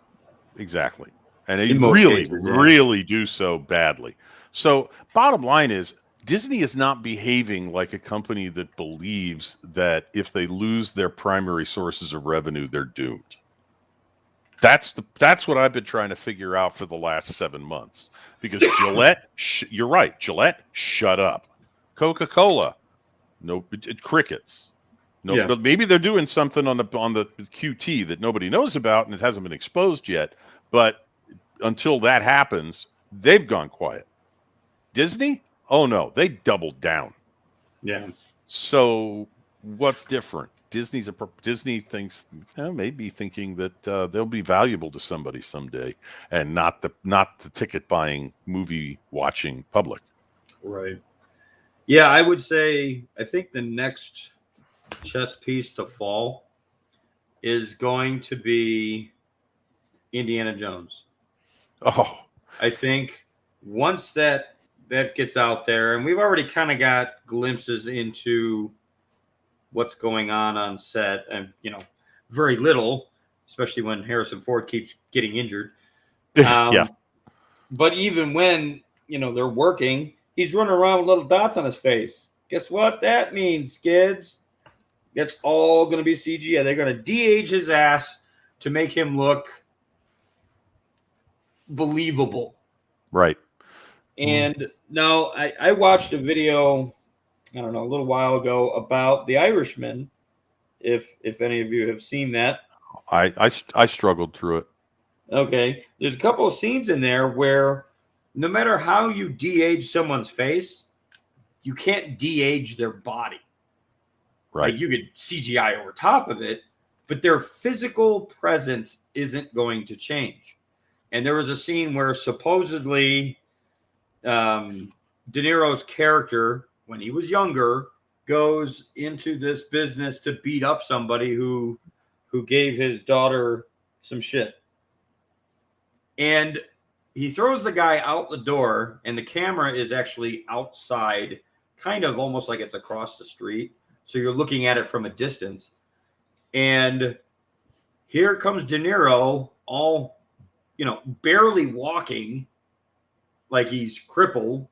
Exactly, and they really do so badly. So bottom line is Disney is not behaving like a company that believes that if they lose their primary sources of revenue, they're doomed. That's what I've been trying to figure out for the last 7 months. Because Gillette, you're right, Gillette, shut up. Coca-Cola, no crickets. No, but maybe they're doing something on the QT that nobody knows about and it hasn't been exposed yet. But until that happens, they've gone quiet. Disney? Oh no, they doubled down. Yeah. So what's different? Disney thinks maybe thinking that they'll be valuable to somebody someday, and not the ticket buying, movie watching public. Right. Yeah, I would say I think the next chess piece to fall is going to be Indiana Jones. Oh, I think once that gets out there, and we've already kind of got glimpses into what's going on set, and very little, especially when Harrison Ford keeps getting injured. Yeah. But even when they're working, he's running around with little dots on his face. Guess what that means, kids? That's all going to be CGI. They're going to de-age his ass to make him look believable. Right. And now I watched a video, I don't know, a little while ago about The Irishman. If any of you have seen that. I struggled through it. Okay. There's a couple of scenes in there where no matter how you de-age someone's face, you can't de-age their body. Right. Like you could CGI over top of it, but their physical presence isn't going to change. And there was a scene where supposedly De Niro's character, when he was younger, goes into this business to beat up somebody who gave his daughter some shit. And he throws the guy out the door, and the camera is actually outside, kind of almost like it's across the street. So you're looking at it from a distance. And here comes De Niro, all, barely walking, like he's crippled,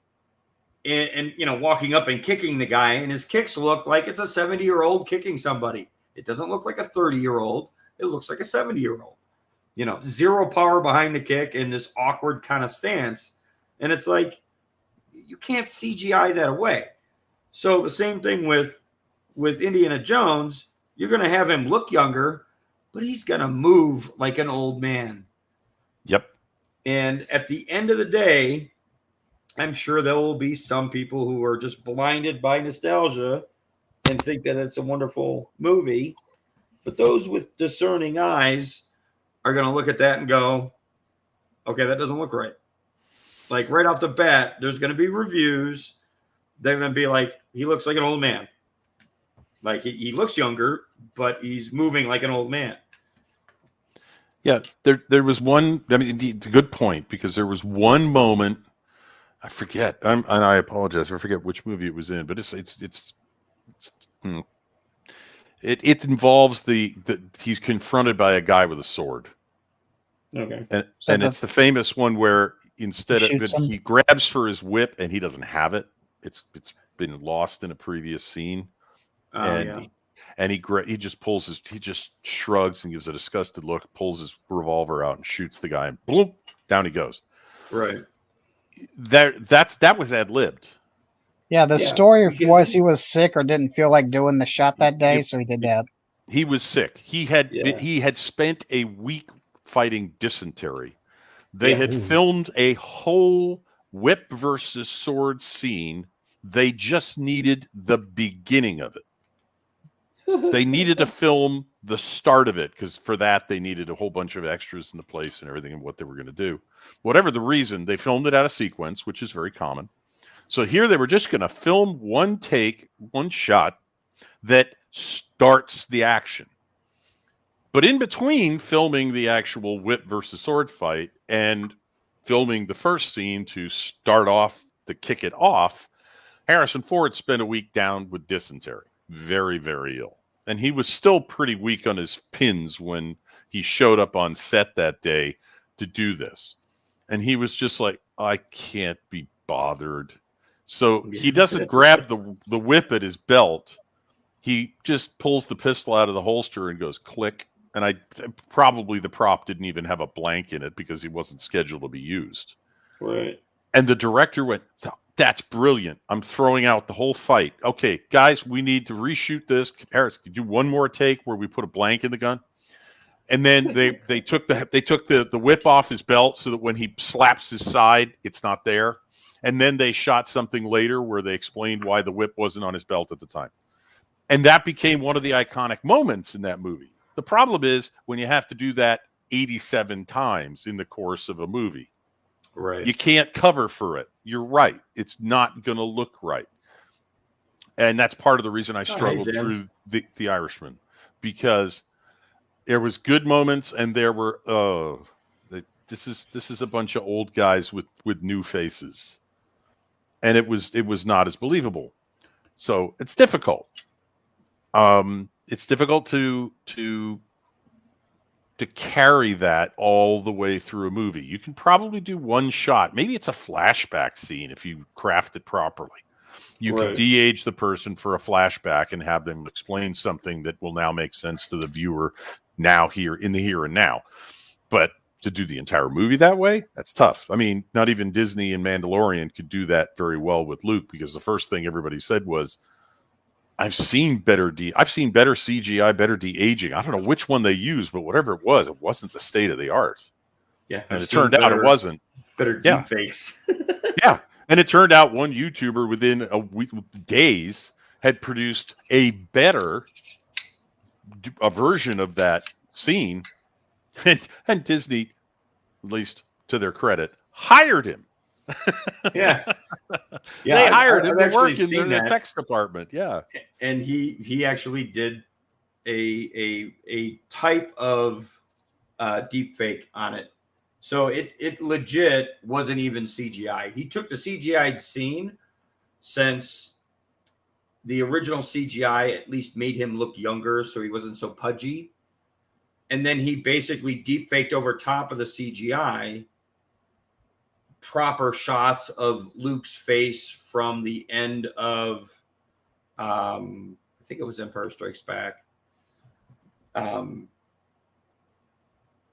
and walking up and kicking the guy. And his kicks look like it's a 70-year-old kicking somebody. It doesn't look like a 30-year-old. It looks like a 70-year-old. Zero power behind the kick in this awkward kind of stance. And it's like, you can't CGI that away. So the same thing with Indiana Jones, you're going to have him look younger, but he's going to move like an old man. Yep. And at the end of the day, I'm sure there will be some people who are just blinded by nostalgia and think that it's a wonderful movie. But those with discerning eyes are going to look at that and go, okay, that doesn't look right. Like right off the bat, there's going to be reviews. They're going to be like, he looks like an old man. Like he looks younger, but he's moving like an old man. Yeah, there was one. I mean, it's a good point, because there was one moment. I forget, and I apologize. I forget which movie it was in, but it involves the he's confronted by a guy with a sword. Okay, and it's the famous one where instead of it, he grabs for his whip and he doesn't have it. It's been lost in a previous scene, and he just he just shrugs and gives a disgusted look, pulls his revolver out and shoots the guy, and boom, down he goes. Right. That was ad-libbed. Yeah, the story was he was sick or didn't feel like doing the shot that day, so he did that. He was sick. He had spent a week fighting dysentery. They had filmed a whole whip versus sword scene. They just needed the beginning of it. They needed to film the start of it, because for that they needed a whole bunch of extras in the place and everything and what they were going to do. Whatever the reason, they filmed it out of sequence, which is very common. So here they were just going to film one take, one shot that starts the action. But in between filming the actual whip versus sword fight and filming the first scene to start off, to kick it off, Harrison Ford spent a week down with dysentery. Very, very ill. And he was still pretty weak on his pins when he showed up on set that day to do this. And he was just like, I can't be bothered. So he doesn't grab the whip at his belt. He just pulls the pistol out of the holster and goes click. And probably the prop didn't even have a blank in it because he wasn't scheduled to be used. Right. And the director went, that's brilliant. I'm throwing out the whole fight. Okay, guys, we need to reshoot this. Harris, could you do one more take where we put a blank in the gun? And then they took the whip off his belt so that when he slaps his side, it's not there. And then they shot something later where they explained why the whip wasn't on his belt at the time. And that became one of the iconic moments in that movie. The problem is when you have to do that 87 times in the course of a movie. Right. You can't cover for it. You're right. It's not going to look right. And that's part of the reason I struggled through the Irishman, because there was good moments and there were, this is a bunch of old guys with new faces. And it was not as believable. So it's difficult. It's difficult to carry that all the way through a movie. You can probably do one shot. Maybe it's a flashback scene if you craft it properly. You can de-age the person for a flashback and have them explain something that will now make sense to the viewer now, here in the here and now. But to do the entire movie that way, that's tough. I mean, not even Disney and Mandalorian could do that very well with Luke, because the first thing everybody said was, I've seen better CGI, better de-aging. I don't know which one they used, but whatever it wasn't the state of the art. Yeah. And it turned out it wasn't. Better deep fakes. Yeah. And it turned out one YouTuber within a week, days, had produced a version of that scene. And Disney, at least to their credit, hired him. Yeah. They hired him to work in their effects department. Yeah. And he actually did a type of deep fake on it. So it legit wasn't even CGI. He took the CGI scene, since the original CGI at least made him look younger, so he wasn't so pudgy. And then he basically deep faked over top of the CGI proper shots of Luke's face from the end of, I think it was Empire Strikes Back.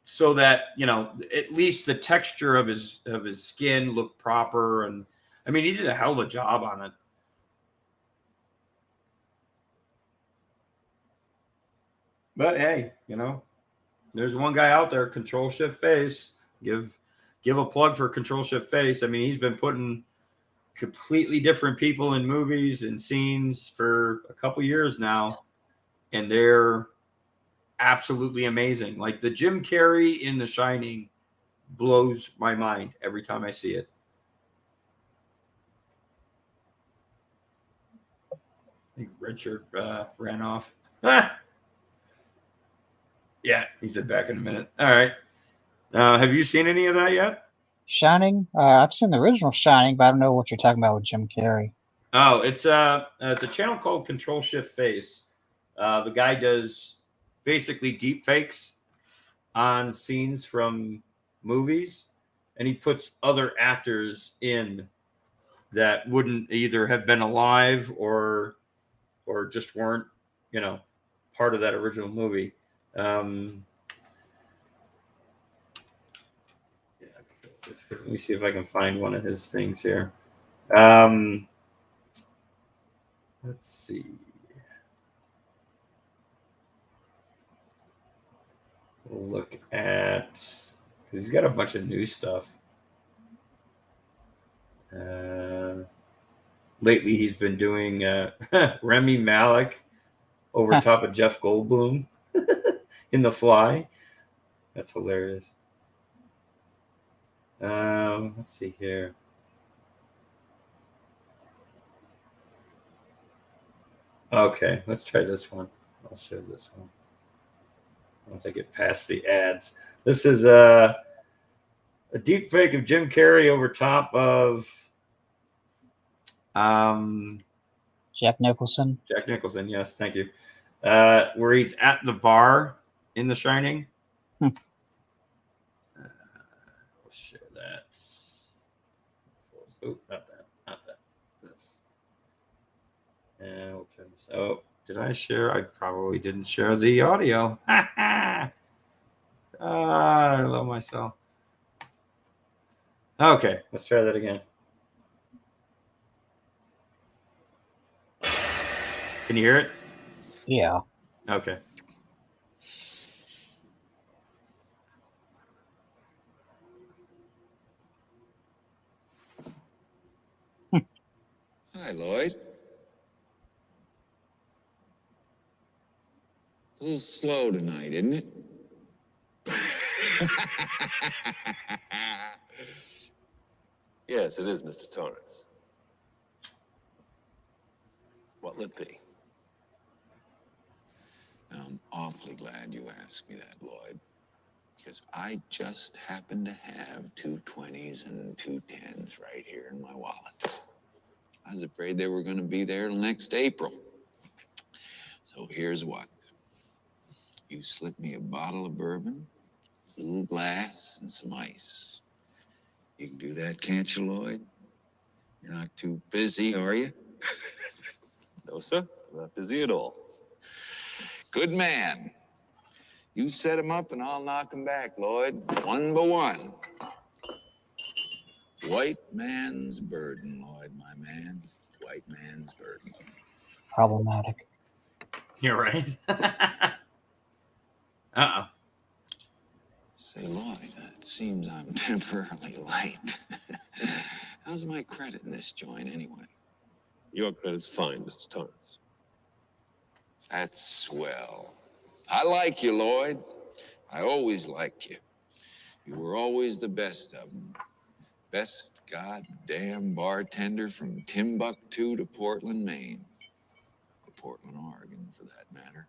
So that, you know, at least the texture of his skin looked proper. And I mean, he did a hell of a job on it. But hey, you know, there's one guy out there, Control Shift Face. Give a plug for Control Shift Face. I mean, he's been putting completely different people in movies and scenes for a couple years now, and they're absolutely amazing. Like the Jim Carrey in The Shining blows my mind every time I see it. I think Richard ran off. Yeah, he said back in a minute. All right. Have you seen any of that yet? Shining? I've seen the original Shining, but I don't know what you're talking about with Jim Carrey. Oh, it's a channel called Control Shift Face. The guy does basically deep fakes on scenes from movies, and he puts other actors in that wouldn't either have been alive or just weren't, you know, part of that original movie. Let me see if I can find one of his things here. Let's see. We'll look at, because he's got a bunch of new stuff. Lately, he's been doing Remy Malek over top of Jeff Goldblum in The Fly. That's hilarious. Let's see here. Okay, let's try this one. I'll show this one once I get past the ads. This is a deep fake of Jim Carrey over top of Jack Nicholson. Jack Nicholson, yes, thank you. Where he's at the bar in The Shining. We'll share that. Oh, not that. This. And we'll turn this. Oh, did I share? I probably didn't share the audio. I love myself. Okay, let's try that again. Can you hear it? Yeah. Okay. Hi, Lloyd. A little slow tonight, isn't it? Yes, it is, Mr. Torrance. What'll it be? I'm awfully glad you asked me that, Lloyd. Because I just happen to have 2 20s and 2 10s right here in my wallet. I was afraid they were going to be there till next April. So here's what. You slip me a bottle of bourbon, a little glass, and some ice. You can do that, can't you, Lloyd? You're not too busy, are you? No, sir. I'm not busy at all. Good man. You set him up and I'll knock him back, Lloyd. One by one. White man's burden, Lloyd, my man. White man's burden. Problematic. You're right. Uh-oh. Say, Lloyd, it seems I'm temporarily late. How's my credit in this joint anyway? Your credit's fine, Mr. Torrance. That's swell. I like you, Lloyd. I always liked you. You were always the best of them. Best goddamn bartender from Timbuktu to Portland, Maine. Or Portland, Oregon, for that matter.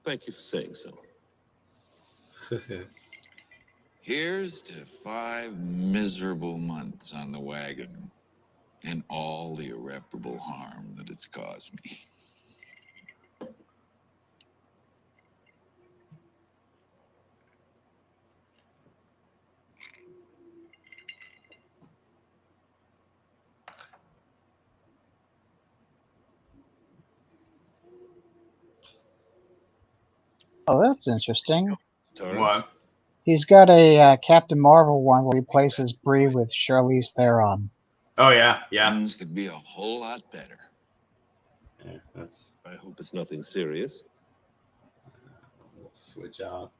Thank you for saying so. Here's to 5 miserable months on the wagon and all the irreparable harm that it's caused me. Oh, that's interesting. Torrance? What? He's got a Captain Marvel one where he places Bree with Charlize Theron. Oh yeah, yeah. Things could be a whole lot better. Yeah, that's. I hope it's nothing serious. We'll switch out.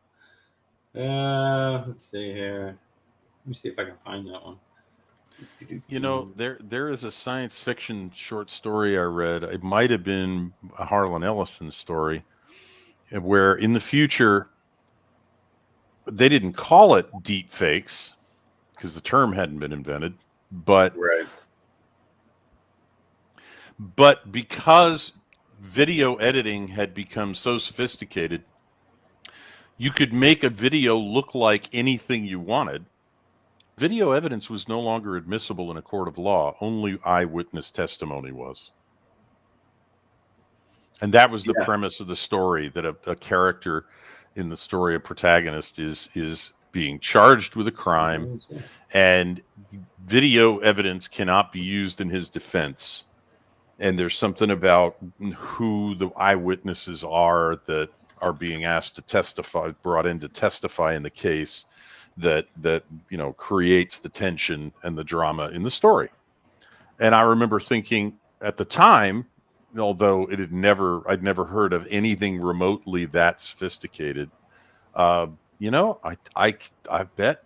Let's see here. Let me see if I can find that one. You know, there is a science fiction short story I read. It might have been a Harlan Ellison story, where in the future they didn't call it deep fakes because the term hadn't been invented, but Right. but because video editing had become so sophisticated, you could make a video look like anything you wanted. Video evidence was no longer admissible in a court of law. Only eyewitness testimony was. And that was the premise of the story, that a character in the story, a protagonist, is being charged with a crime, and video evidence cannot be used in his defense. And there's something about who the eyewitnesses are that are being asked to testify, brought in to testify in the case, that creates the tension and the drama in the story. And I remember thinking at the time, although I'd never heard of anything remotely that sophisticated. I bet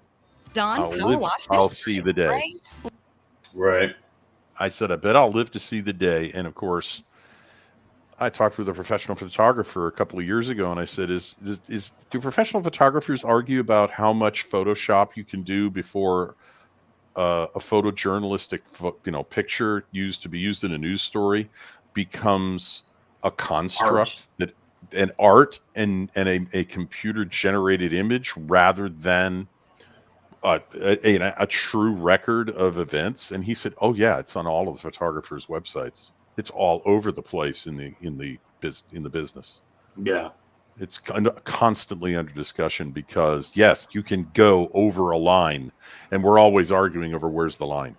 I'll see the day. Right. I said, I bet I'll live to see the day. And of course, I talked with a professional photographer a couple of years ago, and I said, do professional photographers argue about how much Photoshop you can do before a photojournalistic picture to be used in a news story becomes a construct an art and a computer generated image rather than a true record of events? And he said, oh yeah, it's on all of the photographers' websites. It's all over the place in the business. Yeah. It's constantly under discussion because, yes, you can go over a line, and we're always arguing over where's the line.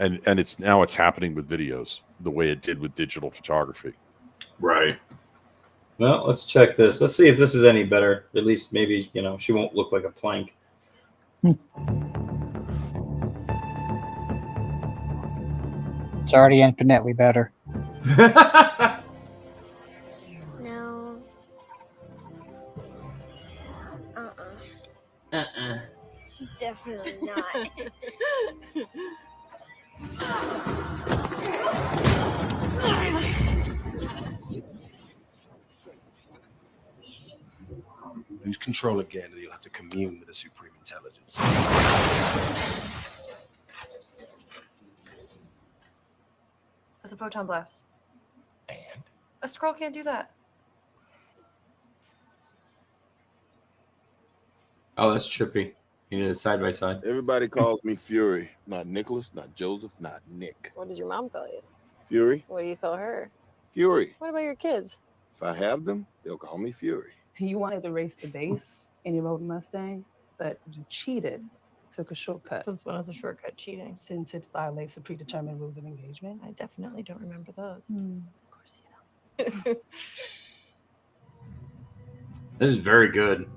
And it's happening with videos the way it did with digital photography. Right. Well, let's check this. Let's see if this is any better. At least maybe, she won't look like a plank. It's already infinitely better. No. Definitely not. Lose control again, and you'll have to commune with the supreme intelligence. That's a photon blast. And? A scroll can't do that. Oh, that's trippy. You need a side by side. Everybody calls me Fury. Not Nicholas, not Joseph, not Nick. What does your mom call you? Fury. What do you call her? Fury. What about your kids? If I have them, they'll call me Fury. You wanted to race the base and you rode a Mustang, but you cheated, took a shortcut. Since when is a shortcut cheating? Since it violates the predetermined rules of engagement. I definitely don't remember those. Of course you don't. This is very good.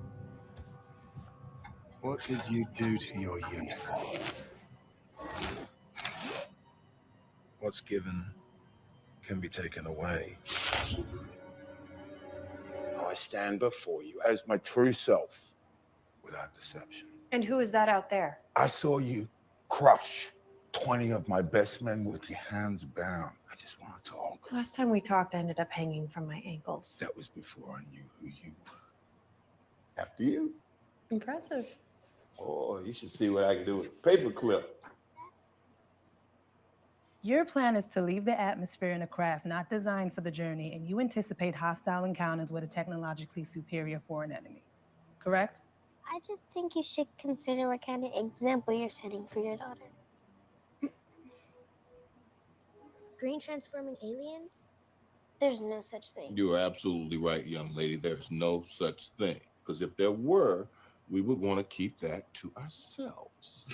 What did you do to your uniform? What's given can be taken away. I stand before you as my true self, without deception. And who is that out there? I saw you crush 20 of my best men with your hands bound. I just want to talk. Last time we talked, I ended up hanging from my ankles. That was before I knew who you were. After you? Impressive. Oh, you should see what I can do with a paperclip. Your plan is to leave the atmosphere in a craft not designed for the journey, and you anticipate hostile encounters with a technologically superior foreign enemy, correct? I just think you should consider what kind of example you're setting for your daughter. Green transforming aliens? There's no such thing. You are absolutely right, young lady. There's no such thing. Because if there were, we would want to keep that to ourselves.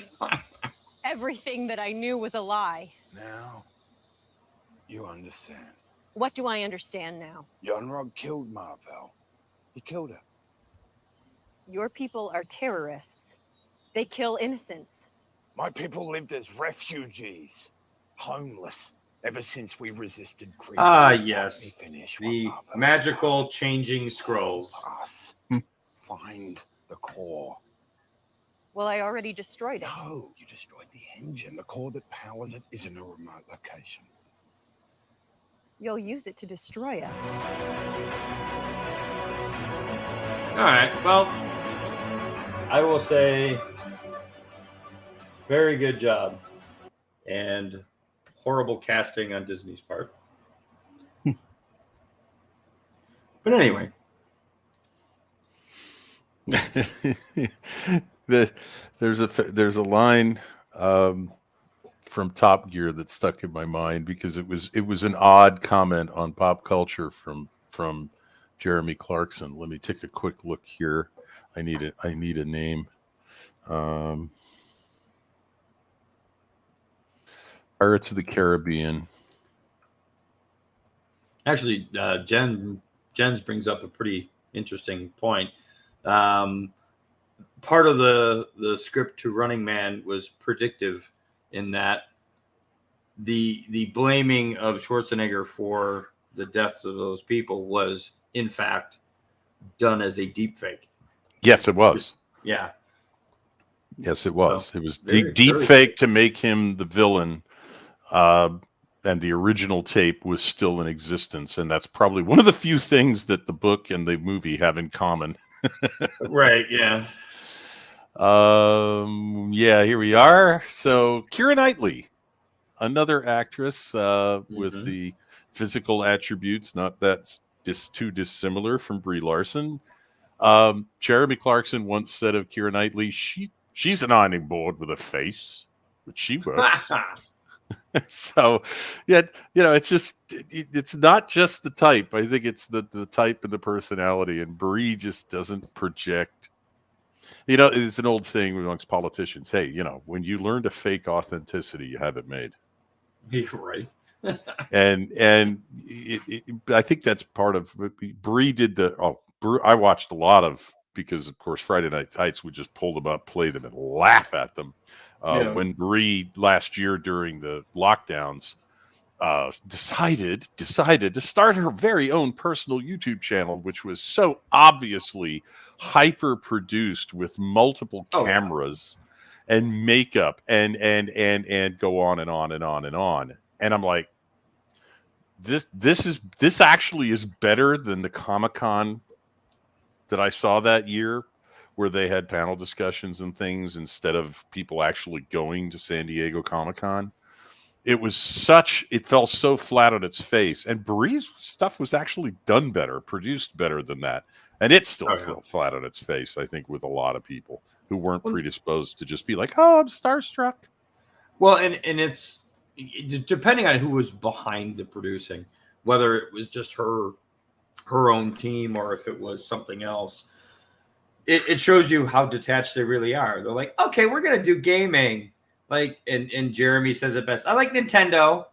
Everything that I knew was a lie. Now, you understand. What do I understand now? Yunrog killed Marvel. He killed her. Your people are terrorists. They kill innocents. My people lived as refugees, homeless, ever since we resisted Kree. Ah, yes. The magical changing scrolls. Us. Find the core. Well, I already destroyed it. No, you destroyed the engine. The core that powered it is in a remote location. You'll use it to destroy us. All right. Well, I will say very good job and horrible casting on Disney's part. But anyway. There's a line from Top Gear that stuck in my mind because it was an odd comment on pop culture from Jeremy Clarkson. Let me take a quick look here. I need a name. Pirates of the Caribbean. Actually, Jens brings up a pretty interesting point. Part of the script to Running Man was predictive in that the blaming of Schwarzenegger for the deaths of those people was in fact done as a deep fake. Yes, it was. Yeah. Yes, it was. So, it was very, deep very fake to make him the villain. And the original tape was still in existence. And that's probably one of the few things that the book and the movie have in common. Right. Yeah. Yeah, here we are. So Keira Knightley, another actress with the physical attributes, not that too dissimilar from Brie Larson. Jeremy Clarkson once said of Keira Knightley, she's an ironing board with a face, but she works. So, yeah, it's not just the type. I think it's the type and the personality, and Brie just doesn't project. It's an old saying amongst politicians. Hey, when you learn to fake authenticity, you have it made. You're right. and I think that's part of Brie did I watched a lot of, because of course Friday Night Tights would just pull them up, play them, and laugh at them. When Brie last year during the lockdowns decided to start her very own personal YouTube channel, which was so obviously hyper produced with multiple cameras and makeup and go on and on and on and on. And I'm like, this actually is better than the Comic-Con that I saw that year, where they had panel discussions and things instead of people actually going to San Diego Comic-Con. It fell so flat on its face. And Brie's stuff was actually done better, produced better than that. And it still fell flat on its face, I think, with a lot of people who weren't predisposed to just be like, oh, I'm starstruck. Well, and it's depending on who was behind the producing, whether it was just her own team or if it was something else. It shows you how detached they really are. They're like, okay, we're gonna do gaming. Like, and Jeremy says it best. I like Nintendo.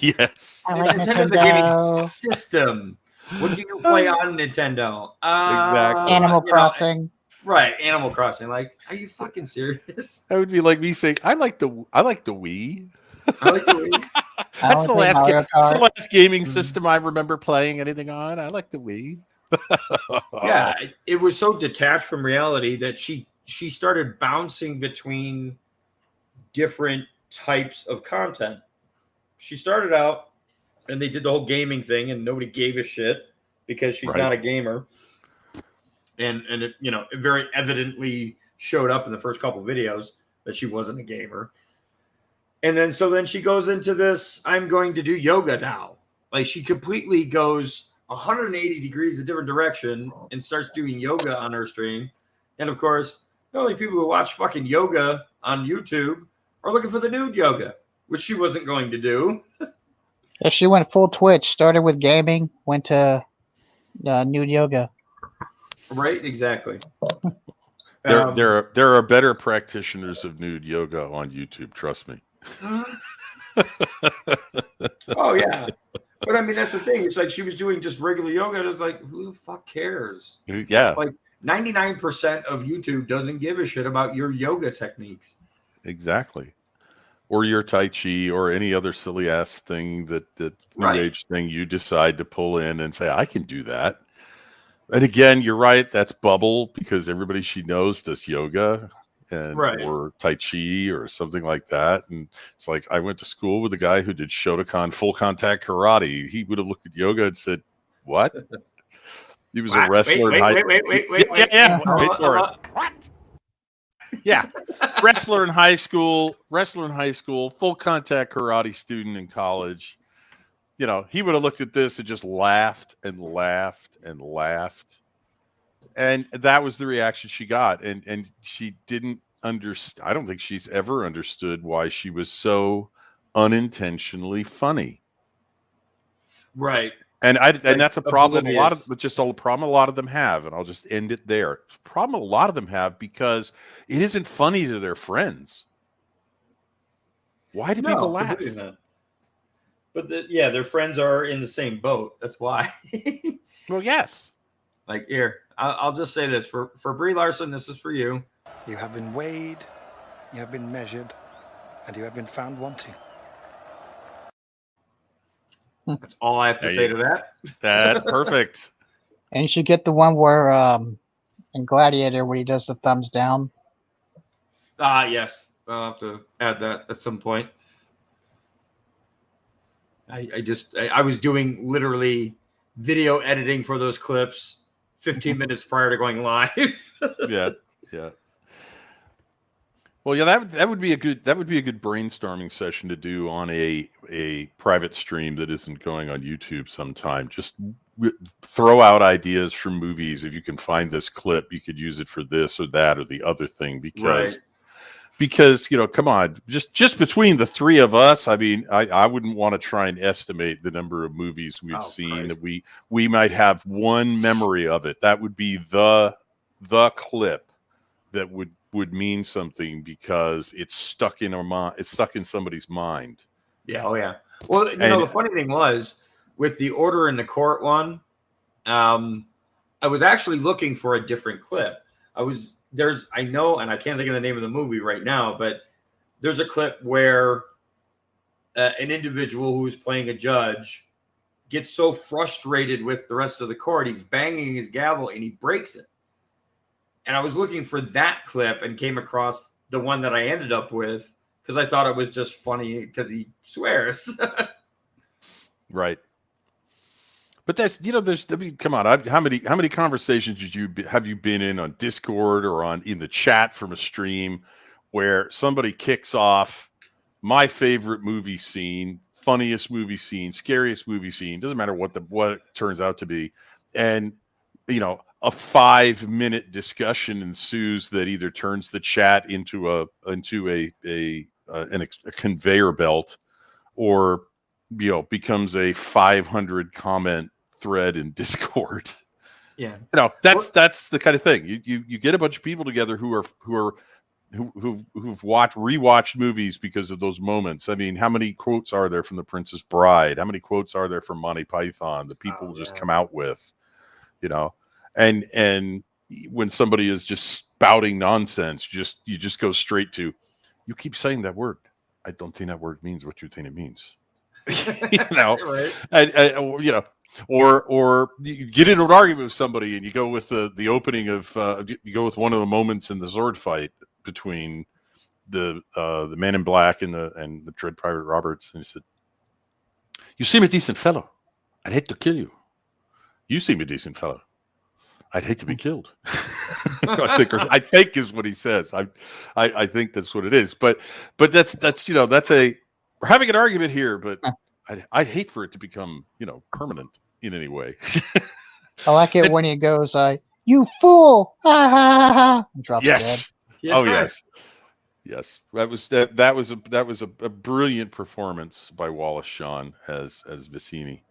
Yes. I like Nintendo's Nintendo. a gaming system. What do you play on Nintendo? Exactly. Animal Crossing. Right, Animal Crossing. Like, are you fucking serious? That would be like me saying, I like the Wii. I like the Wii. That's the last gaming system I remember playing anything on. I like the Wii. Yeah, it was so detached from reality that she started bouncing between different types of content. She started out and they did the whole gaming thing and nobody gave a shit because she's not a gamer. And it, it very evidently showed up in the first couple of videos that she wasn't a gamer. And then she goes into this, I'm going to do yoga now. Like, she completely goes 180 degrees a different direction and starts doing yoga on her stream. And of course, the only people who watch fucking yoga on YouTube are looking for the nude yoga, which she wasn't going to do. Yeah, she went full Twitch. Started with gaming, went to nude yoga. Right? Exactly. There are better practitioners of nude yoga on YouTube. Trust me. Oh yeah, but I mean that's the thing. It's like she was doing just regular yoga. And it's like, who the fuck cares? Yeah, like 99% of YouTube doesn't give a shit about your yoga techniques. Exactly. Or your Tai Chi or any other silly ass thing that new age thing you decide to pull in and say, I can do that. And again, you're right. That's bubble because everybody she knows does yoga and or Tai Chi or something like that. And it's like, I went to school with a guy who did Shotokan full contact karate. He would have looked at yoga and said, what? He was a wrestler. Wait for it. What? Yeah. Wrestler in high school, full contact karate student in college. You know, he would have looked at this and just laughed and laughed and laughed. And that was the reaction she got. And she didn't understand. I don't think she's ever understood why she was so unintentionally funny. Right. And that's a problem a lot of them have, and I'll just end it there. It's a problem a lot of them have because it isn't funny to their friends. Why do people laugh? But their friends are in the same boat. That's why. Well, yes. Like here, I'll just say this for Brie Larson. This is for you. You have been weighed, you have been measured, and you have been found wanting. That's all I have to say to that. That's perfect. And you should get the one where in Gladiator where he does the thumbs down. Yes. I'll have to add that at some point. I was doing literally video editing for those clips 15 minutes prior to going live. Yeah. Well, yeah, that would be a good brainstorming session to do on a private stream that isn't going on YouTube sometime. Just throw out ideas from movies. If you can find this clip, you could use it for this or that or the other thing because come on, just between the three of us, I mean, I wouldn't want to try and estimate the number of movies we've seen. That we might have one memory of it. That would be the clip that would mean something because it's stuck in our mind. It's stuck in somebody's mind. Yeah. Oh yeah. Well, the funny thing was with the Order in the Court one, I was actually looking for a different clip. I know, and I can't think of the name of the movie right now, but there's a clip where an individual who's playing a judge gets so frustrated with the rest of the court, he's banging his gavel and he breaks it. And I was looking for that clip and came across the one that I ended up with because I thought it was just funny because he swears. Right. But that's, come on. How many conversations have you been in on Discord or in the chat from a stream where somebody kicks off my favorite movie scene, funniest movie scene, scariest movie scene, doesn't matter what it turns out to be. And, a 5-minute discussion ensues that either turns the chat into a conveyor belt or, becomes a 500 comment thread in Discord. Yeah. That's the kind of thing. You get a bunch of people together who've rewatched movies because of those moments. I mean, how many quotes are there from The Princess Bride? How many quotes are there from Monty Python that people just come out with? And when somebody is just spouting nonsense, you just go straight to, you keep saying that word. I don't think that word means what you think it means. Right. Or you get into an argument with somebody and you go with the opening of you go with one of the moments in the Zord fight between the Man in Black and the Dread Pirate Roberts, and he said, "You seem a decent fellow. I'd hate to kill you. You seem a decent fellow. I'd hate to be killed." I think is what he says. I think that's what it is. But that's we're having an argument here, but I'd hate for it to become permanent in any way. I like it when he goes, You fool! Ha ha ha ha! And drops Yes. Yeah, Oh try. yes. Yes. That was a brilliant performance by Wallace Shawn as Vicini.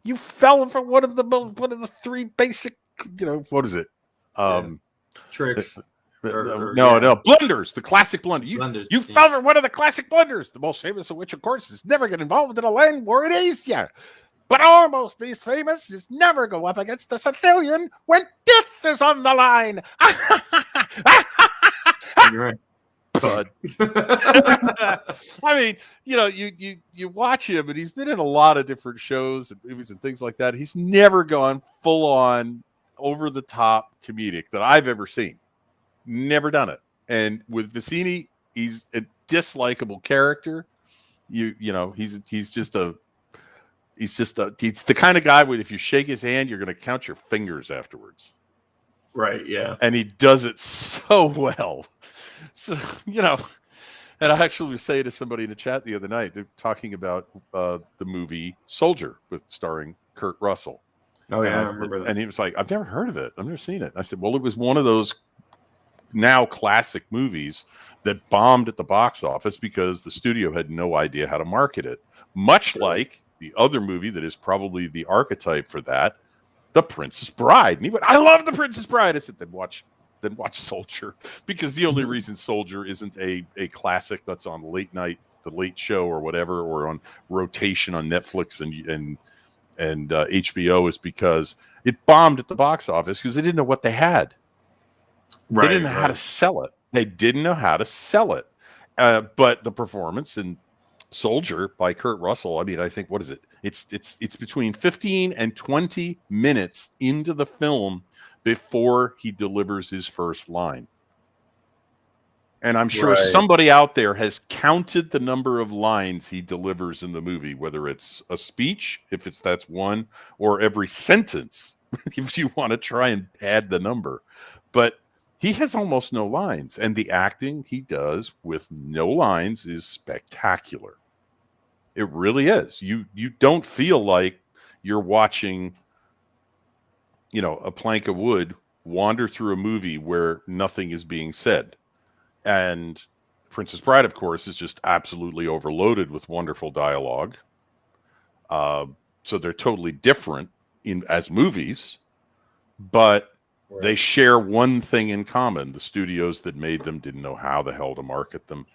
You fell for one of the three basic, what is it? Tricks. No, blunders, the classic blunder. Blunders, You yeah. fell for one of the classic blunders, the most famous of which, of course, is never get involved in a land war in Asia. But almost as famous is never go up against the Sicilian when death is on the line. You're right. Bud. I mean, you watch him, and he's been in a lot of different shows and movies and things like that. He's never gone full on over the top comedic that I've ever seen. Never done it. And with Vicini, he's a dislikable character. He's the kind of guy where if you shake his hand, you're going to count your fingers afterwards. Right. Yeah. And he does it so well. So, and I actually was saying to somebody in the chat the other night, they're talking about the movie Soldier starring Kurt Russell. Oh, yeah, I remember that. And he was like, I've never heard of it. I've never seen it. I said, well, it was one of those now classic movies that bombed at the box office because the studio had no idea how to market it. Much like the other movie that is probably the archetype for that, The Princess Bride. And he went, I love The Princess Bride. I said, then watch Soldier, because the only reason Soldier isn't a classic that's on late night, the Late Show or whatever, or on rotation on Netflix and HBO is because it bombed at the box office because they didn't know what they had. They didn't know how to sell it. They didn't know how to sell it. But the performance in Soldier by Kurt Russell, I mean, I think, what is it? It's between 15 and 20 minutes into the film before he delivers his first line. And I'm sure somebody out there has counted the number of lines he delivers in the movie, whether it's a speech, that's one, or every sentence, if you want to try and add the number. But he has almost no lines, and the acting he does with no lines is spectacular. It really is. You don't feel like you're watching, a plank of wood wander through a movie where nothing is being said. And Princess Bride, of course, is just absolutely overloaded with wonderful dialogue. So they're totally different as movies, but they share one thing in common. The studios that made them didn't know how the hell to market them.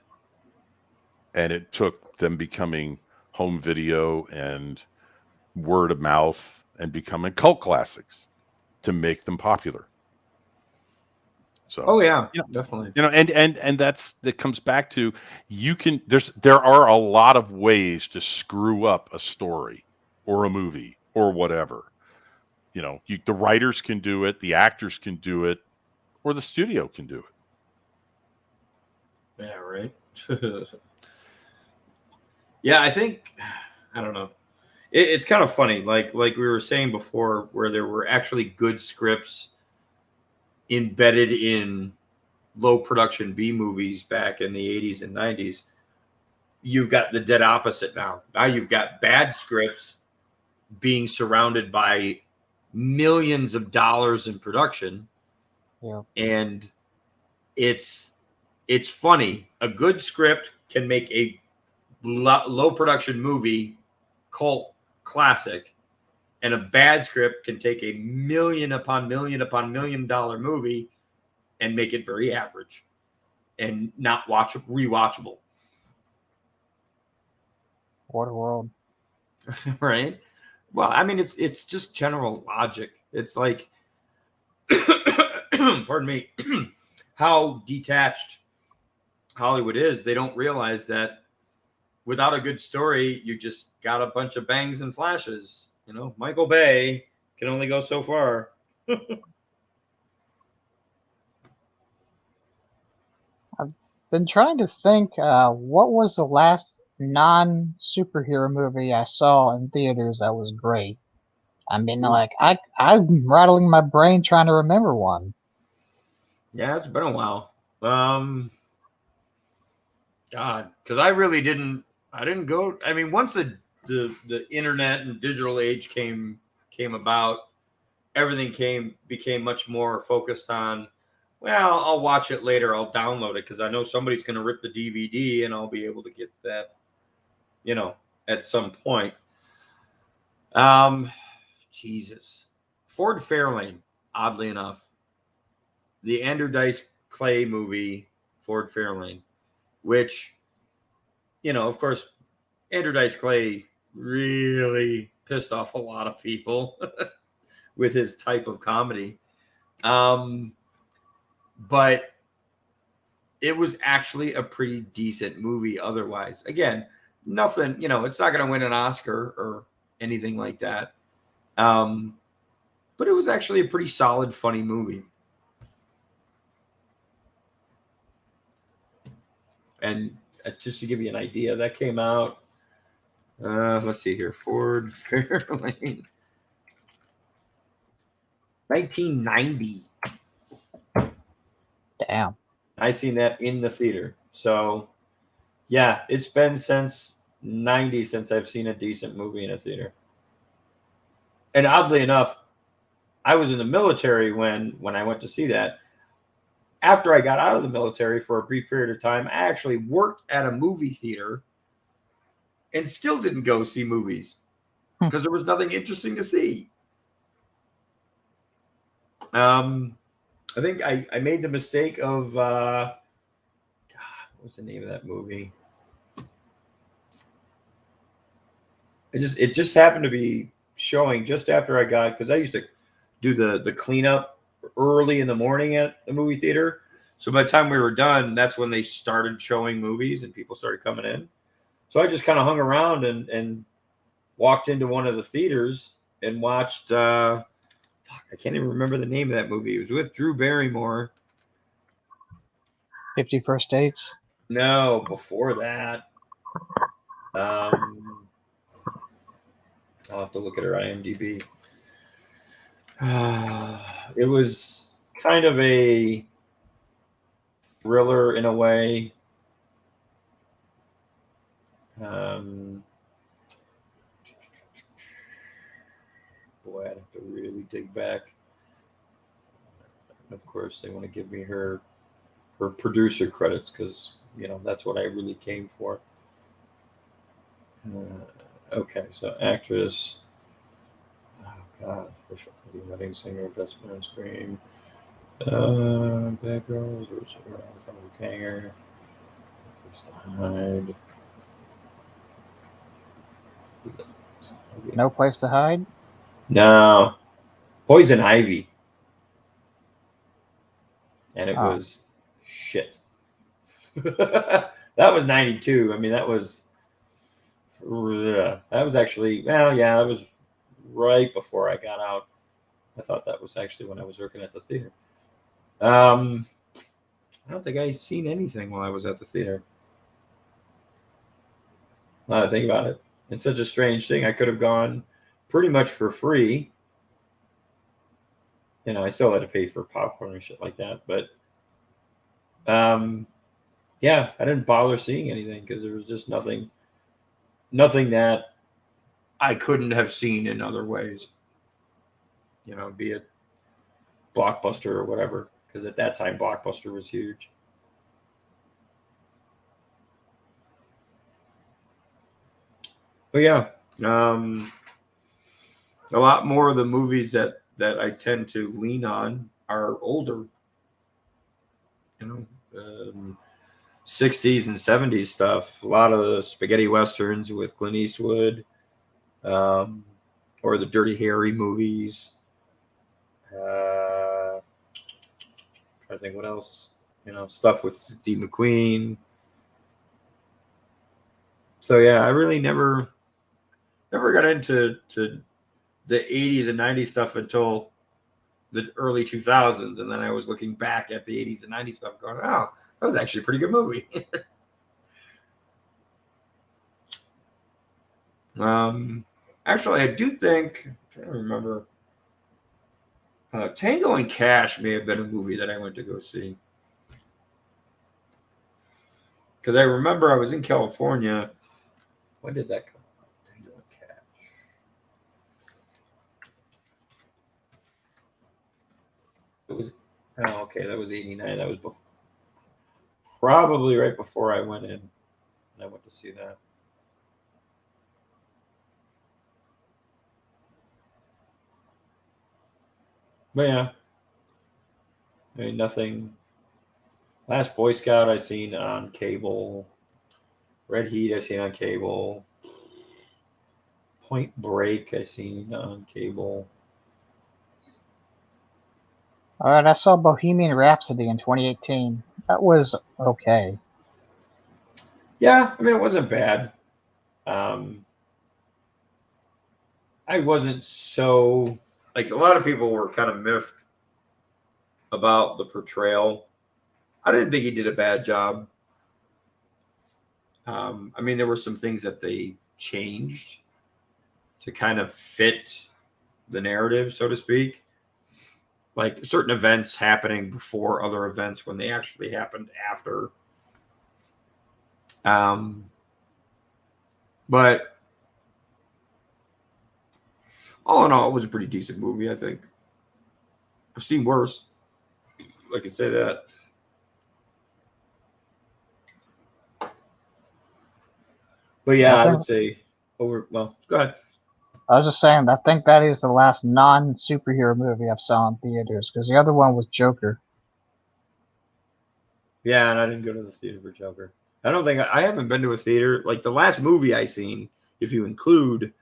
And it took them becoming home video and word of mouth and becoming cult classics to make them popular. So, definitely. And that comes back to there are a lot of ways to screw up a story or a movie or whatever. The writers can do it, the actors can do it, or the studio can do it. Yeah, right. Yeah, I think, I don't know. It's kind of funny, like we were saying before, where there were actually good scripts embedded in low production B movies back in the 80s and 90s. You've got the dead opposite now. Now you've got bad scripts being surrounded by millions of dollars in production. Yeah. And it's funny. A good script can make a low production movie cult classic, and a bad script can take a million upon million upon $1 million movie and make it very average and not rewatchable. What a world. Right? Well, I mean, it's just general logic. It's like, pardon me, how detached Hollywood is. They don't realize that without a good story, you just got a bunch of bangs and flashes. Michael Bay can only go so far. I've been trying to think, what was the last non-superhero movie I saw in theaters that was great? I mean, I'm rattling my brain trying to remember one. Yeah, it's been a while. God, because I really didn't go. I mean, once the internet and digital age came about, everything became much more focused on, well, I'll watch it later, I'll download it because I know somebody's going to rip the DVD and I'll be able to get that, at some point. Jesus. Ford Fairlane, oddly enough, the Andrew Dice Clay movie, Ford Fairlane, which, of course, Andrew Dice Clay really pissed off a lot of people with his type of comedy. But it was actually a pretty decent movie otherwise. Again, nothing, it's not going to win an Oscar or anything like that. But it was actually a pretty solid, funny movie. And just to give you an idea, that came out, let's see here, Ford Fairlane, 1990. Damn. I'd seen that in the theater. So, yeah, it's been since 90 since I've seen a decent movie in a theater. And oddly enough, I was in the military when I went to see that. After I got out of the military for a brief period of time, I actually worked at a movie theater and still didn't go see movies because there was nothing interesting to see. I think I made the mistake of, God, what was the name of that movie? It just happened to be showing just after I got, because I used to do the cleanup early in the morning at the movie theater. So by the time we were done, that's when they started showing movies and people started coming in. So I just kind of hung around and walked into one of the theaters and watched, I can't even remember the name of that movie. It was with Drew Barrymore. 50 First Dates? No, before that. I'll have to look at her IMDb. It was kind of a thriller in a way. Boy, I'd have to really dig back. Of course, they want to give me her producer credits because, that's what I really came for. Okay, so actress. Oh, God. First wedding singer, best man on screen. Bad Girls, Kanger. Hide. No Place to Hide? No. Poison Ivy. And it was shit. That was 92. I mean, that was actually, well, yeah, that was right before I got out. I thought that was actually when I was working at the theater. I don't think I'd seen anything while I was at the theater. Now that I think about it, it's such a strange thing. I could have gone pretty much for free. I still had to pay for popcorn and shit like that. But, yeah, I didn't bother seeing anything because there was just nothing that I couldn't have seen in other ways. Be it Blockbuster or whatever. Because at that time, Blockbuster was huge. But yeah, a lot more of the movies that I tend to lean on are older. 60s and 70s stuff. A lot of the spaghetti westerns with Clint Eastwood, or the Dirty Harry movies. I think what else, stuff with Steve McQueen. So yeah, I really never got into the 80s and 90s stuff until the early 2000s, and then I was looking back at the 80s and 90s stuff, going, "Oh, that was actually a pretty good movie." Actually, I do think, I'm trying to remember. Tango and Cash may have been a movie that I went to go see. Because I remember I was in California. When did that come out? Tango and Cash. Oh, okay, that was 89. That was probably right before I went in. I went to see that. But yeah, I mean, nothing. Last Boy Scout I seen on cable. Red Heat I seen on cable. Point Break I seen on cable. All right, I saw Bohemian Rhapsody in 2018. That was okay. Yeah, I mean, it wasn't bad. I wasn't so like a lot of people were kind of miffed about the portrayal. I didn't think he did a bad job. I mean, there were some things that they changed to kind of fit the narrative, so to speak. Like certain events happening before other events when they actually happened after. But all in all, it was a pretty decent movie, I think. I've seen worse. I can say that. But yeah, I would say well, go ahead. I was just saying, I think that is the last non-superhero movie I've saw in theaters, because the other one was Joker. Yeah, and I didn't go to the theater for Joker. I don't think I haven't been to a theater. Like the last movie I seen, if you include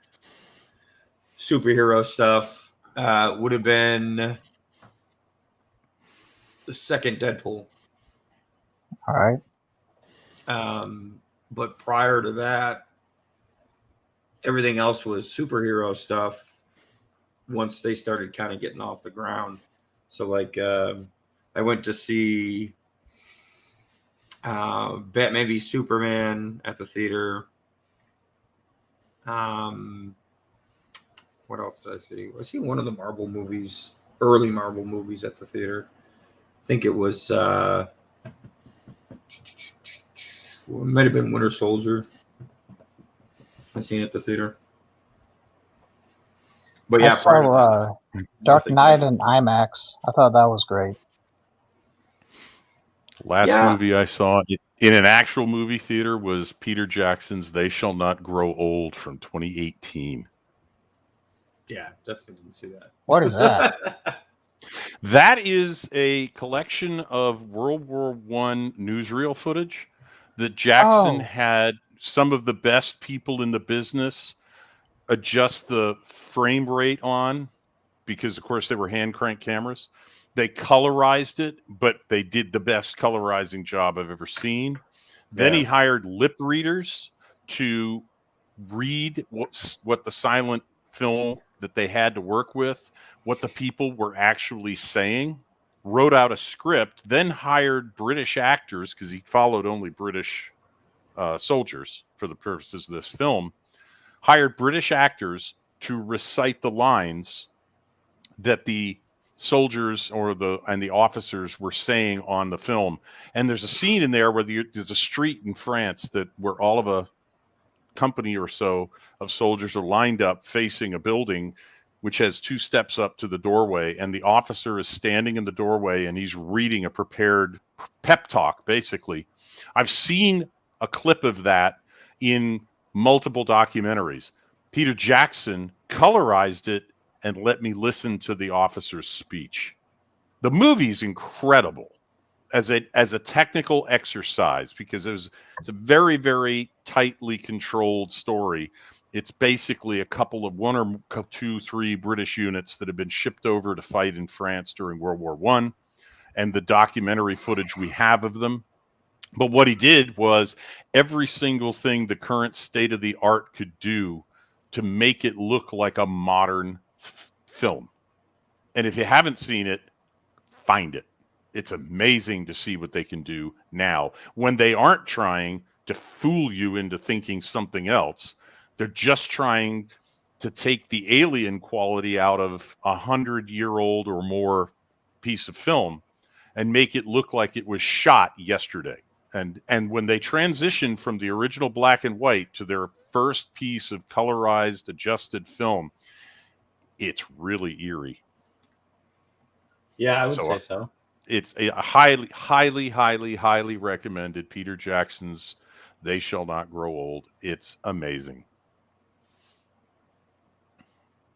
superhero stuff, would have been the second Deadpool. All right. But prior to that, everything else was superhero stuff once they started kind of getting off the ground. So like I went to see Batman v Superman at the theater. What else did I see? I see one of the Marvel movies, early Marvel movies at the theater. I think it was it might have been Winter Soldier. I seen it at the theater. But yeah, I saw Dark Knight in IMAX. I thought that was great. Last movie I saw in an actual movie theater was Peter Jackson's They Shall Not Grow Old from 2018. Yeah, definitely didn't see that. What is that? That is a collection of World War I newsreel footage that Jackson had some of the best people in the business adjust the frame rate on, because of course they were hand crank cameras. They colorized it, but they did the best colorizing job I've ever seen. Then he hired lip readers to read what the silent film that they had to work with, what the people were actually saying, wrote out a script, then hired British actors, because he followed only British soldiers for the purposes of this film, hired British actors to recite the lines that the soldiers and the officers were saying on the film. And there's a scene in there where there's a street in France where all of a company or so of soldiers are lined up facing a building which has 2 steps up to the doorway, and the officer is standing in the doorway and he's reading a prepared pep talk, basically. I've seen a clip of that in multiple documentaries. Peter Jackson colorized it and let me listen to the officer's speech. The movie's incredible as a technical exercise, because it's a very, very tightly controlled story. It's basically a couple of 1 or 2, 3 British units that have been shipped over to fight in France during World War I, and the documentary footage we have of them. But what he did was every single thing the current state of the art could do to make it look like a modern film. And if you haven't seen it, find it. It's amazing to see what they can do now when they aren't trying to fool you into thinking something else. They're just trying to take the alien quality out of 100-year-old or more piece of film and make it look like it was shot yesterday. And when they transition from the original black and white to their first piece of colorized, adjusted film, it's really eerie. Yeah, I would say so. It's a highly recommended. Peter Jackson's They Shall Not Grow Old. It's amazing.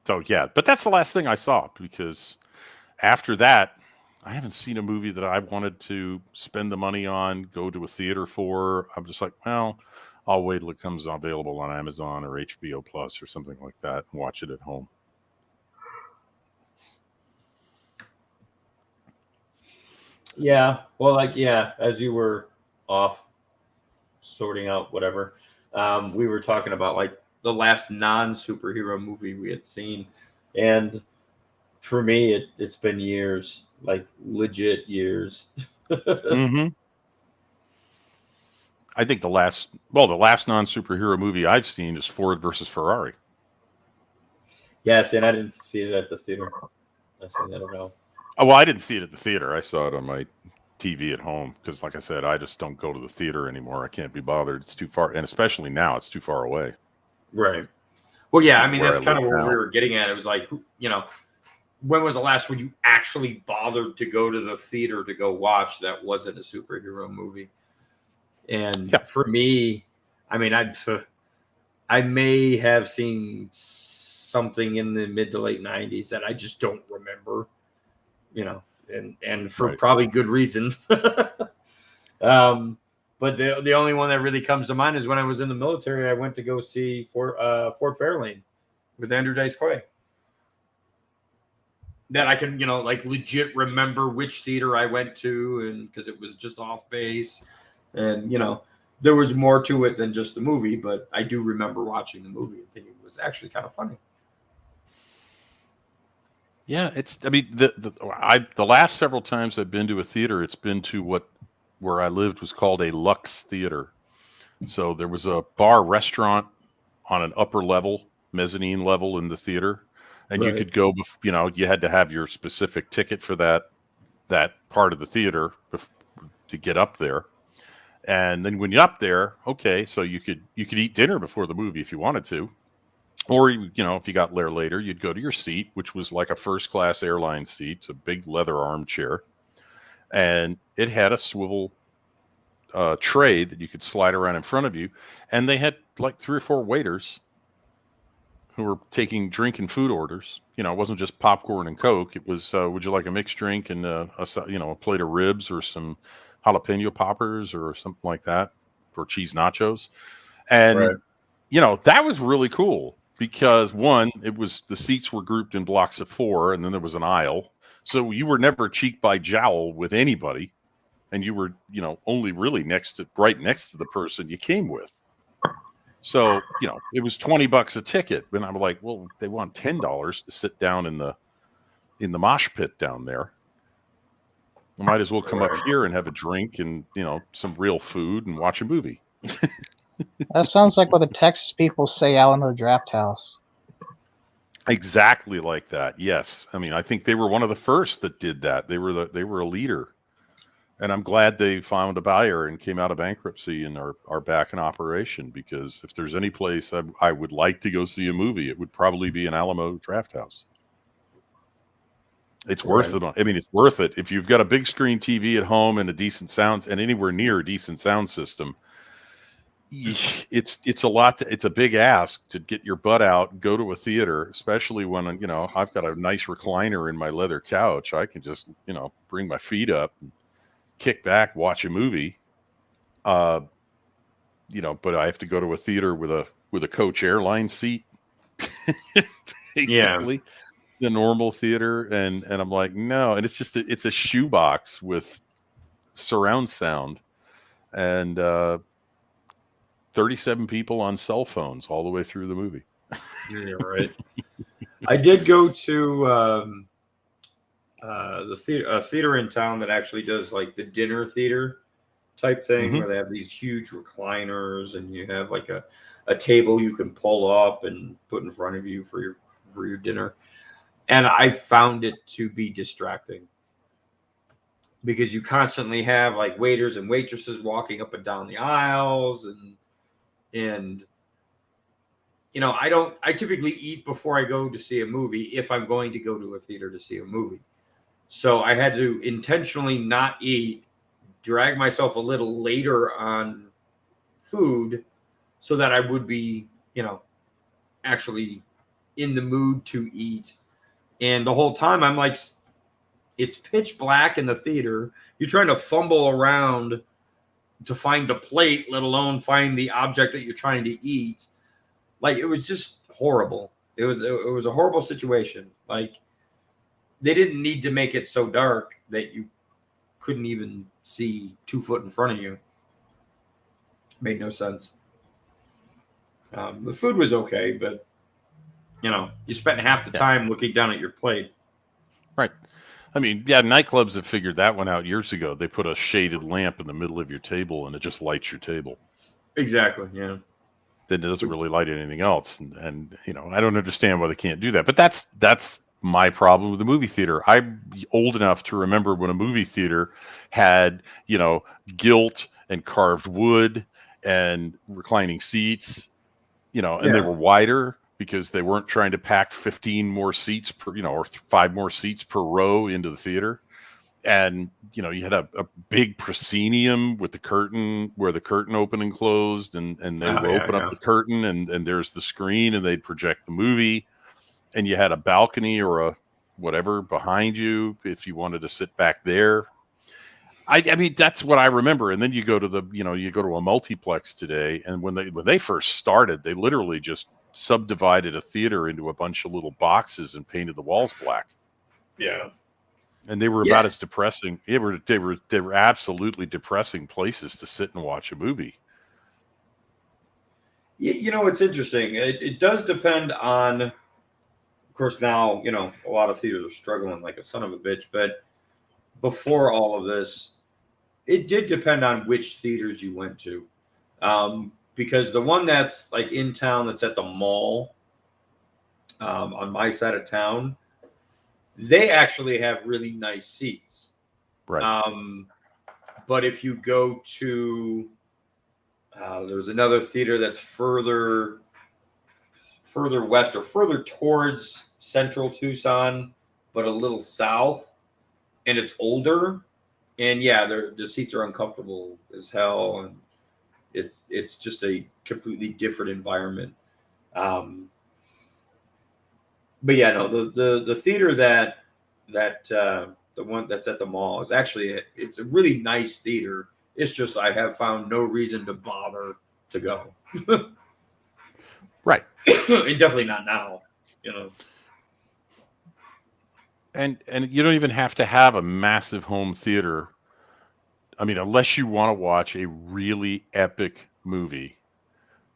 So yeah, but that's the last thing I saw, because after that, I haven't seen a movie that I wanted to spend the money on, go to a theater for. I'm just like, well, I'll wait till it comes available on Amazon or HBO Plus or something like that and watch it at home. Yeah. Well, like, yeah, as you were off sorting out whatever, we were talking about like the last non-superhero movie we had seen. And for me, it's been years, like legit years. Mm-hmm. I think the last non-superhero movie I've seen is Ford versus Ferrari. Yes, and I didn't see it at the theater. I seen it at home. Oh, well, I didn't see it at the theater. I saw it on my TV at home because, like I said, I just don't go to the theater anymore. I can't be bothered. It's too far, and especially now, it's too far away. Right. Well, yeah, I mean, Where that's I kind of live what now. we were getting at. It was like, you know, when was the last when you actually bothered to go to the theater to go watch that wasn't a superhero movie? And for me, I mean, I may have seen something in the mid to late 90s that I just don't remember, you know, and for probably good reason. But the only one that really comes to mind is when I was in the military, I went to go see Fort Fairlane with Andrew Dice Clay. That I can, you know, like legit remember which theater I went to, and because it was just off base, and you know, there was more to it than just the movie. But I do remember watching the movie and thinking it was actually kind of funny. Yeah, it's. I mean, the last several times I've been to a theater, it's been to where I lived was called a Lux Theater. So there was a bar restaurant on an upper level, mezzanine level in the theater, and you could go. You know, you had to have your specific ticket for that part of the theater to get up there. And then when you're up there, okay, so you could eat dinner before the movie if you wanted to. Or, you know, if you got there later, you'd go to your seat, which was like a first-class airline seat, a big leather armchair. And it had a swivel tray that you could slide around in front of you. And they had like 3 or 4 waiters who were taking drink and food orders. You know, it wasn't just popcorn and Coke. It was, would you like a mixed drink and, a plate of ribs or some jalapeno poppers or something like that, or cheese nachos. And, you know, that was really cool. Because one, the seats were grouped in blocks of 4, and then there was an aisle. So you were never cheek by jowl with anybody. And you were, you know, only really right next to the person you came with. So, you know, it was $20 a ticket. And I'm like, well, they want $10 to sit down in the mosh pit down there. I might as well come up here and have a drink and, you know, some real food and watch a movie. That sounds like what the Texas people say Alamo Drafthouse. Exactly like that. Yes. I mean, I think they were one of the first that did that. They were a leader. And I'm glad they found a buyer and came out of bankruptcy and are back in operation, because if there's any place I would like to go see a movie, it would probably be an Alamo Drafthouse. It's worth it. I mean, it's worth it. If you've got a big screen TV at home and a decent sound and anywhere near a decent sound system, it's a lot. It's a big ask to get your butt out, go to a theater, especially when, you know, I've got a nice recliner in my leather couch. I can just, you know, bring my feet up, and kick back, watch a movie. You know, but I have to go to a theater with a coach airline seat, basically, the normal theater, and I'm like, no. And it's just it's a shoebox with surround sound, and 37 people on cell phones all the way through the movie. Yeah, right. I did go to the theater in town that actually does like the dinner theater type thing, where they have these huge recliners and you have like a table you can pull up and put in front of you for your dinner. And I found it to be distracting, because you constantly have like waiters and waitresses walking up and down the aisles, and you know, I typically eat before I go to see a movie if I'm going to go to a theater to see a movie. So I had to intentionally not eat, drag myself a little later on food so that I would be, actually in the mood to eat. And the whole time I'm like, it's pitch black in the theater. You're trying to fumble around to find the plate, let alone find the object that you're trying to eat. Like, it was just horrible. It was a horrible situation. Like, they didn't need to make it so dark that you couldn't even see 2 foot in front of you. Made no sense. The food was okay, but you spent half the time looking down at your plate. Right. I mean, yeah, nightclubs have figured that one out years ago. They put a shaded lamp in the middle of your table, and it just lights your table. Exactly. Yeah. Then it doesn't really light anything else, and I don't understand why they can't do that. But that's my problem with the movie theater. I'm old enough to remember when a movie theater had gilt and carved wood and reclining seats, and they were wider because they weren't trying to pack 15 more seats per, or 5 more seats per row into the theater. And, you had a big proscenium with the curtain where the curtain opened and closed, and they would open up the curtain and there's the screen and they'd project the movie, and you had a balcony or a whatever behind you if you wanted to sit back there. I mean, that's what I remember. And then you go to you go to a multiplex today, and when they first started, they literally just subdivided a theater into a bunch of little boxes and painted the walls black. Yeah. And they were about as depressing. They were absolutely depressing places to sit and watch a movie. It's interesting. It does depend on, of course, now, a lot of theaters are struggling like a son of a bitch, but before all of this, it did depend on which theaters you went to. Because the one that's like in town, that's at the mall, on my side of town, they actually have really nice seats. Right. But if you go to, there's another theater that's further west or further towards central Tucson, but a little south, and it's older, and the seats are uncomfortable as hell, and it's just a completely different environment. But the theater that the one that's at the mall is actually it's a really nice theater. It's just I have found no reason to bother to go. Right. And definitely not now. And you don't even have to have a massive home theater. I mean, unless you want to watch a really epic movie,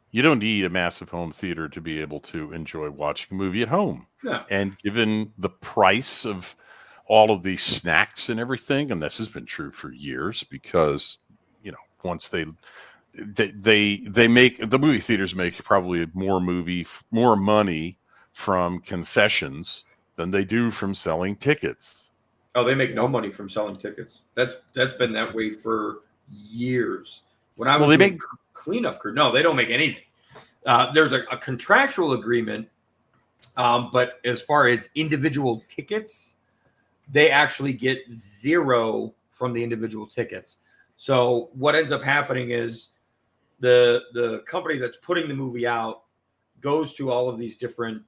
you don't need a massive home theater to be able to enjoy watching a movie at home. Yeah. And given the price of all of these snacks and everything, and this has been true for years, because once they make, the movie theaters make probably more money from concessions than they do from selling tickets. Oh, they make no money from selling tickets. That's been that way for years. When I was doing cleanup crew, no, they don't make anything. There's a contractual agreement, but as far as individual tickets, they actually get zero from the individual tickets. So what ends up happening is the company that's putting the movie out goes to all of these different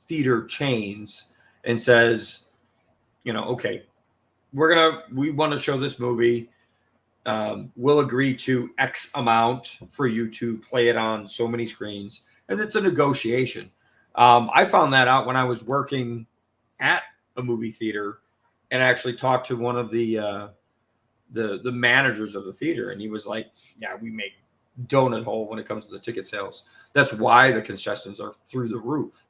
theater chains and says, okay, we want to show this movie. We'll agree to X amount for you to play it on so many screens. And it's a negotiation. I found that out when I was working at a movie theater and actually talked to one of the managers of the theater. And he was like, yeah, we make donut hole when it comes to the ticket sales. That's why the concessions are through the roof.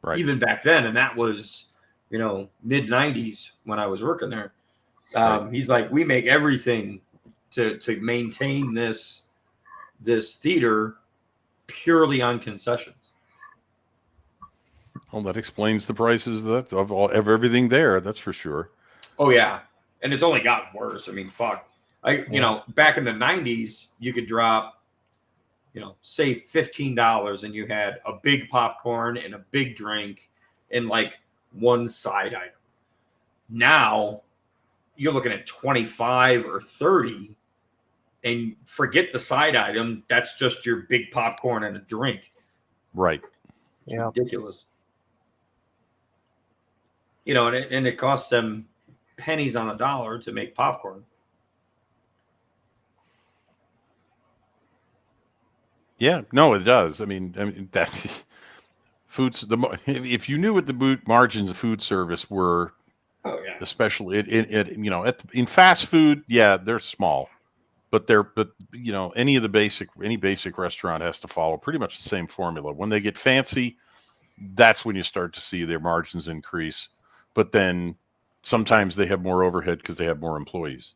Right. Even back then. And that was, mid 90s when I was working there. He's like, we make everything to maintain this theater purely on concessions. Well, that explains the prices of everything there. That's for sure. Oh yeah, and it's only gotten worse. I mean, fuck. Back in the 90s, you could drop, say $15, and you had a big popcorn and a big drink and like one side item. Now you're looking at 25 or 30, and forget the side item. That's just your big popcorn and a drink. Right. It's ridiculous. You know, and it costs them pennies on a dollar to make popcorn. Yeah, no, it does. I mean that foods. If you knew what the margins of food service were, oh yeah, especially in fast food, yeah, they're small, but any basic restaurant has to follow pretty much the same formula. When they get fancy, that's when you start to see their margins increase. But then sometimes they have more overhead because they have more employees.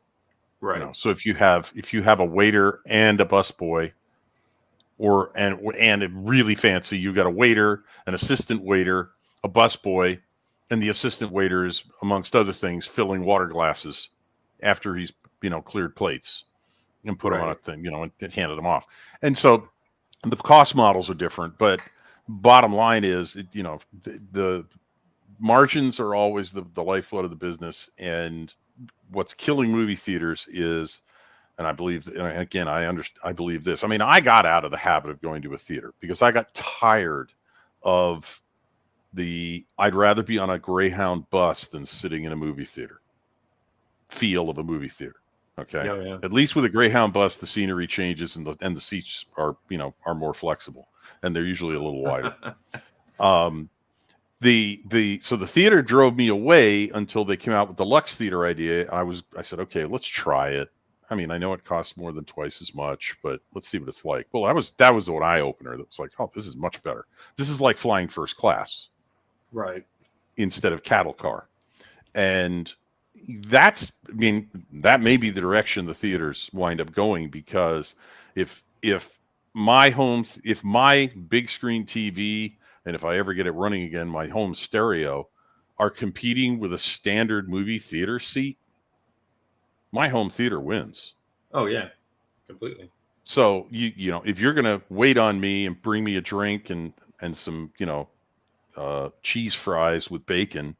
Right. So if you have a waiter and a busboy, and a really fancy, you've got a waiter, an assistant waiter, a busboy, and the assistant waiter is, amongst other things, filling water glasses after he's cleared plates and put them on a thing, and handed them off. And so the cost models are different, but bottom line is, the margins are always the lifeblood of the business. And what's killing movie theaters is, and I believe, again, I believe this. I mean, I got out of the habit of going to a theater because I got tired of I'd rather be on a Greyhound bus than sitting in a movie theater feel of a movie theater. Okay. Yeah. At least with a Greyhound bus, the scenery changes and the seats are more flexible, and they're usually a little wider. So the theater drove me away until they came out with the Lux Theater idea. I said, okay, let's try it. I mean, I know it costs more than twice as much, but let's see what it's like. Well, that was an eye opener. That was like, oh, this is much better. This is like flying first class, right? Instead of cattle car, and that may be the direction the theaters wind up going, because if my big screen TV, and if I ever get it running again, my home stereo, are competing with a standard movie theater seat, my home theater wins. Oh yeah, completely. So if you're gonna wait on me and bring me a drink and some cheese fries with bacon,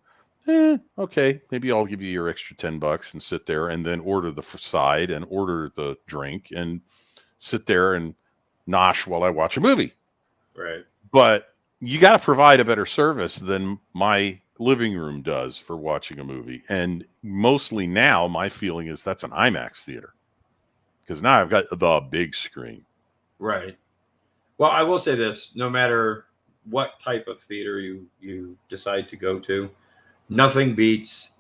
okay, maybe I'll give you your extra $10 and sit there and then order the side and order the drink and sit there and nosh while I watch a movie. Right. But you got to provide a better service than my living room does for watching a movie. And mostly now my feeling is that's an IMAX theater, because now I've got the big screen. Right. Well, I will say this, no matter what type of theater you decide to go to, nothing beats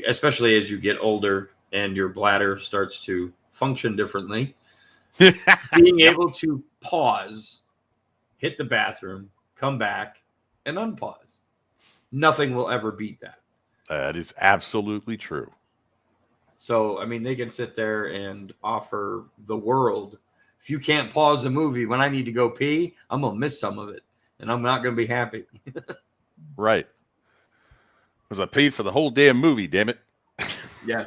especially as you get older and your bladder starts to function differently, being able to pause, hit the bathroom, come back, and unpause. Nothing will ever beat that. That is absolutely true. So, I mean, they can sit there and offer the world. If you can't pause the movie when I need to go pee, I'm going to miss some of it, and I'm not going to be happy. Right. Because I paid for the whole damn movie, damn it. Yeah.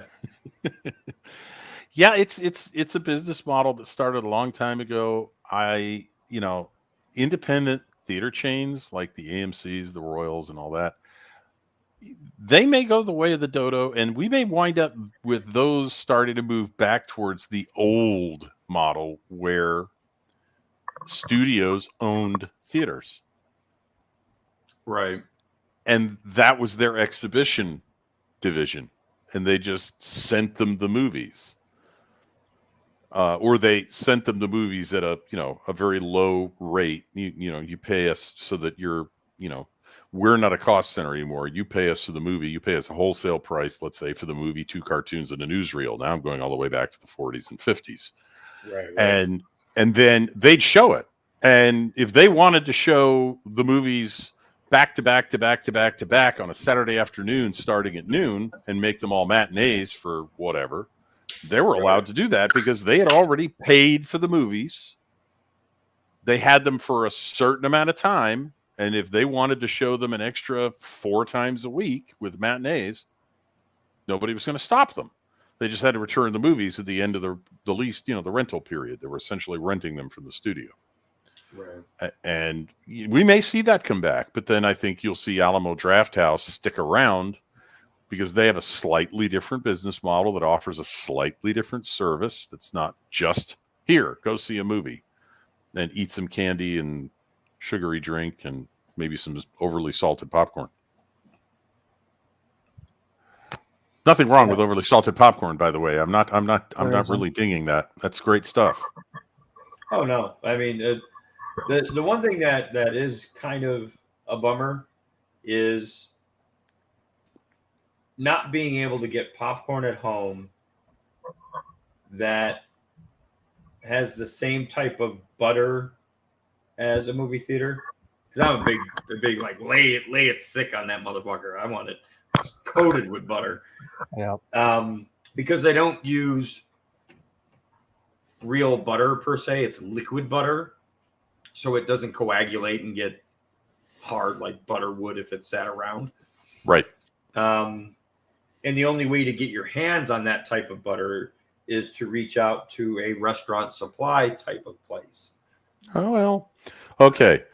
Yeah, it's a business model that started a long time ago. Independent theater chains like the AMCs, the Royals, and all that, they may go the way of the dodo, and we may wind up with those starting to move back towards the old model where studios owned theaters. Right. And that was their exhibition division, and they just sent them the movies. Or they sent them the movies at a very low rate. You pay us so that we're not a cost center anymore. You pay us for the movie. You pay us a wholesale price, let's say, for the movie, 2 cartoons and a newsreel. Now I'm going all the way back to the 40s and 50s. Right. And then they'd show it. And if they wanted to show the movies back to back to back to back to back on a Saturday afternoon starting at noon and make them all matinees for whatever, they were allowed to do that because they had already paid for the movies. They had them for a certain amount of time. And if they wanted to show them an extra 4 times a week with matinees, nobody was going to stop them. They just had to return the movies at the end of the lease, the rental period. They were essentially renting them from the studio. Right. And we may see that come back, but then I think you'll see Alamo Drafthouse stick around because they have a slightly different business model that offers a slightly different service that's not just here, go see a movie and eat some candy and sugary drink and maybe some overly salted popcorn. Nothing wrong with overly salted popcorn, by the way. I'm not really dinging that. That's great stuff. Oh no. I mean, the one thing that is kind of a bummer is not being able to get popcorn at home that has the same type of butter as a movie theater. Because I'm a big like lay it thick on that motherfucker. I want it coated with butter. Yeah. Because they don't use real butter per se. It's liquid butter, so it doesn't coagulate and get hard like butter would if it sat around. Right. And the only way to get your hands on that type of butter is to reach out to a restaurant supply type of place. Oh, well. Okay.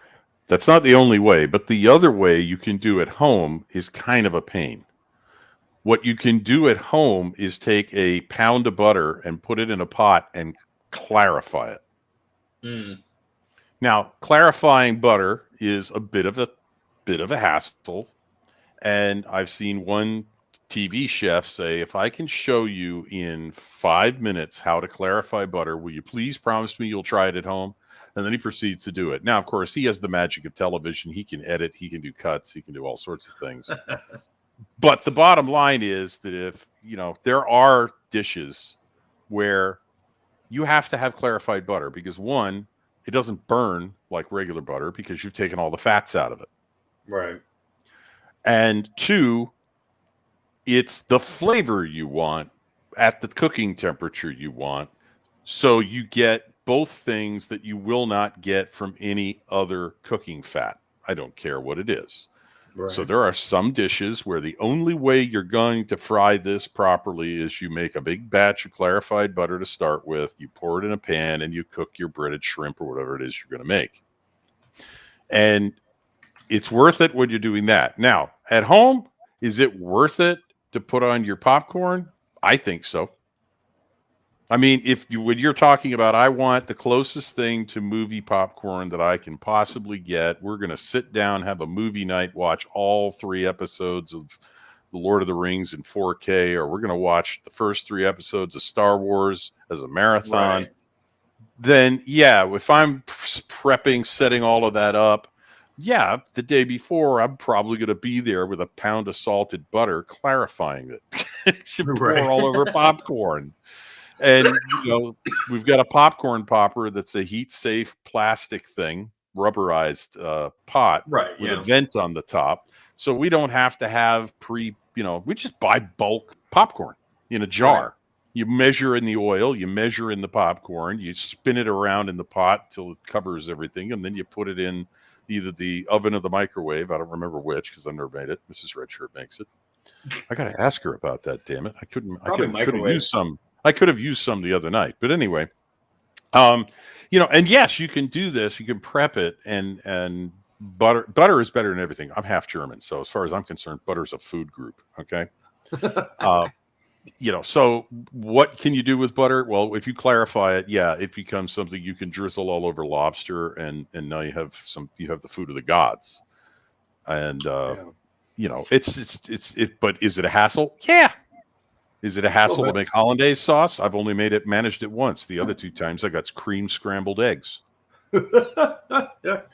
That's not the only way, but the other way you can do at home is kind of a pain. What you can do at home is take a pound of butter and put it in a pot and clarify it. Mm. Now, clarifying butter is a bit of a hassle, and I've seen one TV chef say, if I can show you in 5 minutes how to clarify butter, will you please promise me you'll try it at home? And then he proceeds to do it. Now, of course, he has the magic of television. He can edit, he can do cuts, he can do all sorts of things. But the bottom line is that if, there are dishes where you have to have clarified butter because, one, it doesn't burn like regular butter because you've taken all the fats out of it. Right. And two, it's the flavor you want at the cooking temperature you want. So you get both things that you will not get from any other cooking fat. I don't care what it is. Right. So there are some dishes where the only way you're going to fry this properly is you make a big batch of clarified butter to start with, you pour it in a pan, and you cook your breaded shrimp or whatever it is you're going to make. And it's worth it when you're doing that. Now, at home, is it worth it to put on your popcorn? I think so. I mean, when you're talking about, I want the closest thing to movie popcorn that I can possibly get, we're going to sit down, have a movie night, watch all 3 episodes of The Lord of the Rings in 4K, or we're going to watch the first 3 episodes of Star Wars as a marathon. Right. Then, yeah, if I'm prepping, setting all of that up, yeah, the day before, I'm probably going to be there with a pound of salted butter, clarifying it. Pour all over popcorn. And, we've got a popcorn popper that's a heat-safe plastic thing, rubberized pot with a vent on the top. So we don't have to have we just buy bulk popcorn in a jar. Right. You measure in the oil, you measure in the popcorn, you spin it around in the pot till it covers everything, and then you put it in either the oven or the microwave. I don't remember which because I've never made it. Mrs. Redshirt makes it. I got to ask her about that, damn it. I could have used some. I could have used some the other night, but anyway, and yes, you can do this. You can prep it, and butter is better than everything. I'm half German, so as far as I'm concerned, butter's a food group. Okay, So what can you do with butter? Well, if you clarify it, yeah, it becomes something you can drizzle all over lobster, and now you have the food of the gods, and but is it a hassle? Yeah. Is it a hassle to make hollandaise sauce? I've only managed it once. The other 2 times I got cream scrambled eggs. Yeah.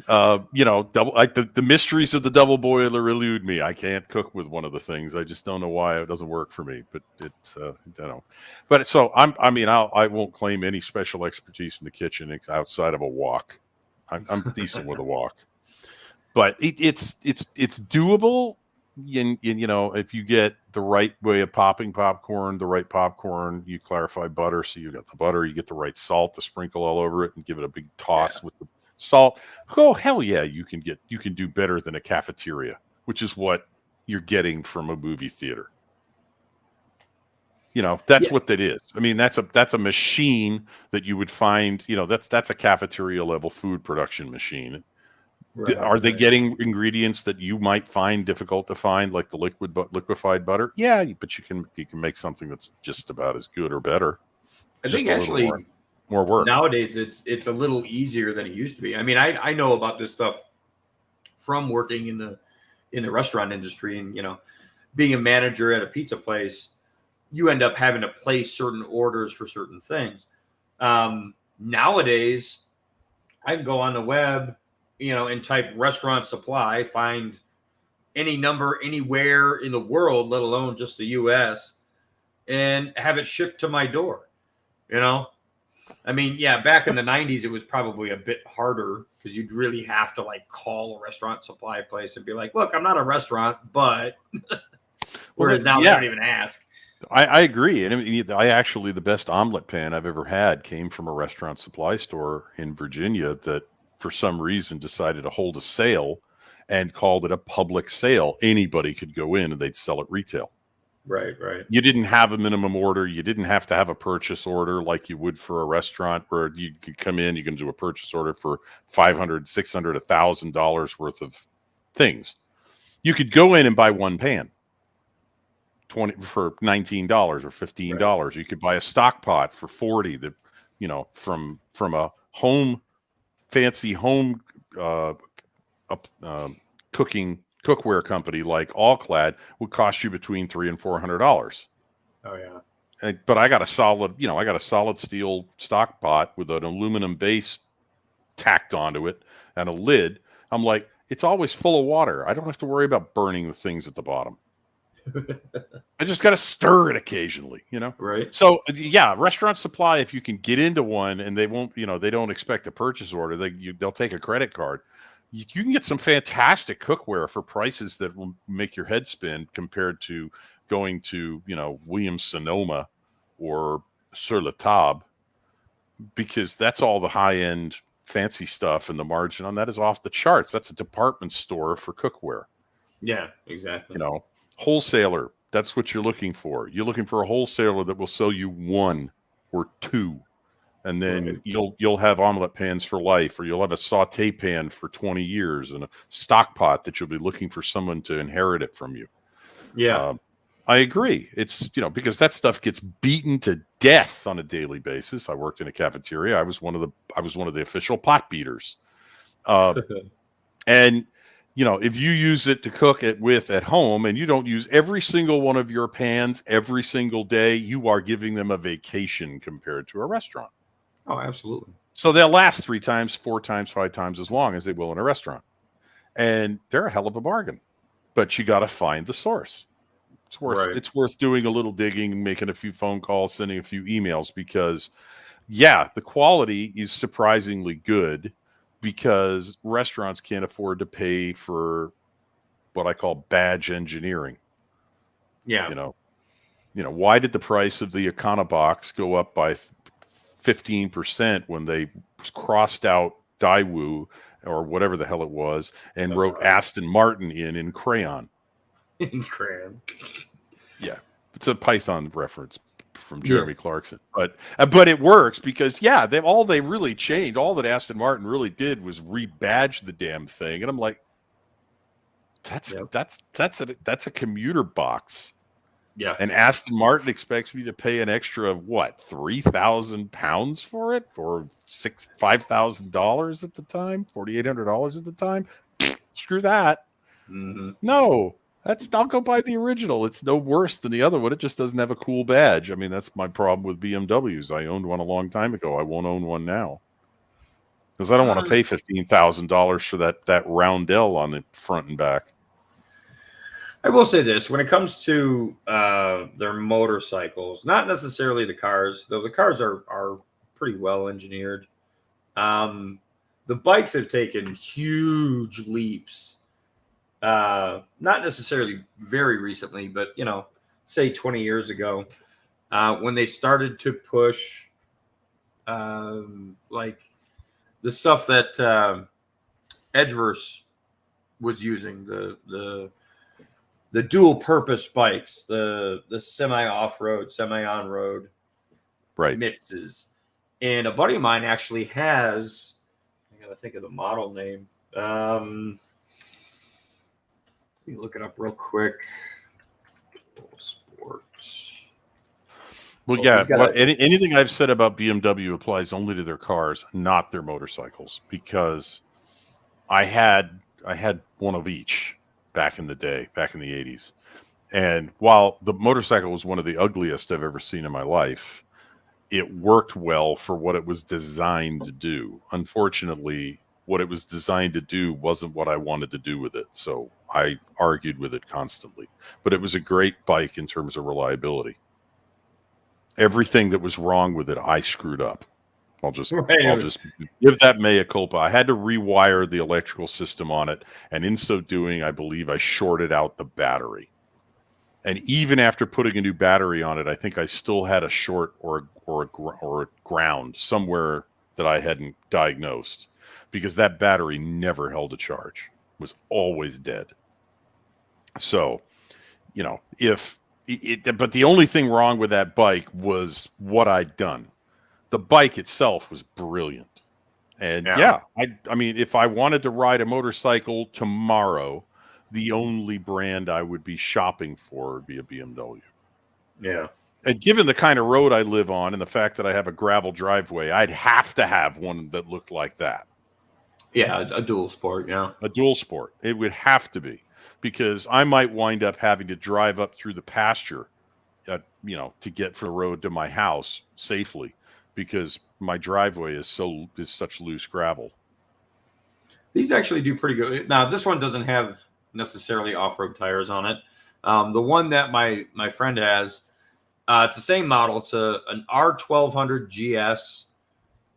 The mysteries of the double boiler elude me. I can't cook with one of the things. I just don't know why it doesn't work for me. But I don't know. But so I won't claim any special expertise in the kitchen outside of a wok. I'm decent with a wok, but it's doable. If you get the right way of popping popcorn, the right popcorn, you clarify butter. So you got the butter, you get the right salt to sprinkle all over it and give it a big toss with the salt. Oh, hell yeah. You can do better than a cafeteria, which is what you're getting from a movie theater. You know, that's what that is. I mean, that's a machine that you would find. You know, that's a cafeteria level food production machine. Right, Are they getting ingredients that you might find difficult to find, like the liquefied butter? Yeah, but you can make something that's just about as good or better. I Just think a little actually more work. nowadays it's a little easier than it used to be. I mean, I know about this stuff from working in the restaurant industry, and being a manager at a pizza place, you end up having to place certain orders for certain things. Nowadays, I can go on the web, and type restaurant supply, find any number anywhere in the world, let alone just the US, and have it shipped to my door. I mean, yeah, back in the 90s, it was probably a bit harder because you'd really have to call a restaurant supply place and be like, look, I'm not a restaurant, but whereas now they don't even ask. I agree. And I mean, the best omelet pan I've ever had came from a restaurant supply store in Virginia that for some reason decided to hold a sale and called it a public sale. Anybody could go in and they'd sell it retail. Right. You didn't have a minimum order. You didn't have to have a purchase order like you would for a restaurant where you could come in, you can do a purchase order for $500, $600, $1,000 worth of things. You could go in and buy one pan for $19 or $15. Right. You could buy a stock pot for $40 that, from a fancy home cookware company like All-Clad would cost you between $300 and $400. Oh yeah. But I got a solid steel stock pot with an aluminum base tacked onto it and a lid. I'm like, it's always full of water. I don't have to worry about burning the things at the bottom. I just got to stir it occasionally, Right. So yeah, restaurant supply, if you can get into one and they won't, they don't expect a purchase order, they'll take a credit card. You can get some fantastic cookware for prices that will make your head spin compared to going to, Williams Sonoma or Sur La Table, because that's all the high-end fancy stuff, and the margin on that is off the charts. That's a department store for cookware. Yeah, exactly. Wholesaler, that's what you're looking for. You're looking for a wholesaler that will sell you one or two. And then you'll have omelet pans for life, or you'll have a saute pan for 20 years and a stock pot that you'll be looking for someone to inherit it from you. Yeah. I agree. It's, because that stuff gets beaten to death on a daily basis. I worked in a cafeteria. I was one of the official pot beaters. And, if you use it to cook it with at home and you don't use every single one of your pans every single day, you are giving them a vacation compared to a restaurant. Oh, absolutely. So they'll last 3 times, 4 times, 5 times as long as they will in a restaurant. And they're a hell of a bargain. But you got to find the source. It's worth doing a little digging, making a few phone calls, sending a few emails, because the quality is surprisingly good, because restaurants can't afford to pay for what I call badge engineering. Yeah. Why did the price of the Econobox go up by 15% when they crossed out Daewoo or whatever the hell it was and wrote Aston Martin in crayon? In crayon. Yeah. It's a Python reference from Jeremy Clarkson. But it works because all they really changed, all that Aston Martin really did was rebadge the damn thing. And I'm like, that's a commuter box. Yeah. And Aston Martin expects me to pay an extra, £3,000 for it, or $5,000 at the time, $4,800 at the time. Screw that. Mm-hmm. No, I'll go buy the original. It's no worse than the other one. It just doesn't have a cool badge. I mean, that's my problem with BMWs. I owned one a long time ago. I won't own one now because I don't want to pay $15,000 for that roundel on the front and back. I will say this: when it comes to their motorcycles, not necessarily the cars, though the cars are pretty well engineered. The bikes have taken huge leaps. Not necessarily very recently, but say 20 years ago, when they started to push like the stuff that Edgeverse was using, the the dual purpose bikes, the semi off road, semi on road mixes. And a buddy of mine actually has, I gotta think of the model name. Let me look it up real quick. Sport. Well, yeah. Anything I've said about BMW applies only to their cars, not their motorcycles, because I had one of each back in the day, back in the 80s. And while the motorcycle was one of the ugliest I've ever seen in my life, it worked well for what it was designed to do. Unfortunately, what it was designed to do wasn't what I wanted to do with it. So I argued with it constantly. But it was a great bike in terms of reliability. Everything that was wrong with it, I screwed up. I'll just give that mea culpa. I had to rewire the electrical system on it, and in so doing, I believe I shorted out the battery. And even after putting a new battery on it, I think I still had a short or a ground somewhere that I hadn't diagnosed, because that battery never held a charge. It was always dead. So, you know, but the only thing wrong with that bike was what I'd done. The bike itself was brilliant. And I mean, if I wanted to ride a motorcycle tomorrow, the only brand I would be shopping for would be a BMW. Yeah. And given the kind of road I live on and the fact that I have a gravel driveway, I'd have to have one that looked like that. Yeah, a dual sport, yeah. A dual sport. It would have to be, because I might wind up having to drive up through the pasture, to get from the road to my house safely, because my driveway is such loose gravel. These actually do pretty good. Now, this one doesn't have necessarily off-road tires on it. The one that my friend has, it's the same model. It's an R1200 GS,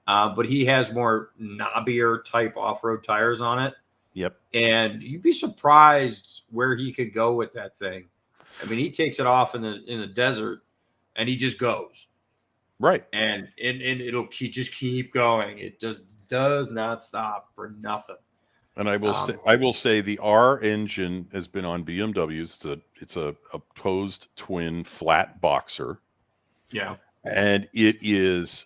but he has more knobbier type off-road tires on it. Yep. And you'd be surprised where he could go with that thing. I mean, he takes it off in the desert, and he just goes. Right. And it'll just keep going. It just does not stop for nothing. And I will say the R engine has been on BMWs. It's a opposed twin flat boxer. Yeah. And it is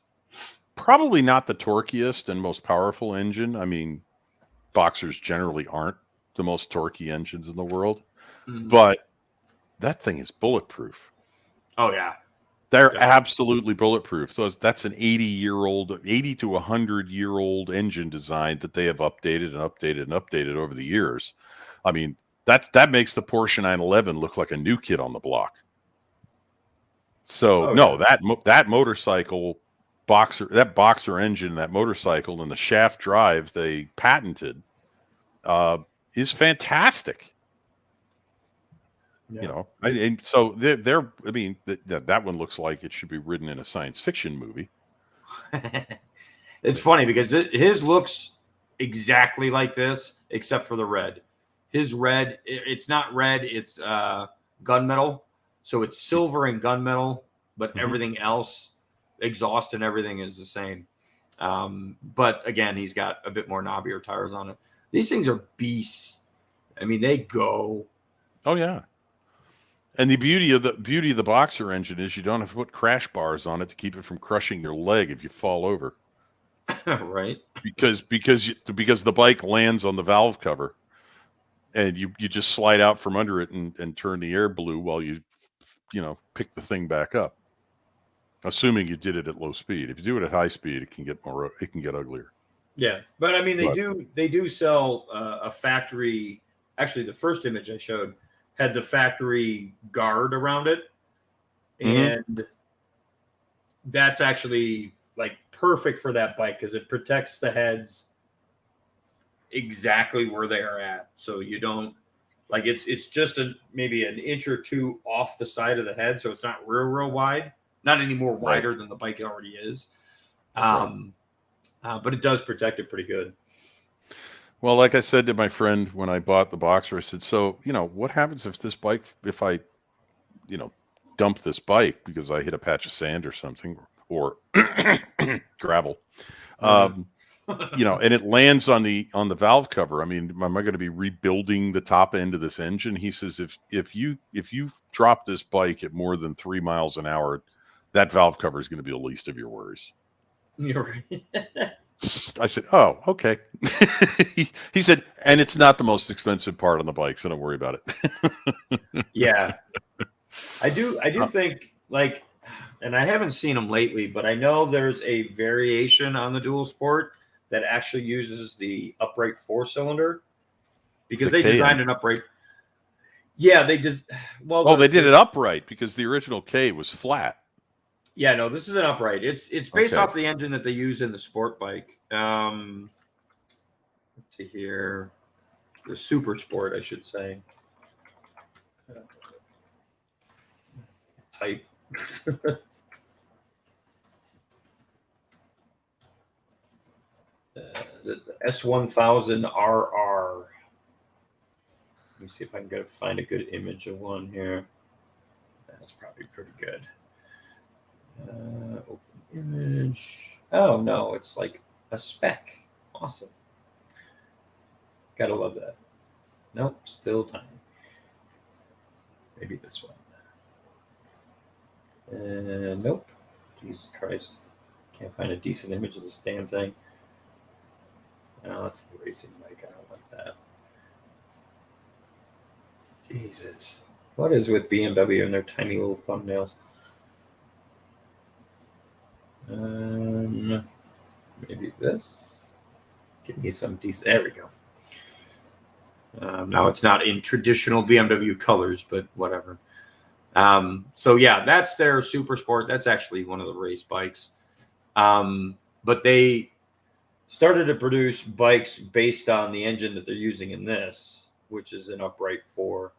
probably not the torquiest and most powerful engine. I mean, boxers generally aren't the most torquey engines in the world, but that thing is bulletproof. Oh yeah. They're absolutely bulletproof. So that's an 80 to 100-year-old engine design that they have updated and updated and updated over the years. I mean, that makes the Porsche 911 look like a new kid on the block. So that motorcycle boxer engine, that motorcycle, and the shaft drive they patented is fantastic. Yeah. And so they're I mean, that one looks like it should be ridden in a science fiction movie. It's funny because his looks exactly like this, except for the red. His red, it's not red, it's gunmetal. So it's silver and gunmetal, but everything else, exhaust and everything is the same. But again, he's got a bit more knobbier tires on it. These things are beasts. I mean, they go. Oh yeah. And the beauty of the boxer engine is you don't have to put crash bars on it to keep it from crushing your leg if you fall over. Right. Because the bike lands on the valve cover, and you just slide out from under it and turn the air blue while you pick the thing back up. Assuming you did it at low speed. If you do it at high speed, it can get uglier. Yeah, but I mean, they do sell a factory. Actually, the first image I showed had the factory guard around it, and that's actually like perfect for that bike because it protects the heads exactly where they are at. So you don't it's just maybe an inch or two off the side of the head, so it's not real wide. Not any more wider than the bike already is. But it does protect it pretty good. Well, like I said to my friend when I bought the boxer, I said, so, what happens if I dump this bike because I hit a patch of sand or something or gravel? And it lands on the valve cover. I mean, am I going to be rebuilding the top end of this engine? He says, if you drop this bike at more than 3 miles an hour, that valve cover is going to be the least of your worries. You're right. I said, oh, okay. He said, and it's not the most expensive part on the bike, so don't worry about it. Yeah. I do think, like, and I haven't seen them lately, but I know there's a variation on the Dual Sport that actually uses the upright 4-cylinder because they designed an upright. Yeah, they just they did it upright because the original K was flat. Yeah, no, this is an upright. It's based off the engine that they use in the sport bike. Let's see here, the Super Sport, I should say. Type. Is it the S1000RR? Let me see if I can find a good image of one here. That's probably pretty good. Open image. Oh no, it's like a spec. Awesome. Gotta love that. Nope, still tiny. Maybe this one. Nope. Jesus Christ. Can't find a decent image of this damn thing. No, that's the racing bike. I don't like that. Jesus. What is with BMW and their tiny little thumbnails? Maybe this. Give me some decent. There we go. Now it's not in traditional BMW colors, but whatever. So yeah, that's their Super Sport. That's actually one of the race bikes. But they started to produce bikes based on the engine that they're using in this, which is an upright 4.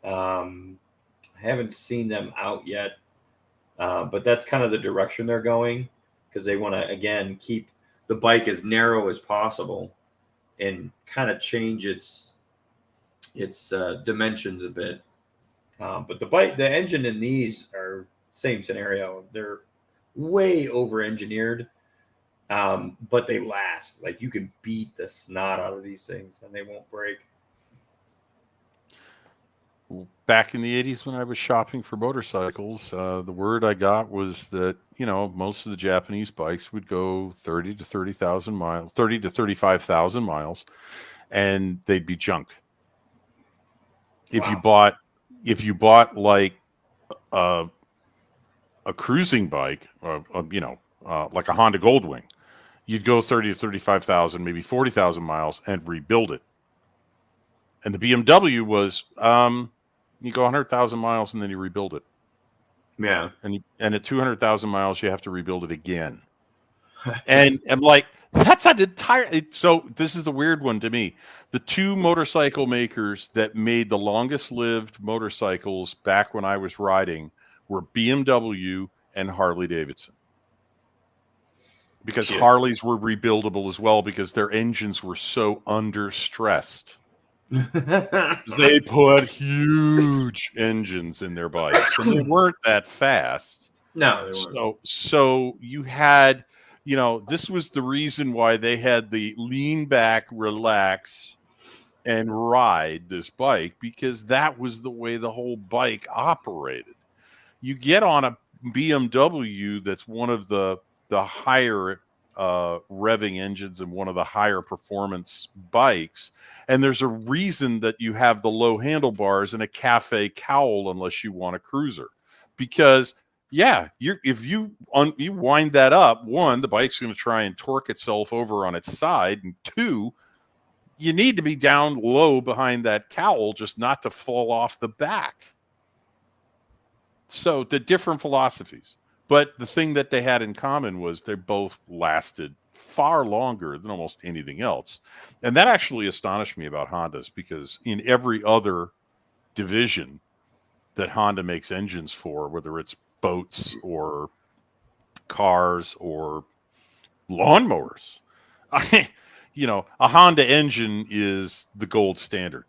I haven't seen them out yet. But that's kind of the direction they're going because they want to, again, keep the bike as narrow as possible and kind of change its dimensions a bit. But the engine in these are same scenario. They're way over-engineered, but they last. Like, you can beat the snot out of these things and they won't break. Back in the 80s when I was shopping for motorcycles, the word I got was that, most of the Japanese bikes would go 30 to 35,000 miles, and they'd be junk. If you bought like a cruising bike, or like a Honda Goldwing, you'd go 30 to 35,000, maybe 40,000 miles and rebuild it. And the BMW was, you go 100,000 miles and then you rebuild it. Yeah. And at 200,000 miles, you have to rebuild it again. And I'm like, that's an entire. So this is the weird one to me. The two motorcycle makers that made the longest lived motorcycles back when I was riding were BMW and Harley Davidson. Because Harleys were rebuildable as well because their engines were so under stressed. They put huge engines in their bikes and they weren't that fast. No, they weren't. So you had, this was the reason why they had the lean back, relax, and ride this bike, because that was the way the whole bike operated. You get on a BMW that's one of the higher revving engines and one of the higher performance bikes, and there's a reason that you have the low handlebars and a cafe cowl unless you want a cruiser, because if you wind that up, one, the bike's going to try and torque itself over on its side, and two, you need to be down low behind that cowl just not to fall off the back. So the different philosophies. But the thing that they had in common was they both lasted far longer than almost anything else. And that actually astonished me about Hondas, because in every other division that Honda makes engines for, whether it's boats or cars or lawnmowers, a Honda engine is the gold standard.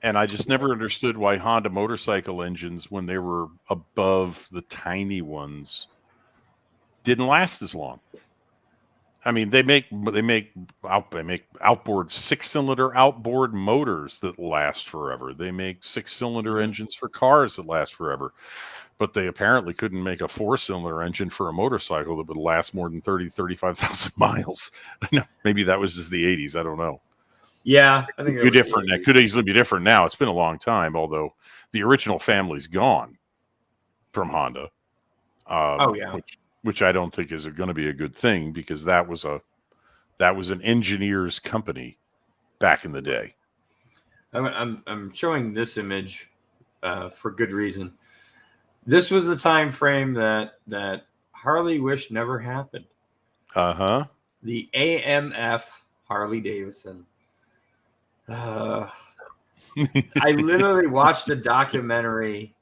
And I just never understood why Honda motorcycle engines, when they were above the tiny ones, didn't last as long. I mean, they make outboard 6-cylinder outboard motors that last forever. They make 6-cylinder engines for cars that last forever. But they apparently couldn't make a 4-cylinder engine for a motorcycle that would last more than 35,000 miles. Maybe that was just the 80s. I don't know. Yeah, I think it could be different. It could easily be different now. It's been a long time, although the original family's gone from Honda. Which I don't think is going to be a good thing, because that was an engineer's company back in the day. I'm showing this image for good reason. This was the time frame that Harley wished never happened. The AMF Harley Davidson. I literally watched a documentary,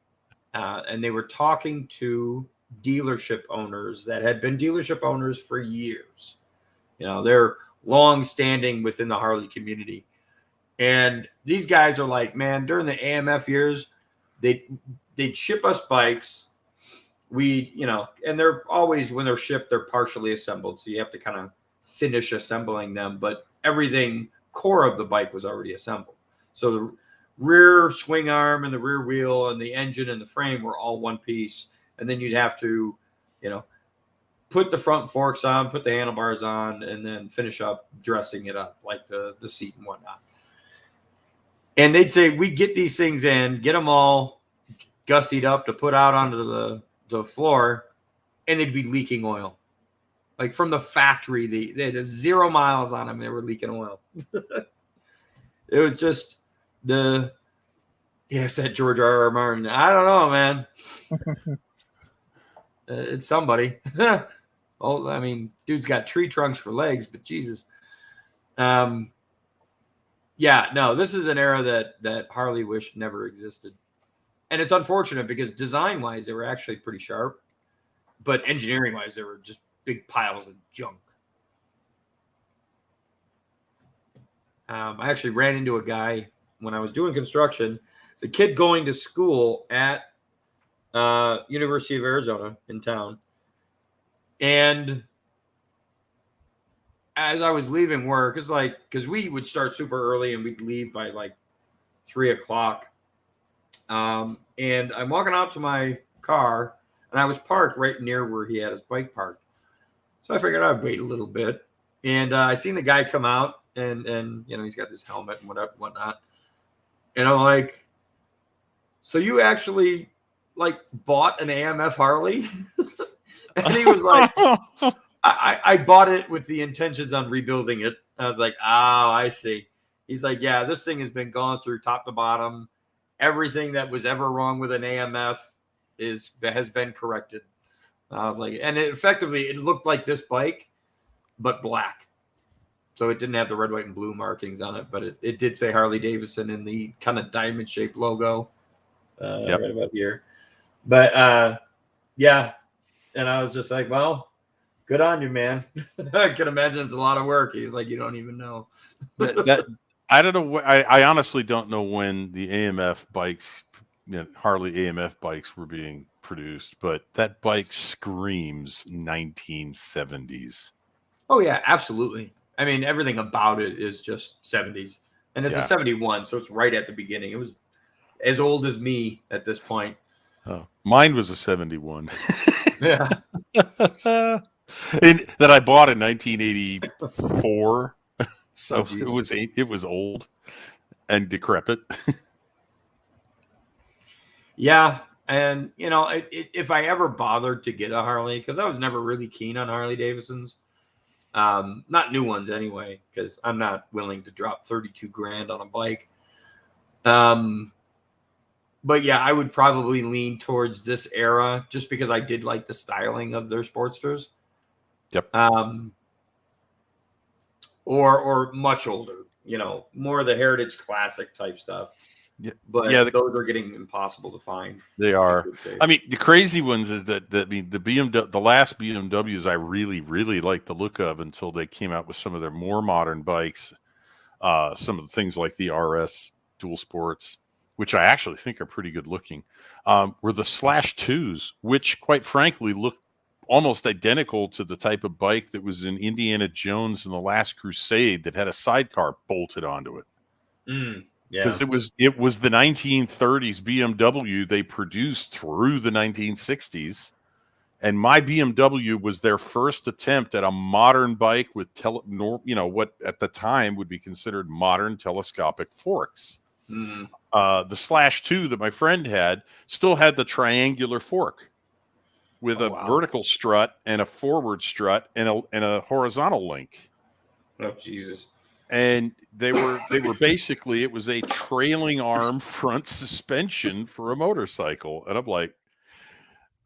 and they were talking to dealership owners that had been dealership owners for years. They're long standing within the Harley community. And these guys are like, man, during the AMF years, they'd ship us bikes. And they're always, when they're shipped, they're partially assembled. So you have to kind of finish assembling them, but everything core of the bike was already assembled. So the rear swing arm and the rear wheel and the engine and the frame were all one piece. And then you'd have to, put the front forks on, put the handlebars on, and then finish up dressing it up, like the seat and whatnot. And they'd say, we get these things in, get them all gussied up to put out onto the floor, and they'd be leaking oil. Like from the factory, they had 0 miles on them, they were leaking oil. It was just it's that George R.R. Martin. I don't know, man. It's somebody. I mean, dude's got tree trunks for legs, but Jesus. This is an era that Harley wished never existed. And it's unfortunate because design-wise, they were actually pretty sharp. But engineering-wise, they were just big piles of junk. I actually ran into a guy when I was doing construction. It's a kid going to school at University of Arizona in town. And as I was leaving work, it's like, because we would start super early and we'd leave by like 3 o'clock. And I'm walking out to my car, and I was parked right near where he had his bike parked. So I figured I'd wait a little bit. And I seen the guy come out, and he's got this helmet and whatnot. And I'm like, so you actually bought an AMF Harley? And he was like, I bought it with the intentions on rebuilding it. I was like, oh, I see. He's like, yeah, this thing has been gone through top to bottom. Everything that was ever wrong with an AMF has been corrected. I was like, and it looked like this bike, but black. So it didn't have the red, white, and blue markings on it, but it did say Harley Davidson in the kind of diamond-shaped logo right about here. But, and I was just like, well, good on you, man. I can imagine it's a lot of work. He's like, you don't even know. I don't know. I honestly don't know when the AMF bikes, Harley AMF bikes were being produced, but that bike screams 1970s. Oh, yeah, absolutely. I mean, everything about it is just 70s. And it's a 71, so it's right at the beginning. It was as old as me at this point. Oh, mine was a 71. Yeah. That I bought in 1984. So it was old and decrepit. Yeah. And, if I ever bothered to get a Harley, because I was never really keen on Harley Davidsons, not new ones anyway, because I'm not willing to drop 32 grand on a bike. But yeah, I would probably lean towards this era just because I did like the styling of their Sportsters. Yep. Or much older, more of the Heritage Classic type stuff. Yeah. But those are getting impossible to find. They are. I mean, the crazy ones is that the BMW, the last BMWs I really, really liked the look of until they came out with some of their more modern bikes. Some of the things like the RS Dual Sports, which I actually think are pretty good looking, were the Slash 2s, which quite frankly look almost identical to the type of bike that was in Indiana Jones and the Last Crusade that had a sidecar bolted onto it. Because it was the 1930s BMW they produced through the 1960s, and my BMW was their first attempt at a modern bike with what at the time would be considered modern telescopic forks. The Slash 2 that my friend had still had the triangular fork with a vertical strut and a forward strut and a horizontal link. Oh Jesus! And they were basically, it was a trailing arm front suspension for a motorcycle, and I'm like,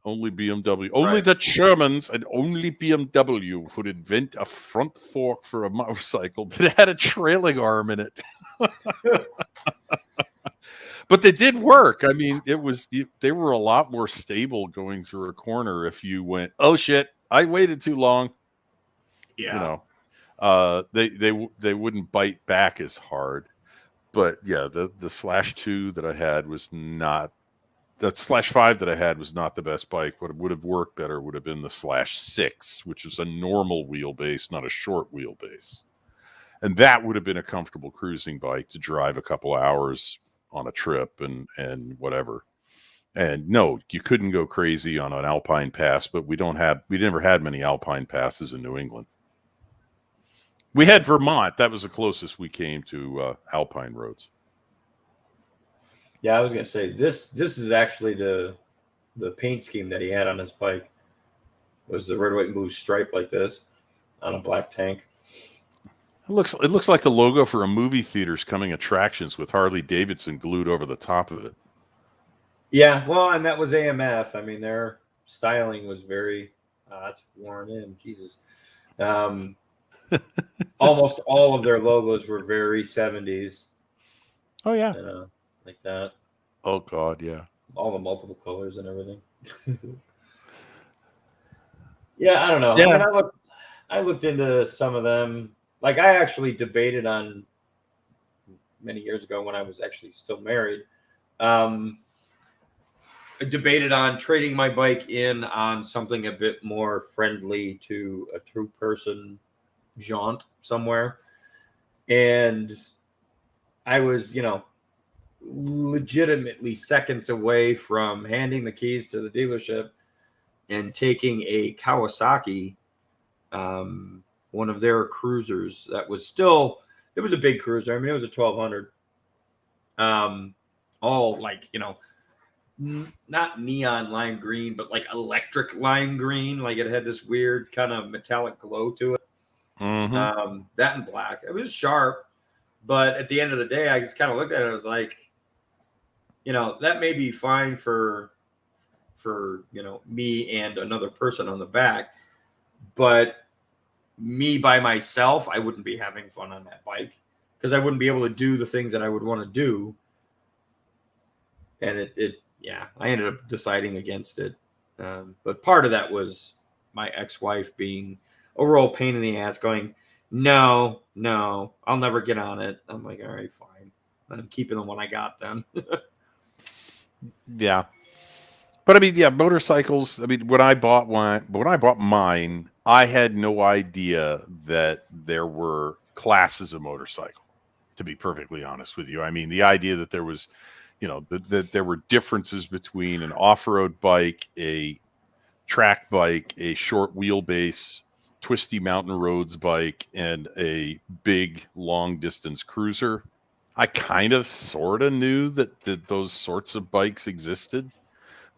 only BMW, only the Germans and only BMW would invent a front fork for a motorcycle that had a trailing arm in it. But they did work. I mean, they were a lot more stable going through a corner if you went, oh shit, I waited too long. Yeah. They wouldn't bite back as hard. But yeah, the Slash 2 that I had was not, that Slash 5 that I had was not the best bike. What would have worked better would have been the Slash 6, which is a normal wheelbase, not a short wheelbase. And that would have been a comfortable cruising bike to drive a couple hours on a trip and whatever. And no, you couldn't go crazy on an Alpine Pass, but we never had many Alpine Passes in New England. We had Vermont. That was the closest we came to Alpine roads. Yeah, I was gonna say this is actually the paint scheme that he had on his bike. Was the red, white, and blue stripe like this on a black tank. It looks like the logo for a movie theater's coming attractions with Harley Davidson glued over the top of it. Yeah, well, and that was AMF. I mean, their styling was very it's worn in. Jesus. Almost all of their logos were very 70s. Oh yeah. Like that. Oh God, yeah. All the multiple colors and everything. Yeah, I don't know. Yeah. I mean, I looked into some of them. Like I actually debated on many years ago when I was actually still married. I debated on trading my bike in on something a bit more friendly to a true person jaunt somewhere. And I was, legitimately seconds away from handing the keys to the dealership and taking a Kawasaki, one of their cruisers that was still, it was a big cruiser. I mean, it was a 1200. All like, not neon lime green, but like electric lime green. Like it had this weird kind of metallic glow to it. Mm-hmm. That and black. It was sharp, but at the end of the day, I just kind of looked at it. I was like, that may be fine for me and another person on the back, but me by myself, I wouldn't be having fun on that bike because I wouldn't be able to do the things that I would want to do. And I ended up deciding against it. But part of that was my ex-wife being a real pain in the ass going, no, I'll never get on it. I'm like, all right, fine. I'm keeping the one I got then. Yeah. But I mean, yeah, motorcycles. I mean, when I bought mine, I had no idea that there were classes of motorcycle, to be perfectly honest with you. I mean, the idea that there was, that there were differences between an off-road bike, a track bike, a short wheelbase, twisty mountain roads bike, and a big long distance cruiser. I kind of sort of knew that those sorts of bikes existed.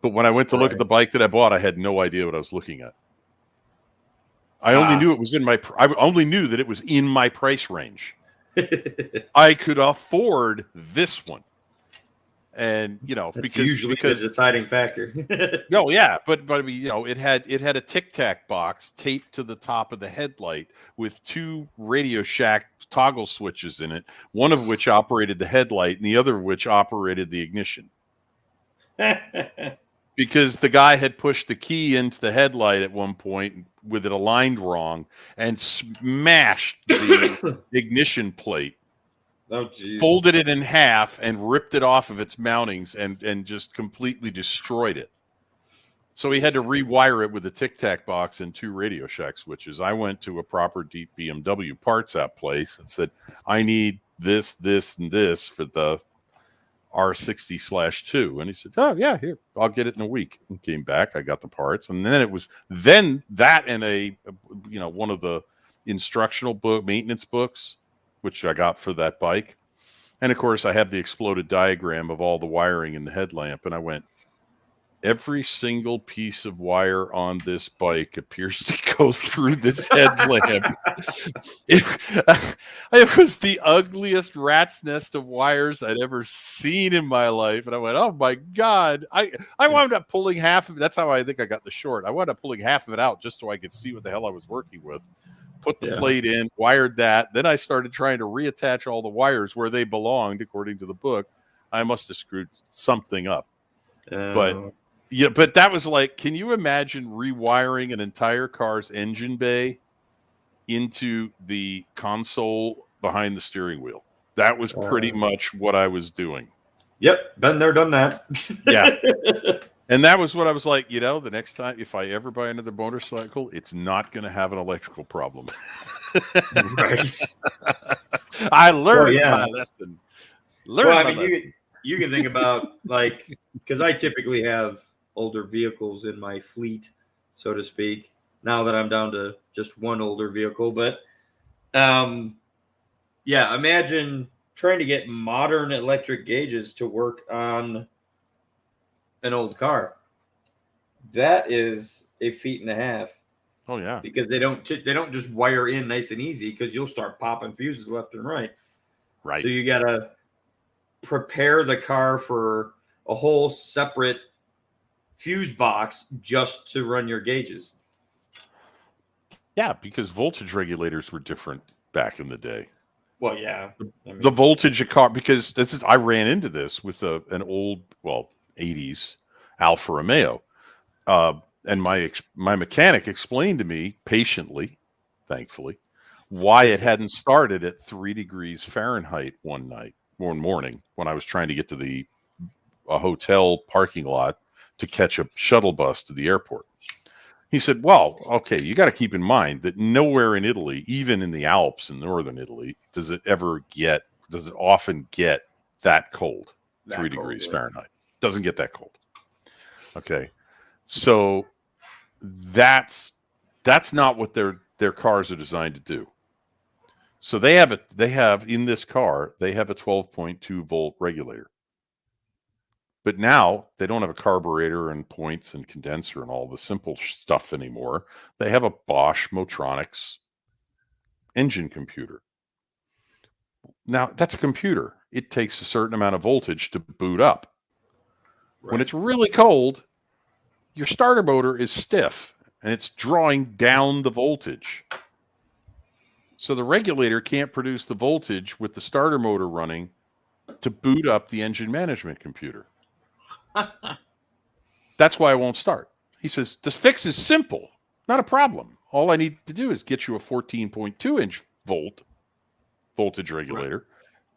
But when I went to look at the bike that I bought, I had no idea what I was looking at. I only knew it was I only knew that it was in my price range. I could afford this one. And because the deciding factor. No, yeah, but I mean, it had a Tic Tac box taped to the top of the headlight with two Radio Shack toggle switches in it, one of which operated the headlight and the other of which operated the ignition. Because the guy had pushed the key into the headlight at one point with it aligned wrong and smashed the ignition plate. Oh, geez. Folded it in half and ripped it off of its mountings and just completely destroyed it. So he had to rewire it with a Tic Tac box and 2 Radio Shack switches. I went to a proper deep BMW parts app place and said, I need this, this, and this for the R60/2. And he said, oh, yeah, here, I'll get it in a week. And came back, I got the parts. And then it was that and one of the instructional maintenance books, which I got for that bike. And of course, I have the exploded diagram of all the wiring in the headlamp. And I went, every single piece of wire on this bike appears to go through this headlamp. It was the ugliest rat's nest of wires I'd ever seen in my life. And I went, oh my God. I wound up pulling half of it. That's how I think I got the short. I wound up pulling half of it out just so I could see what the hell I was working with. Put the plate in, wired that. Then I started trying to reattach all the wires where they belonged, according to the book. I must have screwed something up. But that was like, can you imagine rewiring an entire car's engine bay into the console behind the steering wheel? That was pretty much what I was doing. Yep, been there, done that. Yeah. And that was what I was like, the next time, if I ever buy another motorcycle, it's not going to have an electrical problem. Right. I learned my lesson. You can think about, like, because I typically have older vehicles in my fleet, so to speak, now that I'm down to just one older vehicle. But imagine trying to get modern electric gauges to work on an old car. That is a feat and a half. Oh yeah, because they don't just wire in nice and easy, because you'll start popping fuses left and right. Right. So you gotta prepare the car for a whole separate fuse box just to run your gauges. Yeah, because voltage regulators were different back in the day. Well, yeah. The voltage of car, because I ran into this with an old, 80s Alfa Romeo. And my mechanic explained to me patiently, thankfully, why it hadn't started at 3 degrees Fahrenheit one morning when I was trying to get to a hotel parking lot to catch a shuttle bus to the airport. He said, well, okay, you got to keep in mind that nowhere in Italy, even in the Alps in northern Italy, does it often get that cold, 3 degrees Fahrenheit. Doesn't get that cold. Okay. So that's not what their cars are designed to do. So they have in this car, they have a 12.2 volt regulator. But now they don't have a carburetor and points and condenser and all the simple stuff anymore. They have a Bosch Motronics engine computer. Now, that's a computer. It takes a certain amount of voltage to boot up. Right. When it's really cold, your starter motor is stiff and it's drawing down the voltage. So the regulator can't produce the voltage with the starter motor running to boot up the engine management computer. That's why it won't start. He says, this fix is simple. Not a problem. All I need to do is get you a 14.2 inch voltage regulator,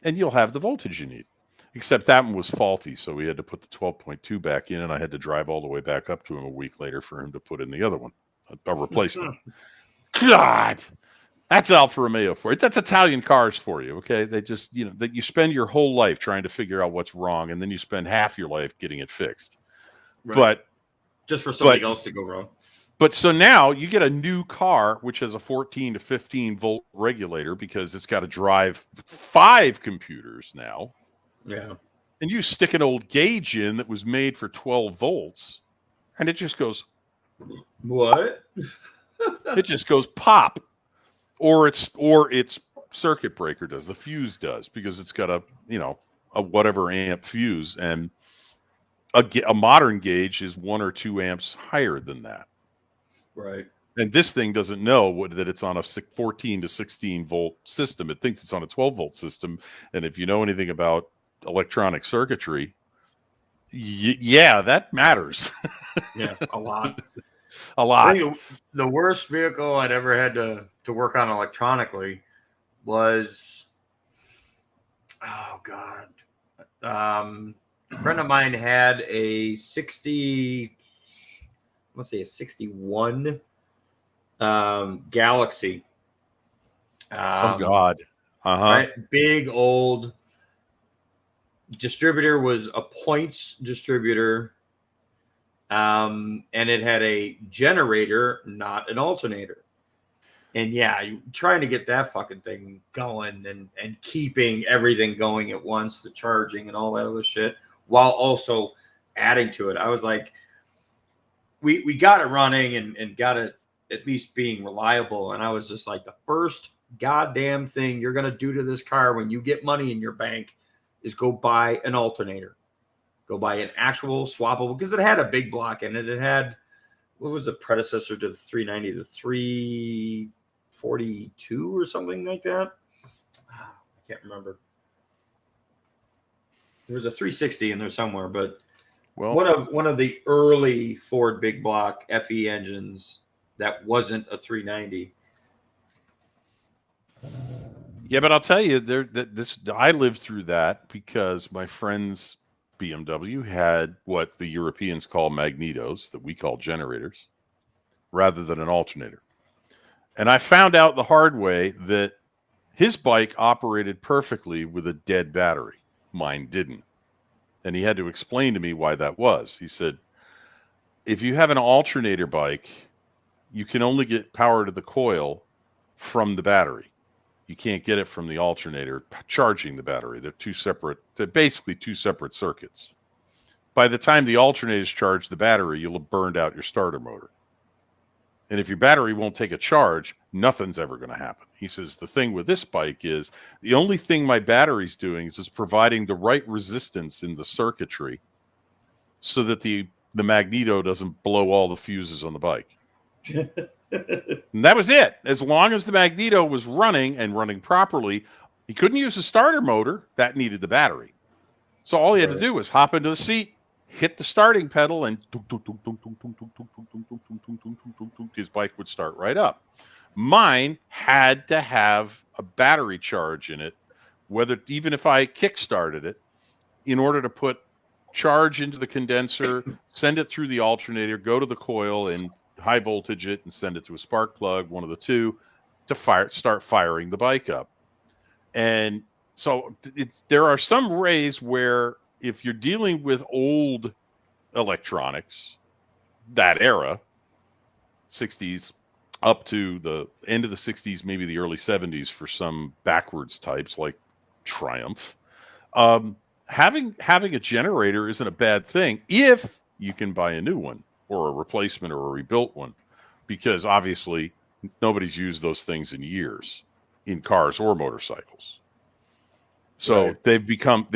and you'll have the voltage you need. Except that one was faulty, so we had to put the 12.2 back in, and I had to drive all the way back up to him a week later for him to put in the other one, a replacement. God, that's Alfa Romeo for you. That's Italian cars for you, okay? They just, that you spend your whole life trying to figure out what's wrong, and then you spend half your life getting it fixed. Right. But just for something else to go wrong. But so now you get a new car which has a 14 to 15 volt regulator because it's got to drive 5 computers now. Yeah. And you stick an old gauge in that was made for 12 volts, and it just goes, what? It just goes pop. Or its circuit breaker does, the fuse does, because it's got a whatever amp fuse, and a modern gauge is 1 or 2 amps higher than that. Right. And this thing doesn't know that it's on a 14 to 16 volt system. It thinks it's on a 12 volt system. And if you know anything about electronic circuitry, that matters. Yeah, a lot. A lot. I think the worst vehicle I'd ever had to work on electronically was, oh God. A friend of mine had a 60, let's say a 61 Galaxy. Oh God. Right? Big old distributor, was a points distributor. And it had a generator, not an alternator. And yeah, you trying to get that fucking thing going and keeping everything going at once, the charging and all that other shit, while also adding to it. I was like, we got it running and got it at least being reliable. And I was just like, the first goddamn thing you're going to do to this car when you get money in your bank is go buy an alternator. Go buy an actual swappable, because it had a big block in it. It had, what was the predecessor to the 390? The 342 or something like that. I can't remember. There was a 360 in there somewhere, but well, one of the early Ford big block FE engines that wasn't a 390. Yeah, but I'll tell you, I lived through that because my friends BMW had what the Europeans call magnetos, that we call generators, rather than an alternator. And I found out the hard way that his bike operated perfectly with a dead battery. Mine didn't. And he had to explain to me why that was. He said, if you have an alternator bike, you can only get power to the coil from the battery. You can't get it from the alternator charging the battery. They're basically two separate circuits. By the time the alternators charge the battery, you'll have burned out your starter motor. And if your battery won't take a charge, nothing's ever going to happen. He says, the thing with this bike is the only thing my battery's doing is providing the right resistance in the circuitry so that the magneto doesn't blow all the fuses on the bike. And that was it. As long as the magneto was running and running properly, he couldn't use the starter motor. That needed the battery. So all he had to do was hop into the seat, hit the starting pedal, and his bike would start right up. Mine had to have a battery charge in it, even if I kick-started it, in order to put charge into the condenser, send it through the alternator, go to the coil, and high voltage it and send it to a spark plug, one of the two, to start firing the bike up. And so there are some ways where if you're dealing with old electronics, that era, 60s up to the end of the 60s, maybe the early 70s for some backwards types like Triumph, having a generator isn't a bad thing if you can buy a new one, or a replacement, or a rebuilt one, because obviously nobody's used those things in years in cars or motorcycles. So right. They've become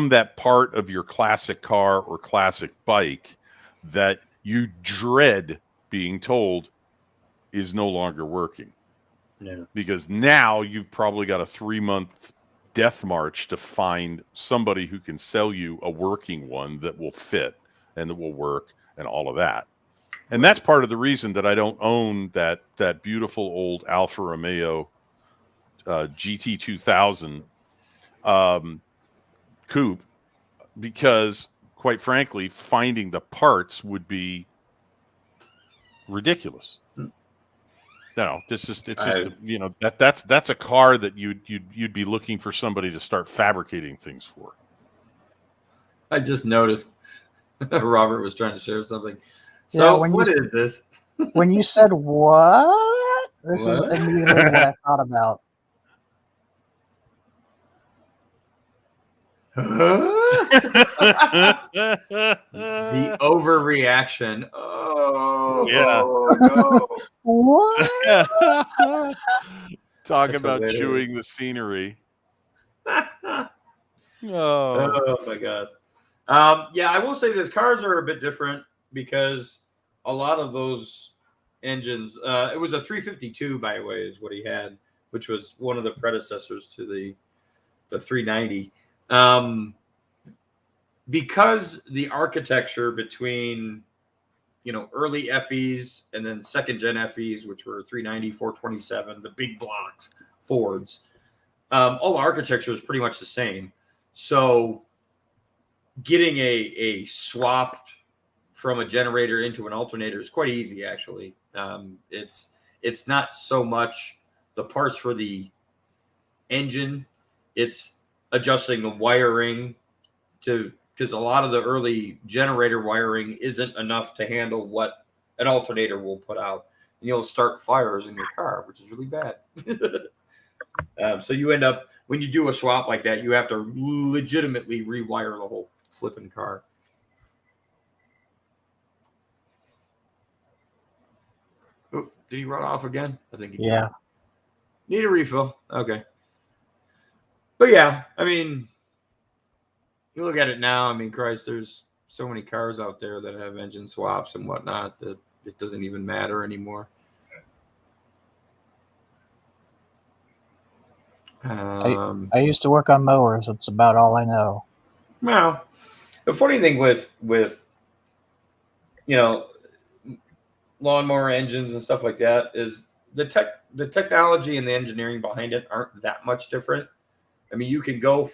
that part of your classic car or classic bike that you dread being told is no longer working. Yeah. Because now you've probably got a 3-month death march to find somebody who can sell you a working one that will fit and that will work and all of that. And that's part of the reason that I don't own that beautiful old Alfa Romeo GT2000 coupe, because quite frankly, finding the parts would be ridiculous. No, it's just that's a car that you'd be looking for somebody to start fabricating things for. I just noticed Robert was trying to share something. So what is this? When you said what? This is immediately what I thought about. The overreaction. Oh, yeah. No. What? Talk about chewing the scenery. Oh my God. Yeah, I will say this. Cars are a bit different because a lot of those engines, it was a 352, by the way, is what he had, which was one of the predecessors to the 390. Because the architecture between, early FEs and then second gen FEs, which were 390, 427, the big blocks, Fords, all the architecture is pretty much the same. So getting a swapped from a generator into an alternator is quite easy, actually. It's not so much the parts for the engine, it's adjusting the wiring because a lot of the early generator wiring isn't enough to handle what an alternator will put out. And you'll start fires in your car, which is really bad. So you end up, when you do a swap like that, you have to legitimately rewire the whole flipping car. Oh, did he run off again? I think he did. Yeah. Need a refill. Okay. But yeah, I mean, you look at it now, I mean, Christ, there's so many cars out there that have engine swaps and whatnot that it doesn't even matter anymore. I used to work on mowers. That's about all I know. Well, the funny thing with lawnmower engines and stuff like that is the technology and the engineering behind it aren't that much different. I mean, you can go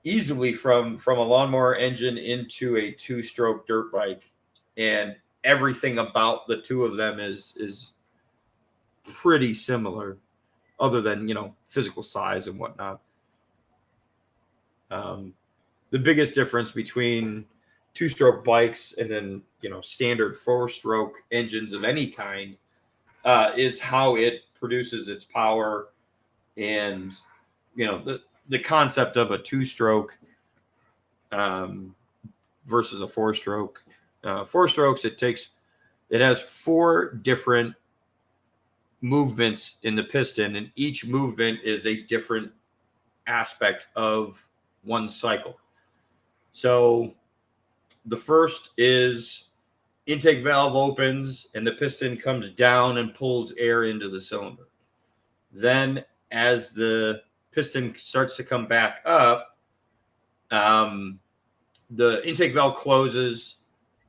easily from a lawnmower engine into a 2-stroke dirt bike, and everything about the two of them is pretty similar, other than physical size and whatnot. The biggest difference between 2-stroke bikes and then standard 4-stroke engines of any kind is how it produces its power, and the concept of a 2-stroke versus a 4-stroke. 4 strokes, it has 4 different movements in the piston, and each movement is a different aspect of one cycle. So the first is intake valve opens and the piston comes down and pulls air into the cylinder. Then as the piston starts to come back up, the intake valve closes,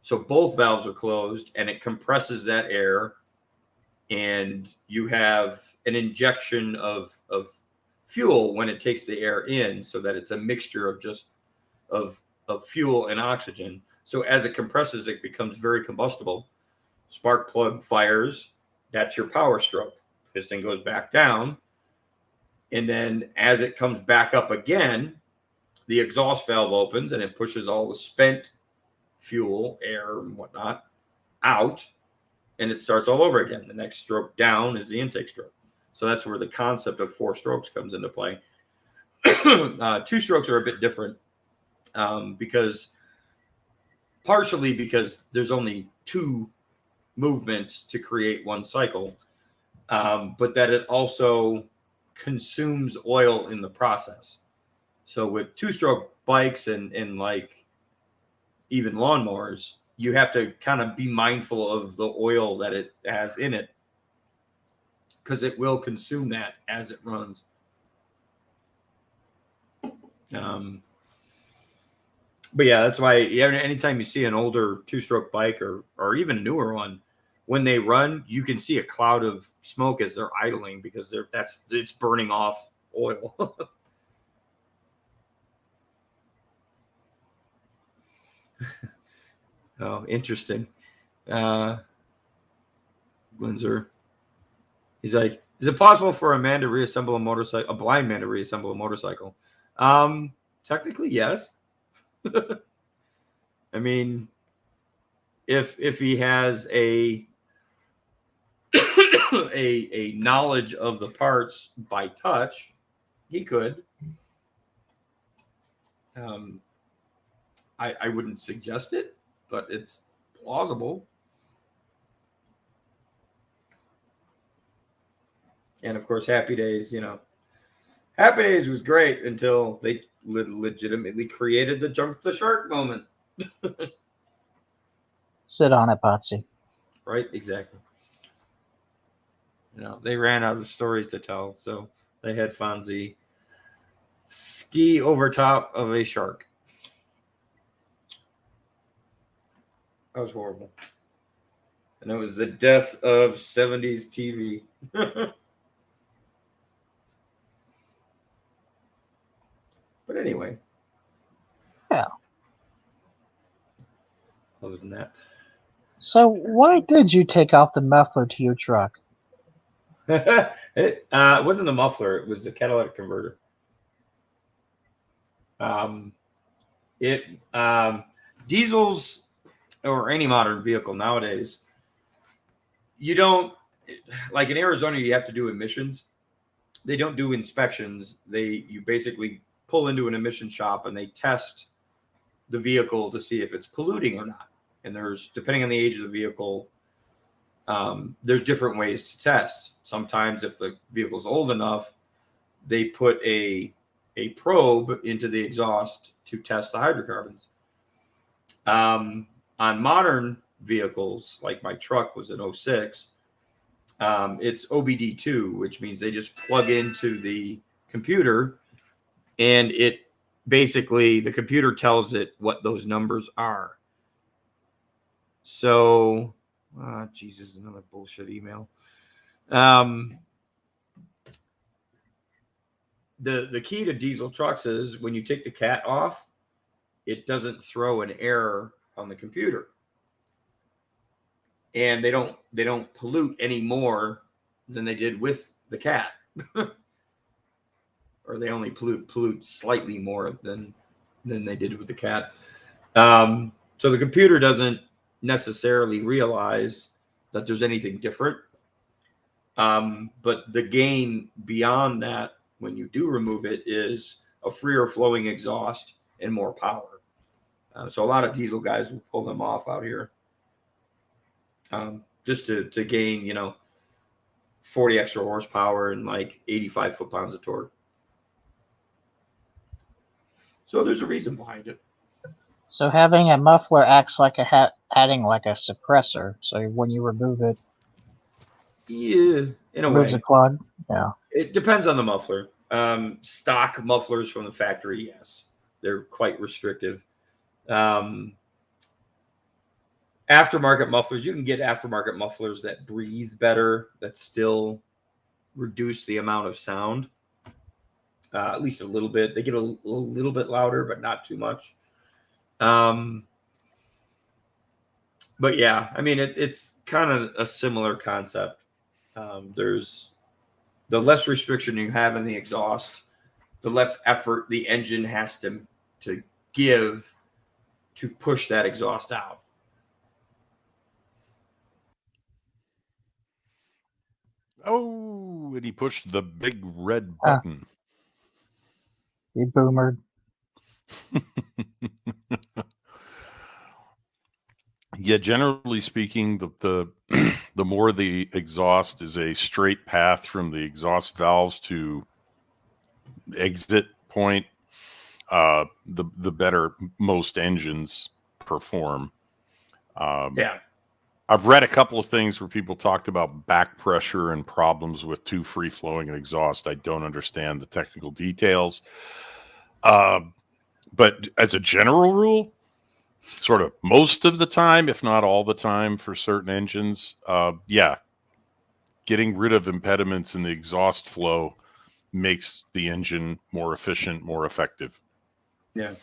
so both valves are closed, and it compresses that air, and you have an injection of fuel when it takes the air in, so that it's a mixture of fuel and oxygen. So as it compresses, it becomes very combustible. Spark plug fires. That's your power stroke. Piston goes back down. And then as it comes back up again, the exhaust valve opens and it pushes all the spent fuel, air, and whatnot out. And it starts all over again. The next stroke down is the intake stroke. So that's where the concept of 4 strokes comes into play. 2 strokes are a bit different partially because there's only 2 movements to create one cycle, but that it also consumes oil in the process. So with 2-stroke bikes and like even lawnmowers, you have to kind of be mindful of the oil that it has in it, because it will consume that as it runs. But yeah, that's why anytime you see an older 2-stroke bike or even a newer one, when they run, you can see a cloud of smoke as they're idling, because it's burning off oil. Oh, interesting. Glinzer. He's like, is it possible for a man to reassemble a motorcycle, a blind man to reassemble a motorcycle? Technically, yes. I mean, if he has a knowledge of the parts by touch, he could. I wouldn't suggest it, but it's plausible. And of course, Happy Days, Happy Days was great until they legitimately created the jump the shark moment. Sit on it, Potsy. Right, exactly. They ran out of stories to tell, so they had Fonzie ski over top of a shark. That was horrible. And it was the death of 70s TV. But anyway. Yeah. other than that. So why did you take off the muffler to your truck? It wasn't a muffler. It was a catalytic converter. Diesels or any modern vehicle nowadays, you don't, like in Arizona, you have to do emissions. They don't do inspections. You basically pull into an emission shop and they test the vehicle to see if it's polluting or not. And there's, depending on the age of the vehicle, there's different ways to test. Sometimes if the vehicle's old enough, they put a probe into the exhaust to test the hydrocarbons. On modern vehicles, like my truck was an 06, it's OBD2, which means they just plug into the computer and it basically, the computer tells it what those numbers are. So, Jesus, another bullshit email. The key to diesel trucks is when you take the cat off, it doesn't throw an error on the computer. And they don't pollute any more than they did with the cat. Or they only pollute slightly more than they did with the cat. So the computer doesn't necessarily realize that there's anything different. But the gain beyond that, when you do remove it, is a freer flowing exhaust and more power. So a lot of diesel guys will pull them off out here. Just to gain, 40 extra horsepower and like 85 foot-pounds of torque. So there's a reason behind it. So having a muffler acts like adding like a suppressor. So when you remove it, yeah, in a way, removes a clog. Yeah, it depends on the muffler. Stock mufflers from the factory, yes, they're quite restrictive. Aftermarket mufflers, you can get aftermarket mufflers that breathe better, that still reduce the amount of sound, at least a little bit. They get a little bit louder, but not too much. But yeah, I mean, it's kind of a similar concept. There's the less restriction you have in the exhaust, the less effort the engine has to give to push that exhaust out. Oh, and he pushed the big red button. You boomered. Yeah, generally speaking, the more the exhaust is a straight path from the exhaust valves to exit point, the better most engines perform. Yeah. I've read a couple of things where people talked about back pressure and problems with too free flowing an exhaust. I don't understand the technical details. But as a general rule, sort of most of the time, if not all the time for certain engines, yeah, getting rid of impediments in the exhaust flow makes the engine more efficient, more effective. Yeah.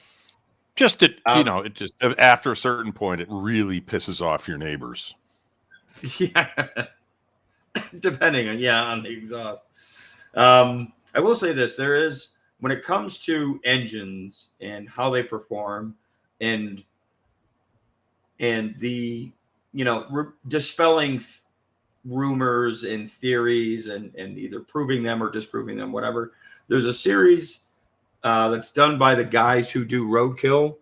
Just it just after a certain point, it really pisses off your neighbors. Yeah, depending on the exhaust. I will say this: there is, when it comes to engines and how they perform, and the dispelling rumors and theories and either proving them or disproving them, whatever. There's a series that's done by the guys who do Roadkill,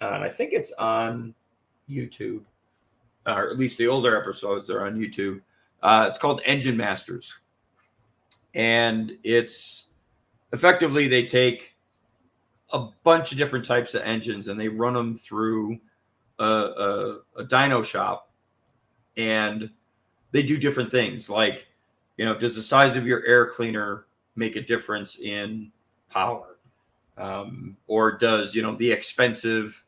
and I think it's on YouTube, or at least the older episodes are on YouTube. It's called Engine Masters, and it's effectively they take a bunch of different types of engines and they run them through a dyno shop, and they do different things. Like, does the size of your air cleaner make a difference in power? Or does, the expensive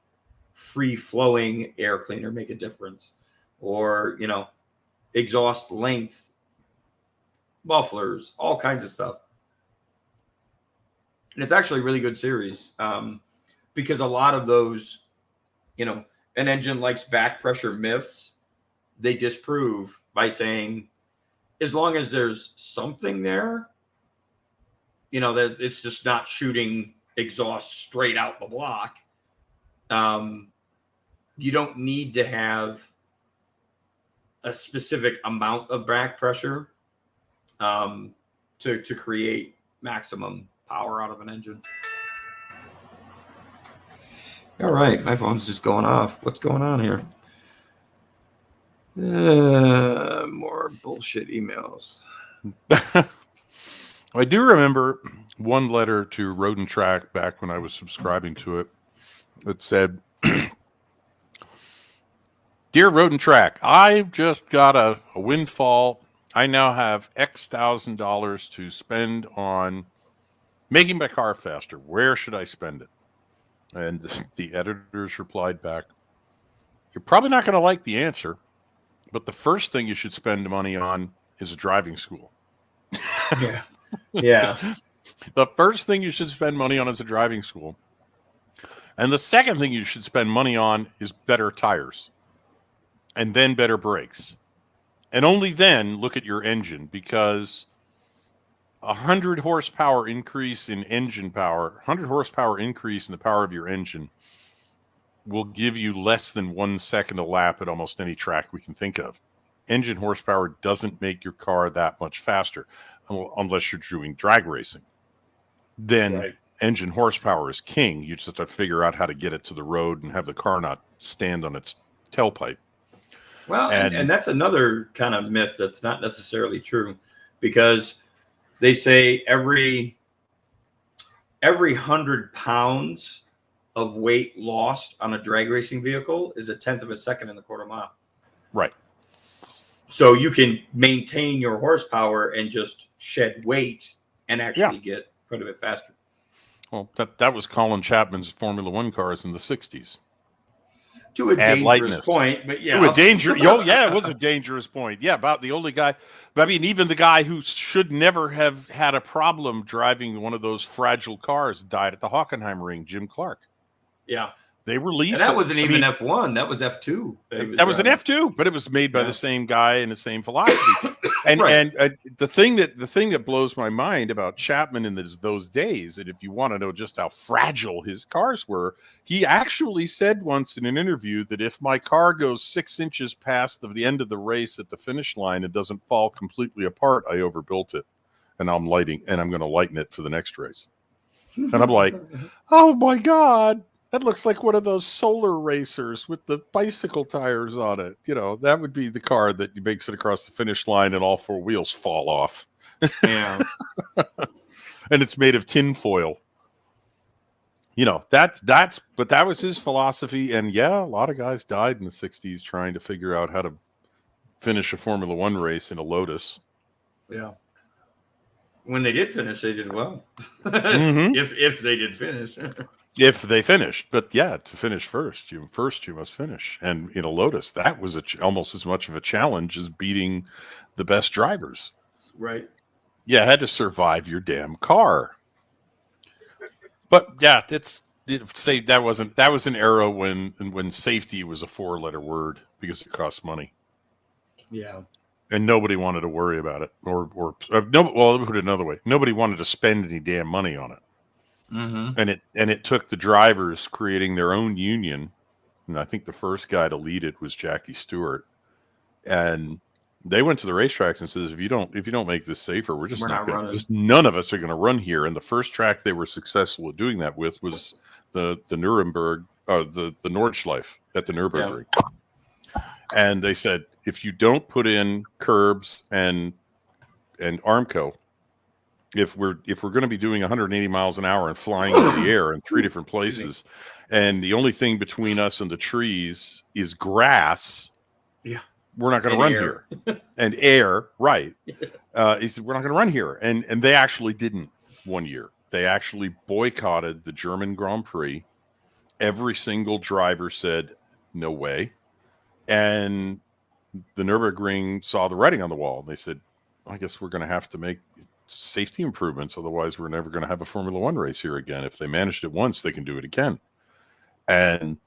free flowing air cleaner make a difference? Or, exhaust length, mufflers, all kinds of stuff. And it's actually a really good series, because a lot of those, an engine likes back pressure myths, they disprove by saying, as long as there's something there, that it's just not shooting exhaust straight out the block. You don't need to have a specific amount of back pressure to create maximum power out of an engine. All right, my phone's just going off. What's going on here? More bullshit emails. I do remember one letter to Road and Track back when I was subscribing to it that said, "Dear Road and Track, I've just got a windfall. I now have X $1,000 to spend on making my car faster. Where should I spend it?" And the editors replied back, "You're probably not going to like the answer, but the first thing you should spend money on is a driving school." Yeah. Yeah. The first thing you should spend money on is a driving school. And the second thing you should spend money on is better tires. And then better brakes. And only then look at your engine, because 100 horsepower increase in engine power, 100 horsepower increase in the power of your engine will give you less than 1 second a lap at almost any track we can think of. Engine horsepower doesn't make your car that much faster unless you're doing drag racing. Then engine horsepower is king. You just have to figure out how to get it to the road and have the car not stand on its tailpipe. Well, and that's another kind of myth that's not necessarily true, because they say every 100 pounds of weight lost on a drag racing vehicle is 1/10 of a second in the quarter mile. Right. So you can maintain your horsepower and just shed weight and actually get quite a bit faster. Well, that was Colin Chapman's Formula One cars in the 60s. To a dangerous point, but yeah. To a it was a dangerous point. Yeah, about the only guy. I mean, even the guy who should never have had a problem driving one of those fragile cars died at the Hockenheim ring, Jim Clark. Yeah. They were lethal. And that wasn't even F1. That was F2. That was an F2, but it was made by the same guy and the same philosophy. And the thing that blows my mind about Chapman in those days, and if you want to know just how fragile his cars were, he actually said once in an interview that if my car goes 6 inches past the end of the race at the finish line and doesn't fall completely apart, I overbuilt it, and I'm going to lighten it for the next race. And I'm like, oh my God. That looks like one of those solar racers with the bicycle tires on it. That would be the car that makes it across the finish line and all 4 wheels fall off. Yeah. And it's made of tin foil. But that was his philosophy. And yeah, a lot of guys died in the 60s trying to figure out how to finish a Formula One race in a Lotus. Yeah. When they did finish, they did well. Mm-hmm. If they did finish. If they finished, but yeah, to finish first, you must finish. And in a Lotus, that was almost as much of a challenge as beating the best drivers. Right. Yeah, had to survive your damn car. But yeah, that was an era when safety was a 4-letter word because it cost money. Yeah. And nobody wanted to worry about it, or let me put it another way: nobody wanted to spend any damn money on it. Mm-hmm. And it took the drivers creating their own union, and I think the first guy to lead it was Jackie Stewart. And they went to the racetracks and says, if you don't make this safer, we're not going to. Just none of us are going to run here. And the first track they were successful at doing that with was the Nuremberg, the Nordschleife at the Nürburgring. Yeah. And they said, if you don't put in curbs and Armco, if we're going to be doing 180 miles an hour and flying in the air in 3 different places, and the only thing between us and the trees is grass, we're not going to run here. And air, right? He said we're not going to run here, and they actually didn't one year. They actually boycotted the German Grand Prix. Every single driver said no way, and the Nürburgring saw the writing on the wall. They said, I guess we're going to have to make safety improvements, otherwise we're never going to have a Formula One race here again. If they managed it once, they can do it again. And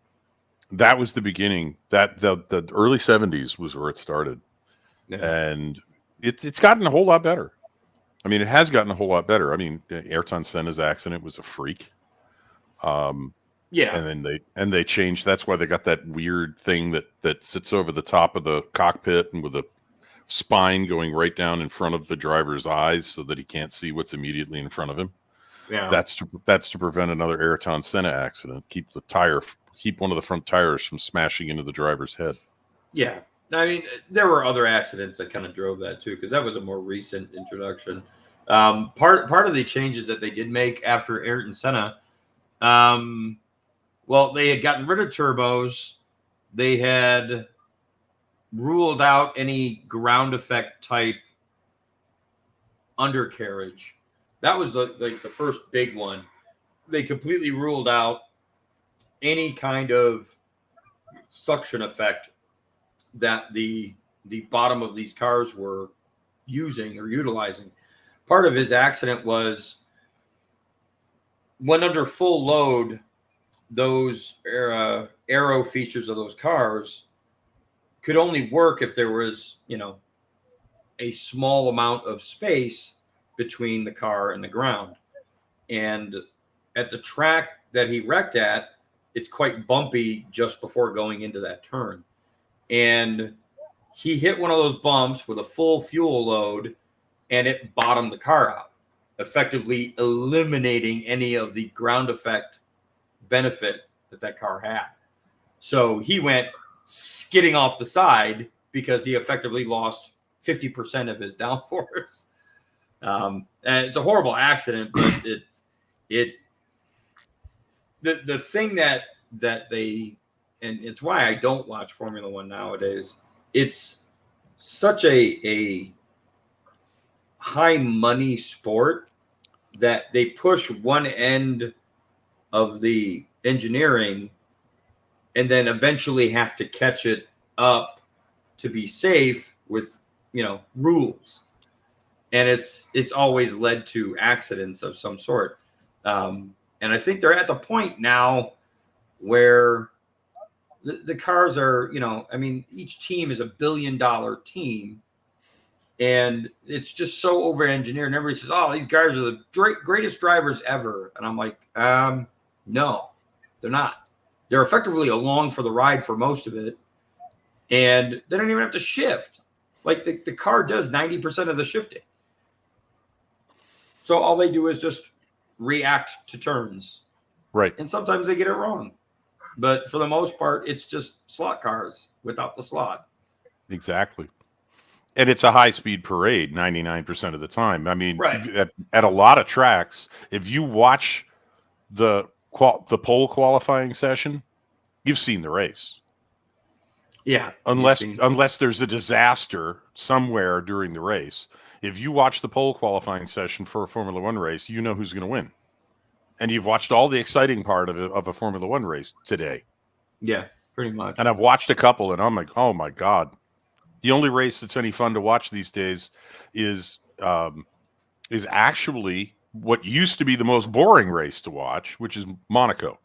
That was the beginning. That the early 70s was where it started. Yeah. And it's gotten a whole lot better. I mean, it has gotten a whole lot better. I mean, Ayrton Senna's accident was a freak. Yeah. And then they changed. That's why they got that weird thing that sits over the top of the cockpit and with a spine going right down in front of the driver's eyes so that he can't see what's immediately in front of him. Yeah. That's to prevent another Ayrton Senna accident. Keep one of the front tires from smashing into the driver's head. Yeah. I mean, there were other accidents that kind of drove that too, because that was a more recent introduction. Part of the changes that they did make after Ayrton Senna, well, they had gotten rid of turbos. They had ruled out any ground effect type undercarriage. That was the first big one. They completely ruled out any kind of suction effect that the bottom of these cars were using or utilizing. Part of his accident was when under full load, those aero features of those cars could only work if there was, a small amount of space between the car and the ground. And at the track that he wrecked at, it's quite bumpy just before going into that turn. And he hit one of those bumps with a full fuel load, and it bottomed the car out, effectively eliminating any of the ground effect benefit that car had. So he went skidding off the side because he effectively lost 50% of his downforce. And it's a horrible accident, but the thing that they, and it's why I don't watch Formula One nowadays. It's such a high money sport that they push one end of the engineering and then eventually have to catch it up to be safe with, rules. And it's always led to accidents of some sort. And I think they're at the point now where the cars are, each team is $1 billion team, and it's just so over engineered. And everybody says, "Oh, these guys are the greatest drivers ever," and I'm like, no, they're not. They're effectively along for the ride for most of it, and they don't even have to shift. Like the car does 90% of the shifting, so all they do is just react to turns, right? And sometimes they get it wrong. But for the most part, it's just slot cars without the slot. Exactly. And it's a high-speed parade 99% of the time. I mean, right. At a lot of tracks, if you watch the pole qualifying session, you've seen the race. Yeah. Unless there's a disaster somewhere during the race. If you watch the pole qualifying session for a Formula One race, you know who's going to win. And you've watched all the exciting part of a Formula One race today. Yeah, pretty much. And I've watched a couple, and I'm like, oh my God. The only race that's any fun to watch these days is actually what used to be the most boring race to watch, which is Monaco.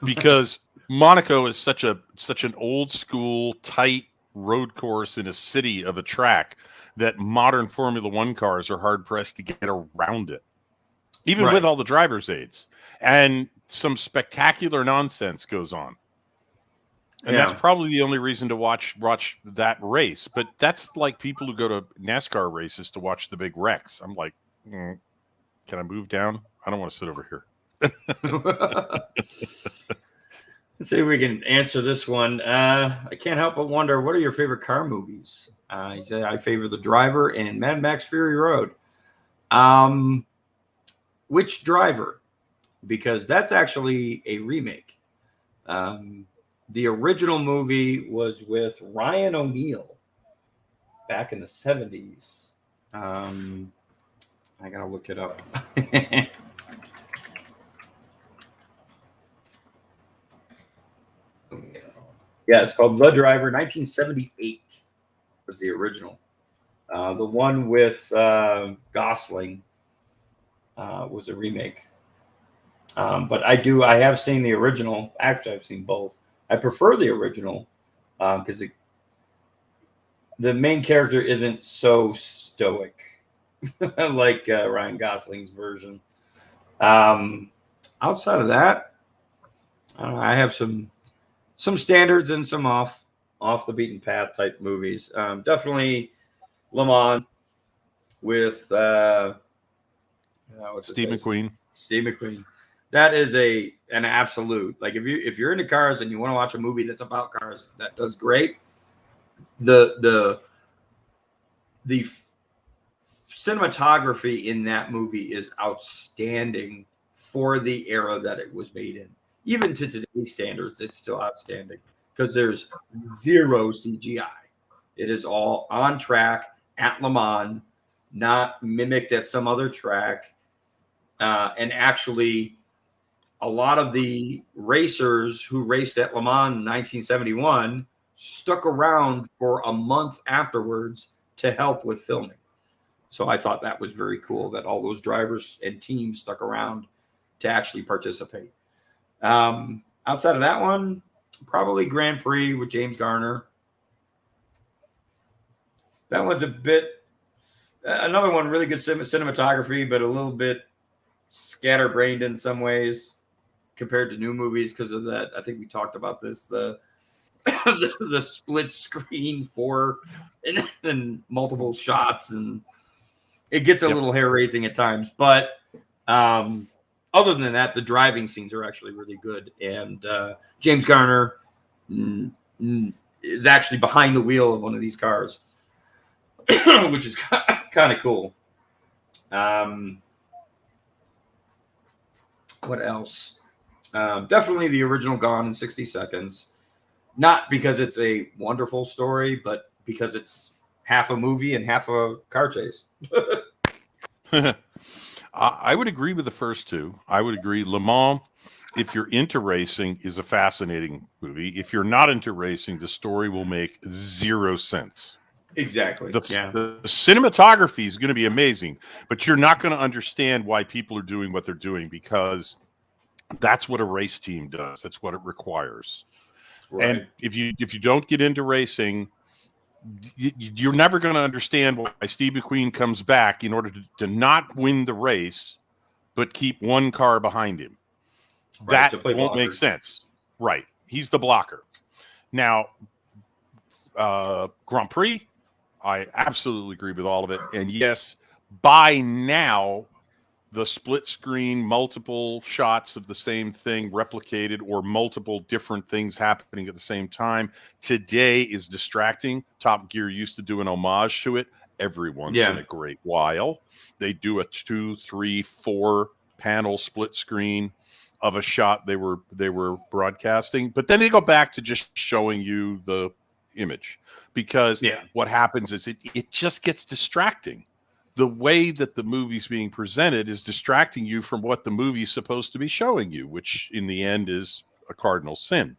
Because Monaco is such an old school, tight road course in a city of a track that modern Formula One cars are hard pressed to get around it. Even with all the driver's aids, and some spectacular nonsense goes on. And that's probably the only reason to watch that race. But that's like people who go to NASCAR races to watch the big wrecks. I'm like, can I move down? I don't want to sit over here. Let's see if we can answer this one. I can't help but wonder, what are your favorite car movies? He said, I favor The Driver and Mad Max Fury Road. Which Driver? Because that's actually a remake. The original movie was with Ryan O'Neal back in the 70s. I gotta look it up. Yeah, it's called The Driver. 1978 was the original. The one with Gosling was a remake. But I have seen the original. Actually, I've seen both. I prefer the original because the main character isn't so stoic like Ryan Gosling's version. Outside of that, I don't know, I have some standards and some off the beaten path type movies. Definitely Le Mans with Steve McQueen. Steve McQueen. That is an absolute. Like if you're into cars and you want to watch a movie that's about cars, that does great. The cinematography in that movie is outstanding for the era that it was made in. Even to today's standards, it's still outstanding because there's zero CGI. It is all on track at Le Mans, not mimicked at some other track. And actually, a lot of the racers who raced at Le Mans in 1971 stuck around for a month afterwards to help with filming. So I thought that was very cool that all those drivers and teams stuck around to actually participate. Outside of that one, probably Grand Prix with James Garner. That one's a bit, another one, really good cinematography, but a little bit scatterbrained in some ways compared to new movies because of that. I think we talked about this, the split screen and multiple shots, and it gets a little hair raising at times. But other than that, the driving scenes are actually really good. And James Garner is actually behind the wheel of one of these cars, which is kind of cool. What else? Definitely the original Gone in 60 Seconds. Not because it's a wonderful story, but because it's half a movie and half a car chase. I would agree with the first two. I would agree. Le Mans, if you're into racing, is a fascinating movie. If you're not into racing, the story will make zero sense. Exactly. The cinematography is going to be amazing, but you're not going to understand why people are doing what they're doing because that's what a race team does. That's what it requires. Right. And if you don't get into racing, you're never going to understand why Steve McQueen comes back in order to not win the race, but keep one car behind him. Right, that won't make sense. Right. He's the blocker. Now, Grand Prix, I absolutely agree with all of it. And yes, by now, the split screen, multiple shots of the same thing replicated or multiple different things happening at the same time today is distracting. Top Gear used to do an homage to it every once in a great while. They do a 2, 3, 4 panel split screen of a shot they were broadcasting, but then they go back to just showing you the image because what happens is it just gets distracting. The way that the movie's being presented is distracting you from what the movie's supposed to be showing you, which in the end is a cardinal sin.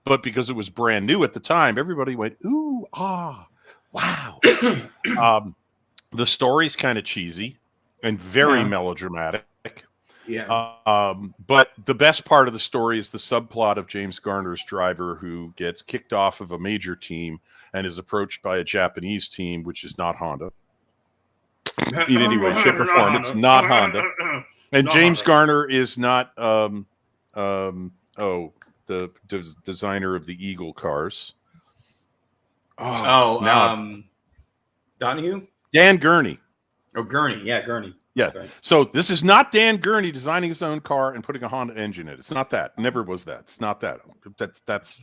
But because it was brand new at the time, everybody went, ooh, ah, wow. The story's kind of cheesy and very melodramatic. But the best part of the story is the subplot of James Garner's driver who gets kicked off of a major team and is approached by a Japanese team, which is not Honda. In any way, shape, or form, it's not Honda, and James Garner is not the designer of the Eagle cars. Donahue, Dan Gurney. Oh, Gurney, Gurney. Yeah. Right. So this is not Dan Gurney designing his own car and putting a Honda engine in it. It's not that. Never was that. It's not that. That's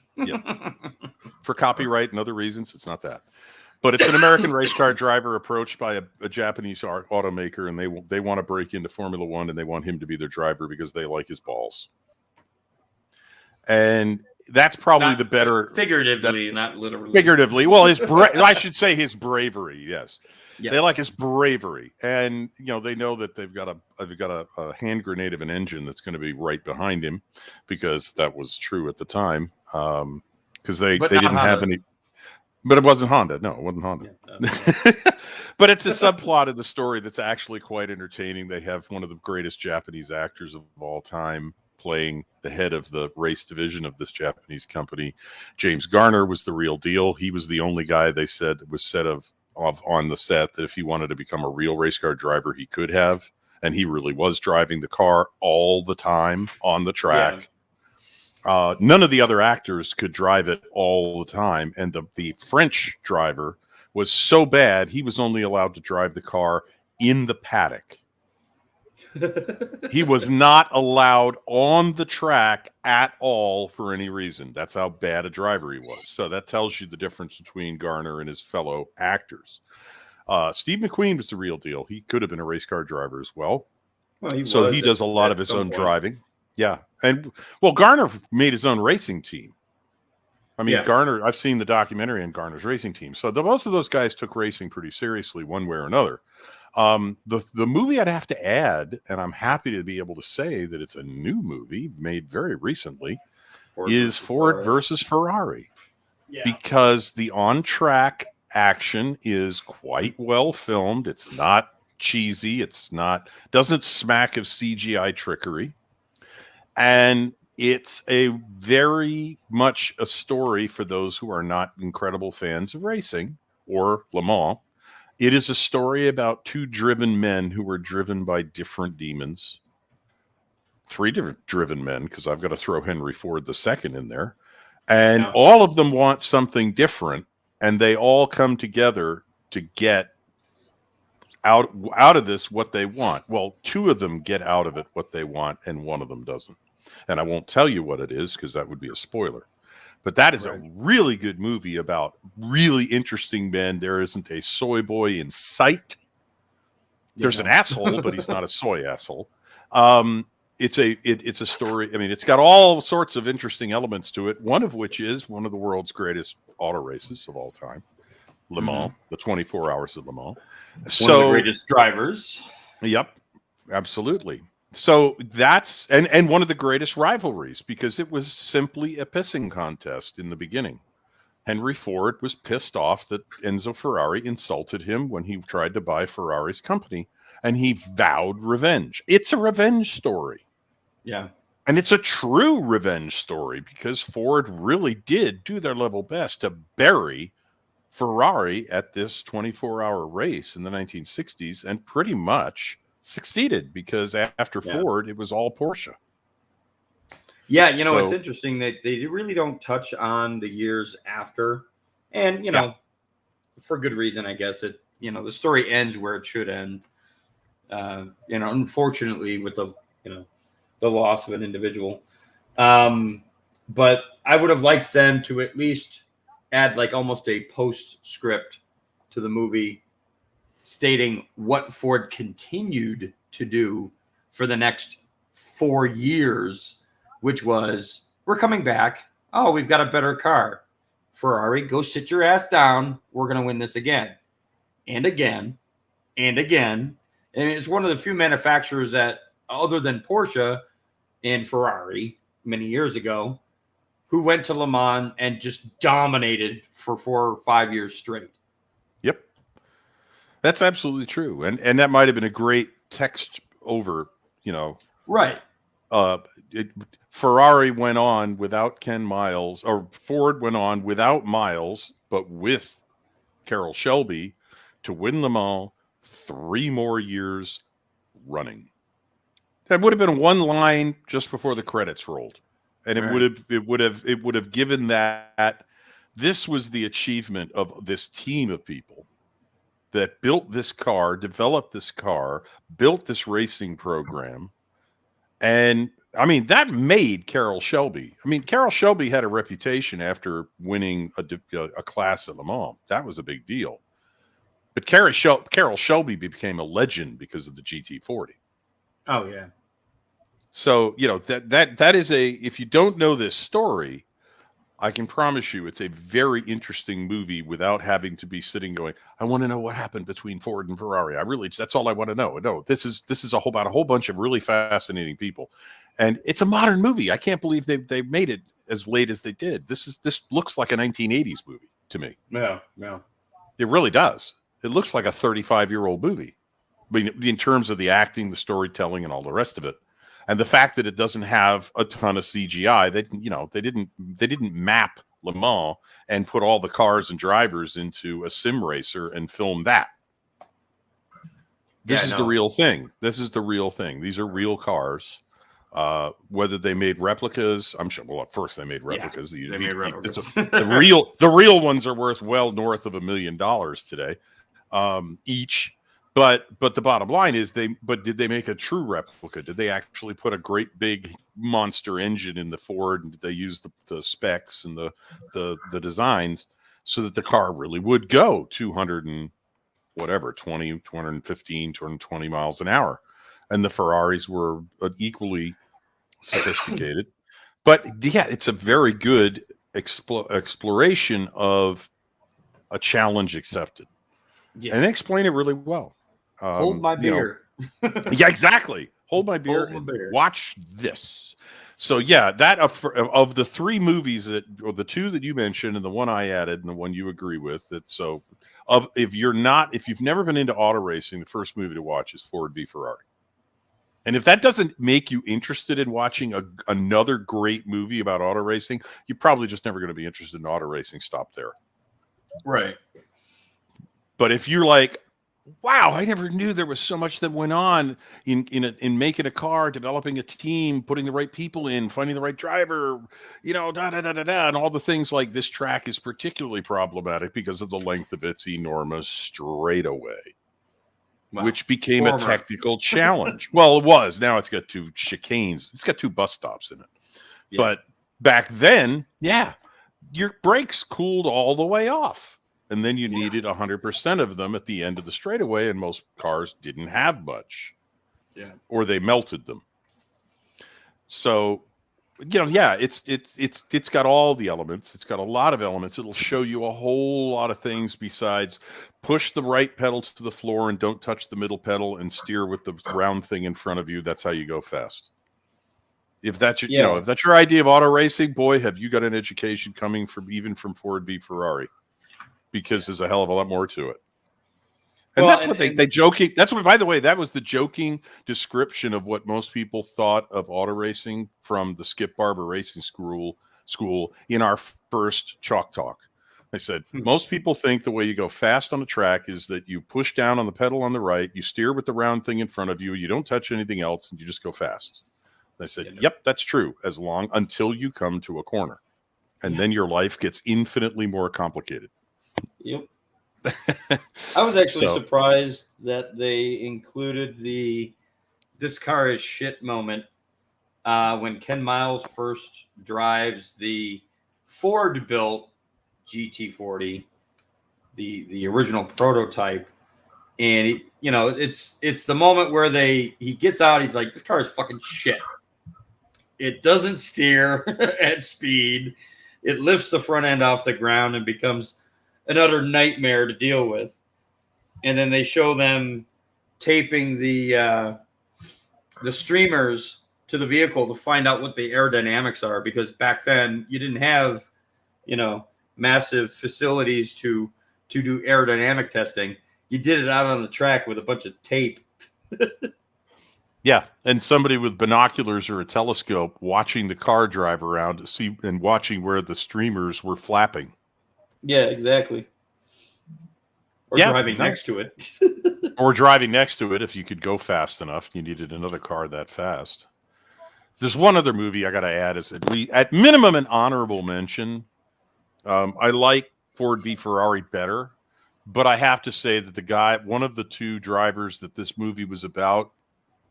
for copyright and other reasons. It's not that. But it's an American race car driver approached by a Japanese automaker, and they want to break into Formula One, and they want him to be their driver because they like his balls. And that's probably the better figuratively, not literally. Figuratively, well, I should say his bravery. Yes, they like his bravery, and they know that they've got a hand grenade of an engine that's going to be right behind him because that was true at the time. Because they didn't have any. But it wasn't Honda. No, it wasn't Honda. But it's a subplot of the story that's actually quite entertaining. They have one of the greatest Japanese actors of all time playing the head of the race division of this Japanese company. James Garner was the real deal. He was the only guy they said was said of on the set that if he wanted to become a real race car driver, he could have. And he really was driving the car all the time on the track. Yeah. None of the other actors could drive it all the time. And the French driver was so bad, he was only allowed to drive the car in the paddock. He was not allowed on the track at all for any reason. That's how bad a driver he was. So that tells you the difference between Garner and his fellow actors. Steve McQueen was the real deal. He could have been a race car driver as well. So he does a lot of his own driving. Yeah. And well, Garner made his own racing team. I mean, Garner, I've seen the documentary on Garner's racing team. So most of those guys took racing pretty seriously one way or another. The movie I'd have to add, and I'm happy to be able to say that it's a new movie made very recently, is Ford versus Ferrari. Yeah. Because the on-track action is quite well filmed. It's not cheesy. Doesn't smack of CGI trickery. And it's a very much a story for those who are not incredible fans of racing or Le Mans. It is a story about two driven men who were driven by different demons. Three different driven men, because I've got to throw Henry Ford II in there. And all of them want something different, and they all come together to get out of this what they want. Well, two of them get out of it what they want, and one of them doesn't. And I won't tell you what it is because that would be a spoiler. But that is a really good movie about really interesting men. There isn't a soy boy in sight. There's an asshole, but he's not a soy asshole. It's a story. I mean, it's got all sorts of interesting elements to it. One of which is one of the world's greatest auto races of all time, Le Mans, the 24 Hours of Le Mans. One of the greatest drivers. Yep, absolutely. So that's and one of the greatest rivalries because it was simply a pissing contest in the beginning. Henry Ford was pissed off that Enzo Ferrari insulted him when he tried to buy Ferrari's company, and he vowed revenge. It's a revenge story. Yeah. And it's a true revenge story because Ford really did do their level best to bury Ferrari at this 24-hour race in the 1960s and pretty much succeeded because after Ford, it was all Porsche. Yeah, it's interesting that they really don't touch on the years after. And, for good reason, I guess. The story ends where it should end. Unfortunately, with the loss of an individual. But I would have liked them to at least add like almost a postscript to the movie stating what Ford continued to do for the next 4 years, which was, we're coming back. Oh, we've got a better car. Ferrari, go sit your ass down. We're going to win this again and again and again. And it's one of the few manufacturers that, other than Porsche and Ferrari many years ago, who went to Le Mans and just dominated for 4 or 5 years straight. Yep. That's absolutely true. And that might have been a great text over, Right. Ferrari went on without Ken Miles, or Ford went on without Miles, but with Carroll Shelby to win Le Mans 3 more years running. That would have been one line just before the credits rolled. And it would have given that this was the achievement of this team of people that built this car, developed this car, built this racing program. And I mean, that made Carroll Shelby. I mean, Carroll Shelby had a reputation after winning a class at Le Mans. That was a big deal. But Carroll Shelby became a legend because of the GT40. Oh, yeah. So, that is if you don't know this story, I can promise you it's a very interesting movie without having to be sitting going, I want to know what happened between Ford and Ferrari. That's all I want to know. No, this is about a whole bunch of really fascinating people. And it's a modern movie. I can't believe they made it as late as they did. This looks like a 1980s movie to me. Yeah. It really does. It looks like a 35-year-old movie. I mean, in terms of the acting, the storytelling, and all the rest of it. And the fact that it doesn't have a ton of CGI, they didn't map Le Mans and put all the cars and drivers into a sim racer and film that. This is the real thing. This is the real thing. These are real cars. Whether they made replicas, I'm sure. Well, at first they made replicas. They made replicas. The real ones are worth well north of $1 million today, each. But the bottom line is did they make a true replica? Did they actually put a great big monster engine in the Ford, and did they use the specs and the designs so that the car really would go 215, 220 miles an hour? And the Ferraris were equally sophisticated. But yeah, it's a very good exploration of a challenge accepted. Yeah. And they explain it really well. Hold my beer. Yeah, exactly. Hold my beer and watch this. So yeah, that of the three movies or the two that you mentioned and the one I added and the one you agree with, if you've never been into auto racing, the first movie to watch is Ford v Ferrari. And if that doesn't make you interested in watching another great movie about auto racing, you're probably just never going to be interested in auto racing. Stop there. Right. But if you're like, wow, I never knew there was so much that went on in making a car, developing a team, putting the right people in, finding the right driver, and all the things like this track is particularly problematic because of the length of its enormous straightaway. Wow. Which became a technical challenge. Well, it was. Now it's got 2 chicanes. It's got 2 bus stops in it. Yeah. But back then, yeah, your brakes cooled all the way off. And then you needed 100% of them at the end of the straightaway, and most cars didn't have much. Yeah. Or they melted them. So, it's got all the elements. It's got a lot of elements. It'll show you a whole lot of things besides push the right pedal to the floor and don't touch the middle pedal and steer with the round thing in front of you. That's how you go fast. If that's if that's your idea of auto racing, boy, have you got an education coming from Ford v Ferrari, because there's a hell of a lot more to it. And that's what they joking. That's what, by the way, that was the joking description of what most people thought of auto racing from the Skip Barber Racing School in our first Chalk Talk. I said, most people think the way you go fast on the track is that you push down on the pedal on the right, you steer with the round thing in front of you, you don't touch anything else, and you just go fast. And I said, yep, that's true, until you come to a corner. And then your life gets infinitely more complicated. Yep. I was actually surprised that they included this car is shit moment when Ken Miles first drives the Ford built GT40, the original prototype, and it's the moment where he gets out, he's like, this car is fucking shit. It doesn't steer at speed. It lifts the front end off the ground and becomes an utter nightmare to deal with. And then they show them taping the streamers to the vehicle to find out what the aerodynamics are, because back then you didn't have massive facilities to do aerodynamic testing. You did it out on the track with a bunch of tape. Yeah, and somebody with binoculars or a telescope watching the car drive around to see and watching where the streamers were flapping. Yeah, exactly. Or driving next to it. Or driving next to it if you could go fast enough. You needed another car that fast. There's one other movie I got to add as at minimum an honorable mention. I like Ford v Ferrari better, but I have to say that one of the 2 drivers that this movie was about,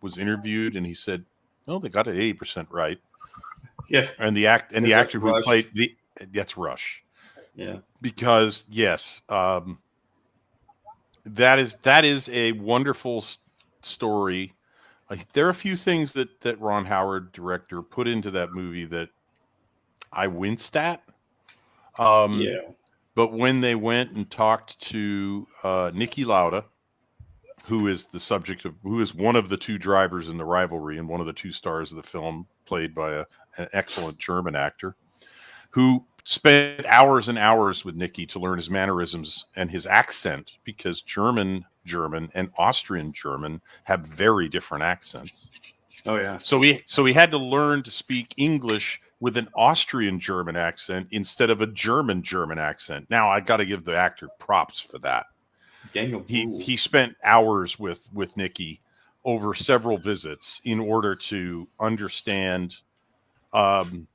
was interviewed, and he said, "No, they got it 80% right." Yeah, and the actor who played that's Rush. Yeah, because yes, that is a wonderful story. There are a few things that Ron Howard, director, put into that movie that I winced at. But when they went and talked to Niki Lauda, who is one of the 2 drivers in the rivalry and one of the 2 stars of the film, played by an excellent German actor, who spent hours and hours with Niki to learn his mannerisms and his accent, because German and Austrian German have very different accents. Oh yeah. So he had to learn to speak English with an Austrian German accent instead of a German accent. Now I got to give the actor props for that. Daniel Bruhl. He spent hours with Nikki over several visits in order to understand the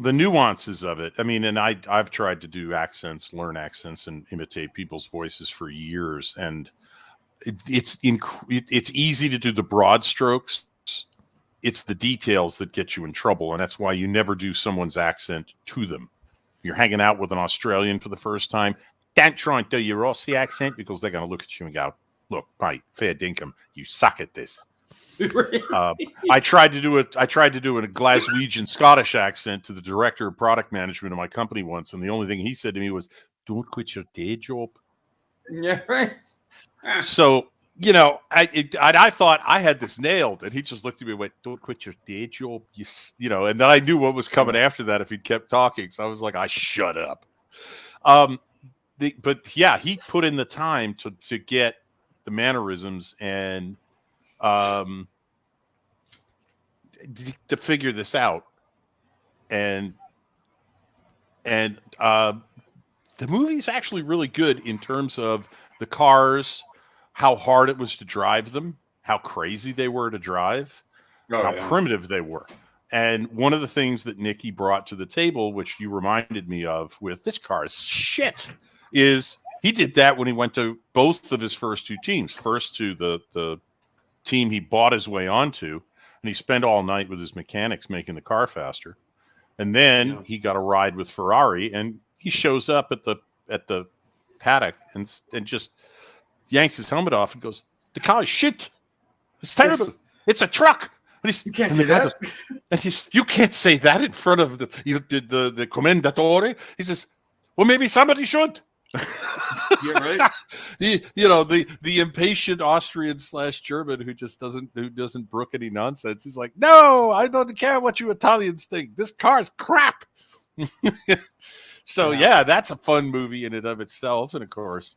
nuances of it. I mean, and I've tried to do accents, learn accents, and imitate people's voices for years, and it's easy to do the broad strokes. It's the details that get you in trouble, and that's why you never do someone's accent to them. You're hanging out with an Australian for the first time, don't try and do your Aussie accent, because they're going to look at you and go, "Look, mate, fair dinkum, you suck at this." I tried to do a Glaswegian Scottish accent to the director of product management of my company once, and the only thing he said to me was, "Don't quit your day job." Yeah, right. So, you know, I thought I had this nailed, and he just looked at me and went, "Don't quit your day job." You know, and then I knew what was coming after that if he kept talking. So I was like, I shut up. But yeah, he put in the time to get the mannerisms and to figure this out. And the movie's actually really good in terms of the cars, how hard it was to drive them, how crazy they were to drive, how primitive they were. And one of the things that Nikki brought to the table, which you reminded me of with "this car is shit," is he did that when he went to both of his first two teams. First to the team he bought his way onto, and he spent all night with his mechanics making the car faster. And then he got a ride with Ferrari, and he shows up at the paddock and just yanks his helmet off and goes, "The car is shit. It's terrible. It's a truck." And you can't say that. You can't say that in front of the commendatore. He says, "Well, maybe somebody should." Yeah, right. the impatient Austrian / German who doesn't brook any nonsense. He's like, "No, I don't care what you Italians think. This car's crap." So yeah, that's a fun movie in and of itself, and of course,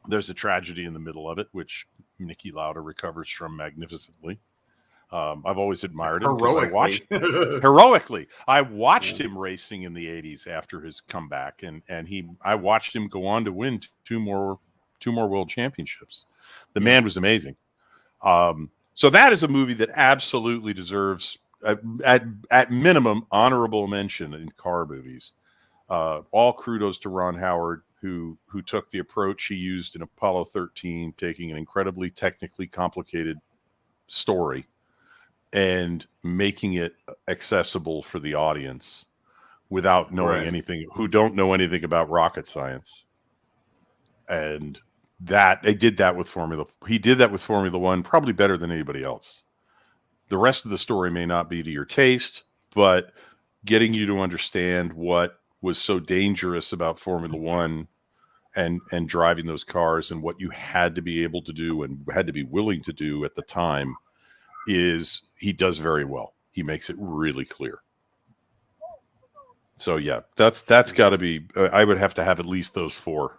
there's a tragedy in the middle of it, which Niki Lauda recovers from magnificently. I've always admired him because heroically. I watched him racing in the 80s after his comeback, and I watched him go on to win two more world championships. The man was amazing. So that is a movie that absolutely deserves, at minimum, honorable mention in car movies. All kudos to Ron Howard, who took the approach he used in Apollo 13, taking an incredibly technically complicated story and making it accessible for the audience without knowing anything, who don't know anything about rocket science. And they did that with Formula. He did that with Formula One, probably better than anybody else. The rest of the story may not be to your taste, but getting you to understand what was so dangerous about Formula One and driving those cars, and what you had to be able to do and had to be willing to do at the time, he does very well. He makes it really clear. So yeah, that's got to be. I would have to have at least those four.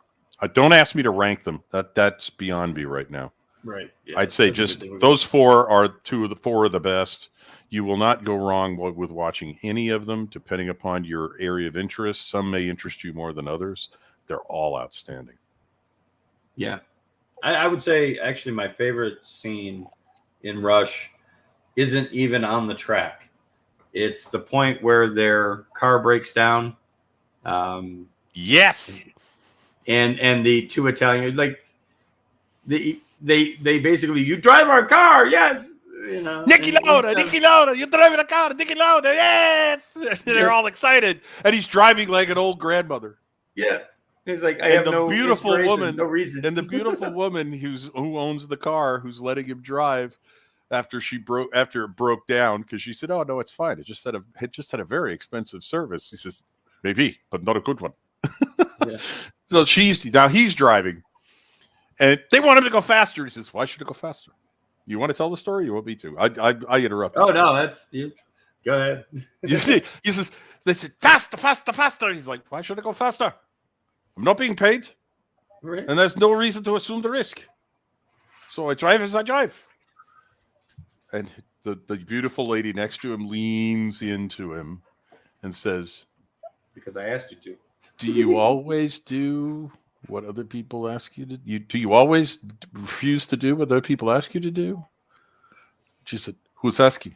Don't ask me to rank them. That's beyond me right now. Right. Yeah, I'd say just those four are four of the best. You will not go wrong with watching any of them, depending upon your area of interest. Some may interest you more than others. They're all outstanding. Yeah. I would say actually my favorite scene in Rush isn't even on the track. It's the point where their car breaks down. Yes. And the two Italian, like they basically, "You drive our car, yes." You know, Niki Lauda, you're driving a car, Niki Lauda, yes. They're all excited, and he's driving like an old grandmother. Yeah, he's like, "I have no beautiful woman, no reason." And the beautiful woman who owns the car, who's letting him drive after it broke down, because she said, "Oh no, it's fine. It just had a very expensive service." He says, "Maybe, but not a good one." Yeah. So he's driving, and they want him to go faster. He says, "Why should it go faster? You want to tell the story? You want me to?" I interrupted. Oh no, that's you. Go ahead. You see, they said faster. He's like, "Why should I go faster? I'm not being paid, Right. and there's no reason to assume the risk. So I drive as I drive." And the beautiful lady next to him leans into him and says, "Because I asked you to." Do you always do what other people ask you to do? Do you always refuse to do what other people ask you to do? She said, "Who's asking?"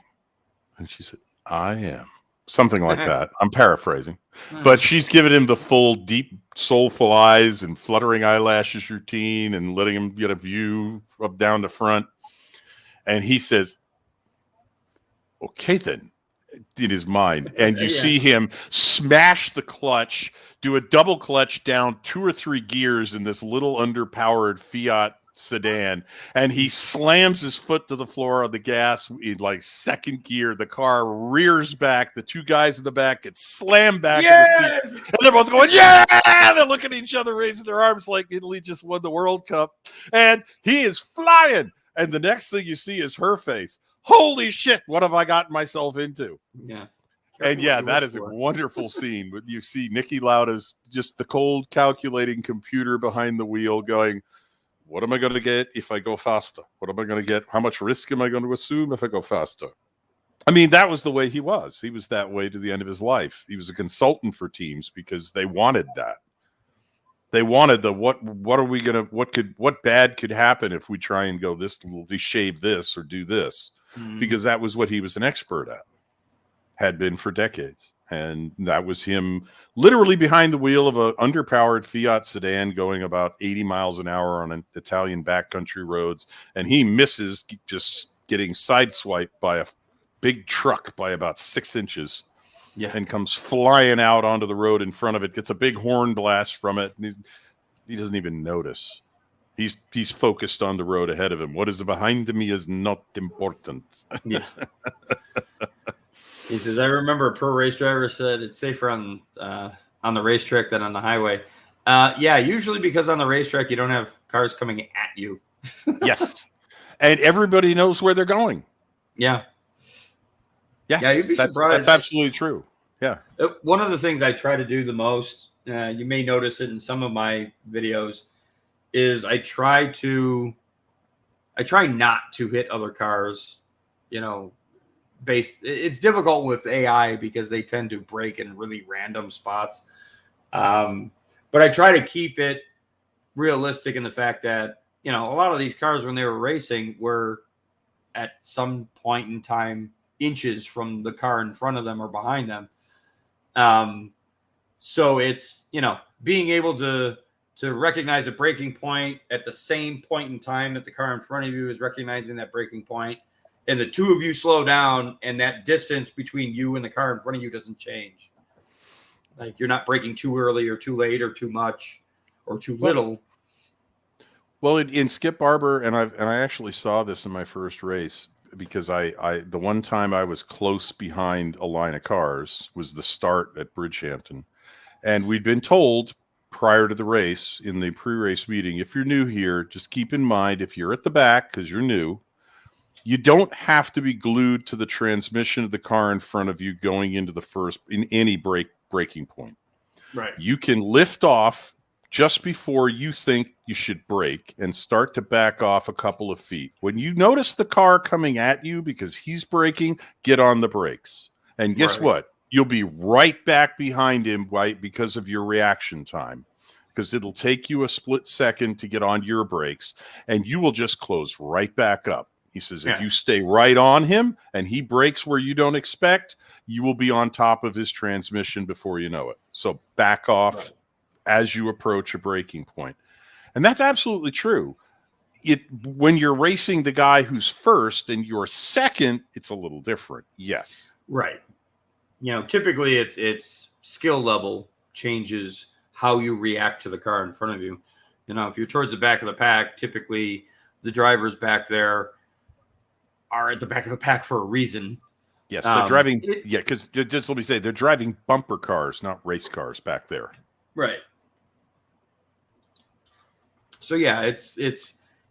And she said, "I am." Something like that. I'm paraphrasing. But she's giving him the full, deep, soulful eyes and fluttering eyelashes routine and letting him get a view up down the front. And he says, "Okay, then," in his mind. And you see him smash the clutch, do a double clutch down 2 or 3 gears in this little underpowered Fiat sedan, and he slams his foot to the floor on the gas in like second gear. The car rears back. The 2 guys in the back get slammed back in the seat. And they're both going, yeah! They're looking at each other, raising their arms like Italy just won the World Cup. And he is flying. And the next thing you see is her face. Holy shit, what have I gotten myself into? Yeah. And yeah, that is a wonderful scene. You see Niki Lauda's just the cold calculating computer behind the wheel going, what am I going to get if I go faster? What am I going to get? How much risk am I going to assume if I go faster? I mean, that was the way he was. He was that way to the end of his life. He was a consultant for teams because they wanted that. They wanted the what are we going to what bad could happen if we try and go this, we shave this or do this, because that was what he was an expert at, had been for decades. And that was him literally behind the wheel of an underpowered Fiat sedan going about 80 miles an hour on an Italian backcountry roads. And he misses just getting sideswiped by a big truck by about 6 inches. Yeah. And comes flying out onto the road in front of it, gets a big horn blast from it, and he doesn't even notice. He's focused on the road ahead of him. What is behind me is not important. Yeah. He says, I remember a pro race driver said it's safer on the racetrack than on the highway. Yeah, usually because on the racetrack you don't have cars coming at you. Yes. And everybody knows where they're going. Yeah. Yeah, you'd be that's surprised. That's absolutely true. Yeah. One of the things I try to do the most, you may notice it in some of my videos, is I try not to hit other cars, it's difficult with AI because they tend to break in really random spots. But I try to keep it realistic in the fact that, a lot of these cars when they were racing were at some point in time inches from the car in front of them or behind them. So it's, being able to recognize a braking point at the same point in time that the car in front of you is recognizing that braking point, and the 2 of you slow down and that distance between you and the car in front of you doesn't change. Like you're not braking too early or too late or too much or too little. Well, in Skip Barber, and I actually saw this in my first race, because the one time I was close behind a line of cars was the start at Bridgehampton. And we'd been told prior to the race in the pre-race meeting, if you're new here, just keep in mind, if you're at the back, because you're new, you don't have to be glued to the transmission of the car in front of you going into the first, in any braking point. Right. You can lift off just before you think you should brake and start to back off a couple of feet. When you notice the car coming at you because he's braking, get on the brakes. And guess what? You'll be right back behind him, right, because of your reaction time. Because it'll take you a split second to get on your brakes, and you will just close right back up. He says, if you stay right on him and he brakes where you don't expect, you will be on top of his transmission before you know it. So back off as you approach a braking point. And that's absolutely true. When you're racing the guy who's first and you're second, it's a little different. Yes. Right. Typically it's skill level changes how you react to the car in front of you. If you're towards the back of the pack, typically the drivers back there are at the back of the pack for a reason. Yes, they're driving. Because just let me say, they're driving bumper cars, not race cars back there. Right. So yeah, it's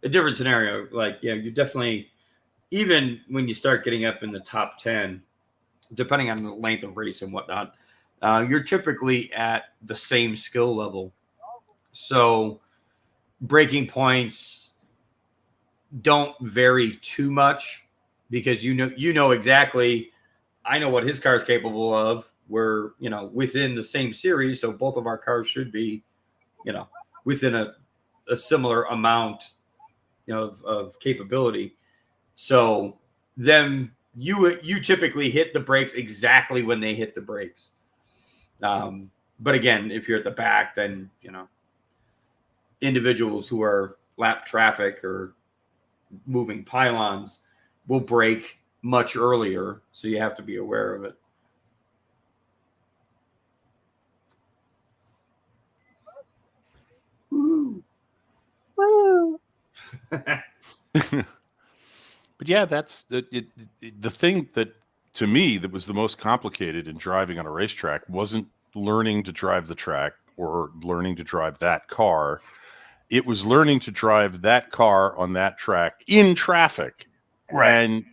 a different scenario. Like, you definitely, even when you start getting up in the top 10, depending on the length of race and whatnot, you're typically at the same skill level. So braking points don't vary too much because you know exactly. I know what his car is capable of. We're within the same series, so both of our cars should be within a similar amount of capability. So then you typically hit the brakes exactly when they hit the brakes. But again, if you're at the back, then individuals who are lap traffic or moving pylons will brake much earlier, so you have to be aware of it. Woo. Woo. But yeah, that's the thing that to me that was the most complicated in driving on a racetrack wasn't learning to drive the track or learning to drive that car. It was learning to drive that car on that track in traffic. Right. And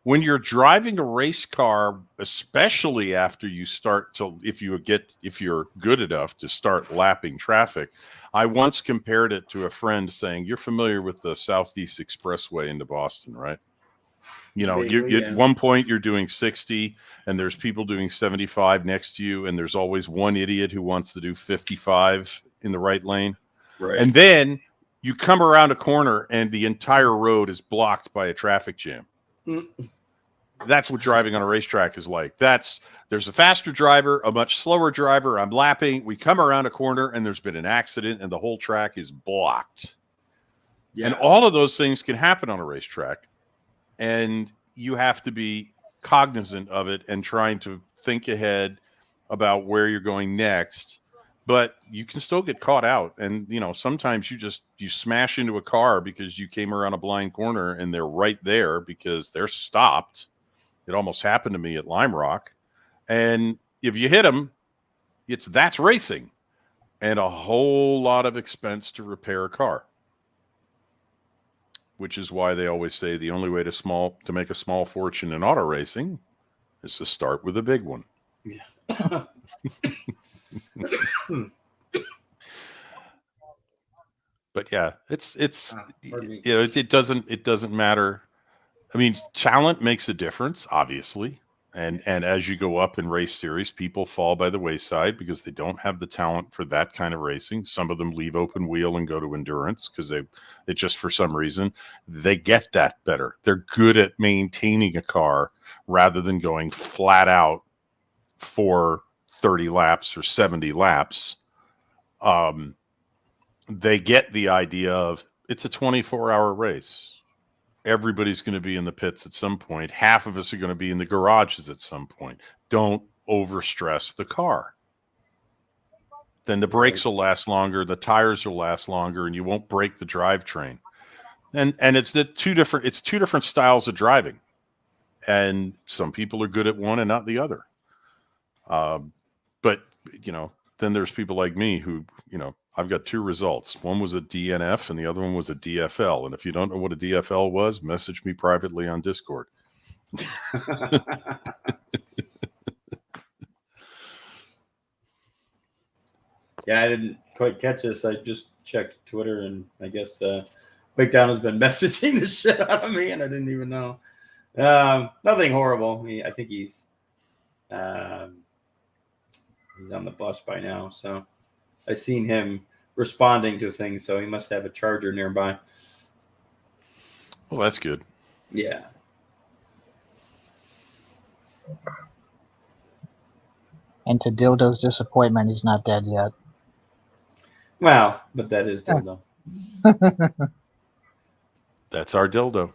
when you're driving a race car, especially after you start to, if you're good enough to start lapping traffic, I once compared it to a friend saying, "You're familiar with the Southeast Expressway into Boston, right? At one point you're doing 60 and there's people doing 75 next to you. And there's always one idiot who wants to do 55 in the right lane. Right. And then you come around a corner and the entire road is blocked by a traffic jam. That's what driving on a racetrack is like. There's a faster driver, a much slower driver. I'm lapping. We come around a corner and there's been an accident and the whole track is blocked. Yeah. And all of those things can happen on a racetrack. And you have to be cognizant of it and trying to think ahead about where you're going next. But you can still get caught out. And, sometimes you smash into a car because you came around a blind corner and they're right there because they're stopped. It almost happened to me at Lime Rock. And if you hit them, that's racing and a whole lot of expense to repair a car. Which is why they always say the only way to make a small fortune in auto racing is to start with a big one. Yeah. But yeah, it doesn't matter. I mean, talent makes a difference, obviously. And as you go up in race series, people fall by the wayside because they don't have the talent for that kind of racing. Some of them leave open wheel and go to endurance because it just for some reason they get that better. They're good at maintaining a car rather than going flat out for 30 laps or 70 laps. They get the idea of it's a 24-hour race. Everybody's going to be in the pits at some point. Half of us are going to be in the garages at some point. Don't overstress the car. Then the brakes will last longer, the tires will last longer, and you won't break the drivetrain. And it's two different styles of driving. And some people are good at one and not the other. But then there's people like me who, I've got two results. One was a DNF and the other one was a DFL. And if you don't know what a DFL was, message me privately on Discord. Yeah, I didn't quite catch this. I just checked Twitter and I guess Breakdown has been messaging the shit out of me and I didn't even know. Nothing horrible. I think he's on the bus by now. So I seen him responding to things, so he must have a charger nearby. Well, that's good. Yeah. And to Dildo's disappointment, he's not dead yet. Well, but that is Dildo. That's our Dildo.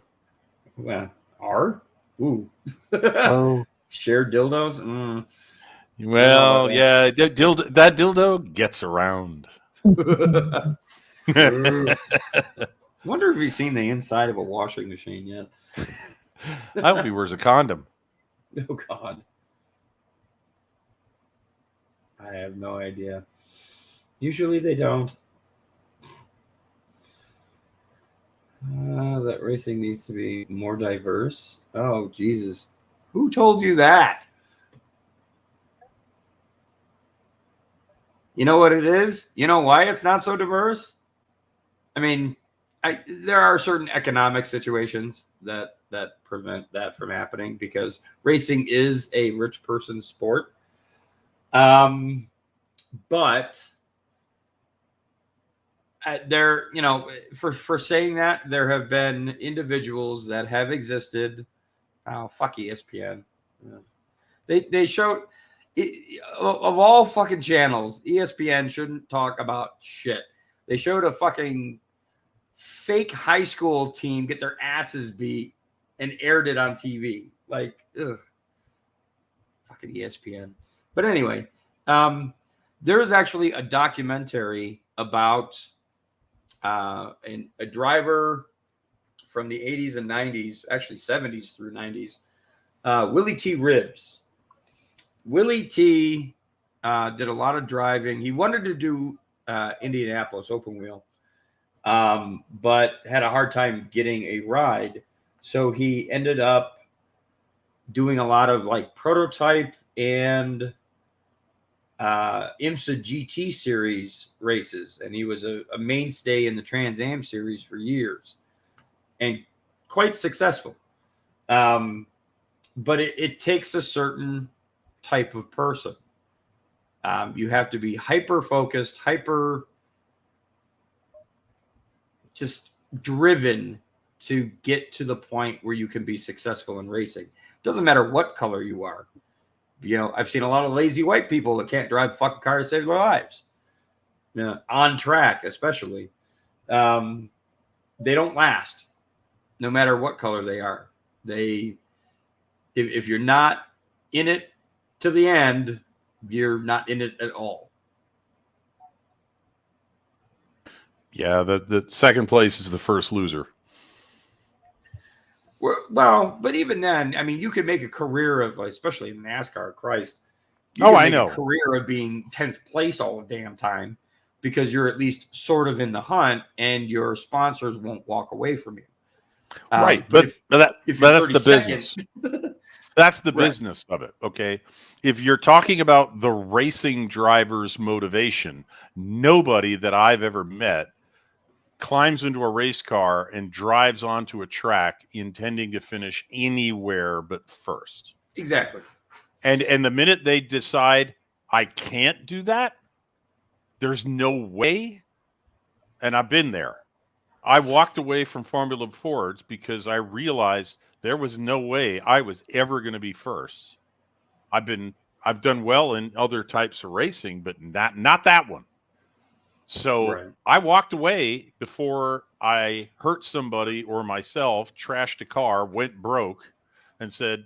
Well, our? Ooh. Oh. Shared dildos? Mm. Well, yeah, that dildo gets around. Wonder if he's seen the inside of a washing machine yet. I hope he wears a condom. Oh, God. I have no idea. Usually they don't. That racing needs to be more diverse. Oh, Jesus. Who told you that? You know what it is? You know why it's not so diverse? I mean, there are certain economic situations that prevent that from happening because racing is a rich person's sport. But there, for saying that, there have been individuals that have existed. Oh, fuck ESPN. They showed of all fucking channels, ESPN shouldn't talk about shit. They showed a fucking fake high school team get their asses beat and aired it on TV. Like, ugh. Fucking ESPN. But anyway, there is actually a documentary about a driver from the 80s and 90s, actually 70s through 90s, Willie T. Ribbs. Willie T. Did a lot of driving. He wanted to do Indianapolis open wheel, but had a hard time getting a ride. So he ended up doing a lot of like prototype and IMSA GT series races. And he was a mainstay in the Trans Am series for years and quite successful. But it takes a certain type of person. You have to be hyper focused, hyper just driven to get to the point where you can be successful in racing. Doesn't matter what color you are. I've seen a lot of lazy white people that can't drive fucking cars to save their lives. On track, especially. They don't last, no matter what color they are. If you're not in it to the end, you're not in it at all. Yeah, the second place is the first loser. Well, but even then, I mean, you could make a career of, especially in NASCAR, Christ. I know. A career of being 10th place all the damn time because you're at least sort of in the hunt and your sponsors won't walk away from you. Right, but that's the business. That's the Right. business of it, okay? If you're talking about the racing driver's motivation, nobody that I've ever met climbs into a race car and drives onto a track intending to finish anywhere but first. Exactly. And the minute they decide, I can't do that, there's no way. And I've been there. I walked away from Formula Fords because I realized there was no way I was ever going to be first. I've done well in other types of racing, but not that one. So Right. I walked away before I hurt somebody or myself, trashed a car, went broke, and said,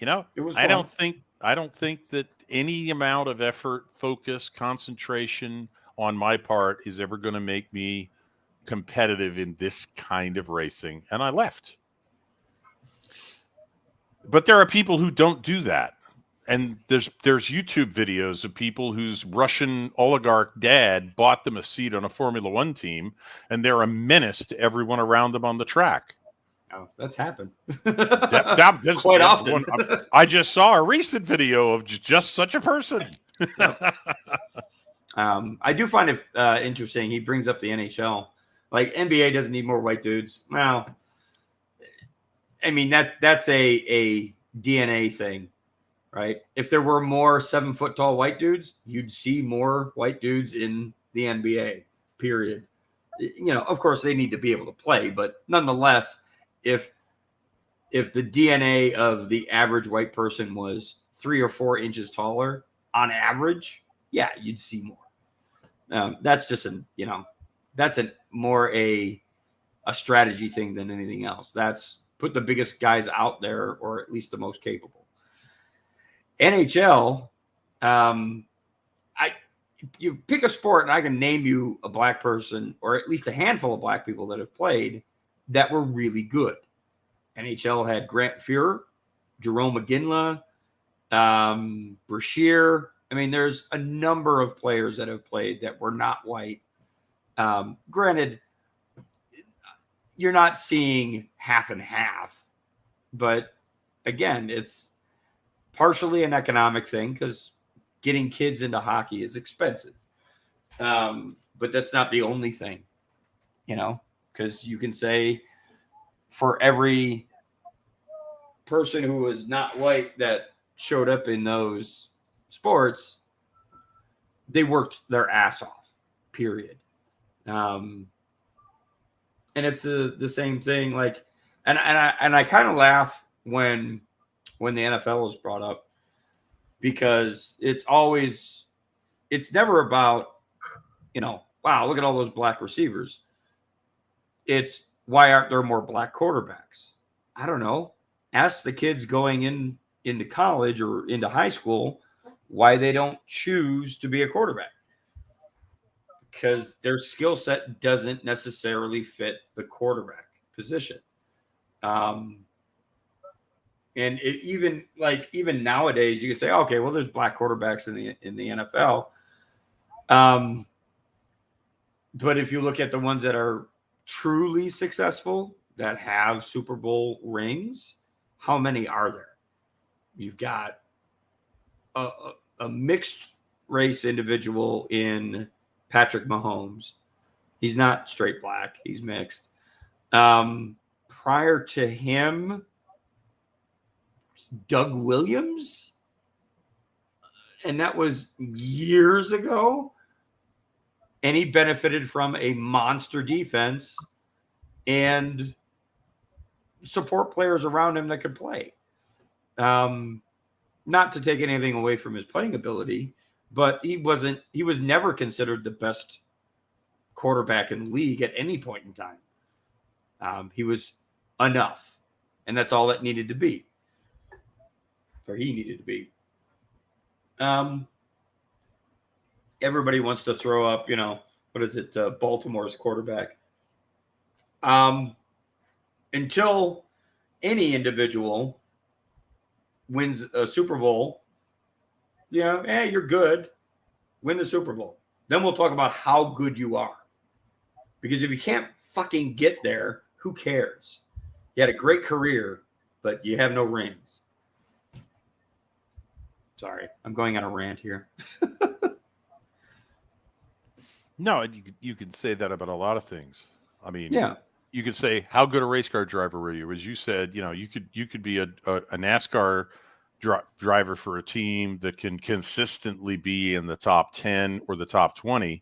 I don't think that any amount of effort, focus, concentration on my part is ever going to make me competitive in this kind of racing. And I left. But there are people who don't do that. And there's YouTube videos of people whose Russian oligarch dad bought them a seat on a Formula One team, and they're a menace to everyone around them on the track. Oh, that's happened. That's Quite often. I just saw a recent video of just such a person. I do find it interesting. He brings up the NHL. Like, NBA doesn't need more white dudes. Well, I mean, that's a DNA thing. Right. If there were more 7 foot tall white dudes, you'd see more white dudes in the NBA, period. Of course they need to be able to play, but nonetheless, if the DNA of the average white person was 3 or 4 inches taller on average, yeah, you'd see more. That's just that's more a strategy thing than anything else. That's put the biggest guys out there, or at least the most capable. NHL, you pick a sport and I can name you a black person or at least a handful of black people that have played that were really good. NHL had Grant Fuhrer, Jerome McGinley, Brashear. I mean, there's a number of players that have played that were not white. Granted, you're not seeing half and half, but again, it's partially an economic thing because getting kids into hockey is expensive. But that's not the only thing. you know, because you can say for every person who was not white that showed up in those sports, they worked their ass off, period. And it's the same thing. Like, and I kind of laugh when the NFL is brought up, because it's never about, you know, wow, look at all those black receivers. It's why aren't there more black quarterbacks? I don't know. Ask the kids going into college or into high school why they don't choose to be a quarterback. Because their skill set doesn't necessarily fit the quarterback position. And even nowadays, you can say, okay, well, there's black quarterbacks in the NFL. But if you look at the ones that are truly successful, that have Super Bowl rings, how many are there? You've got a mixed race individual in Patrick Mahomes. He's not straight black. He's mixed. Prior to him, Doug Williams, and that was years ago. And he benefited from a monster defense and support players around him that could play. Not to take anything away from his playing ability, but he was never considered the best quarterback in the league at any point in time. He was enough, and that's all that needed to be, or he needed to be. Everybody wants to throw up, you know, what is it? Baltimore's quarterback. Until any individual wins a Super Bowl, you're good. Win the Super Bowl. Then we'll talk about how good you are. Because if you can't fucking get there, who cares? You had a great career, but you have no rings. Sorry, I'm going on a rant here. No, you could say that about a lot of things. I mean, yeah, you could say, how good a race car driver were you? As you said, you know, you could be a NASCAR driver for a team that can consistently be in the top 10 or the top 20.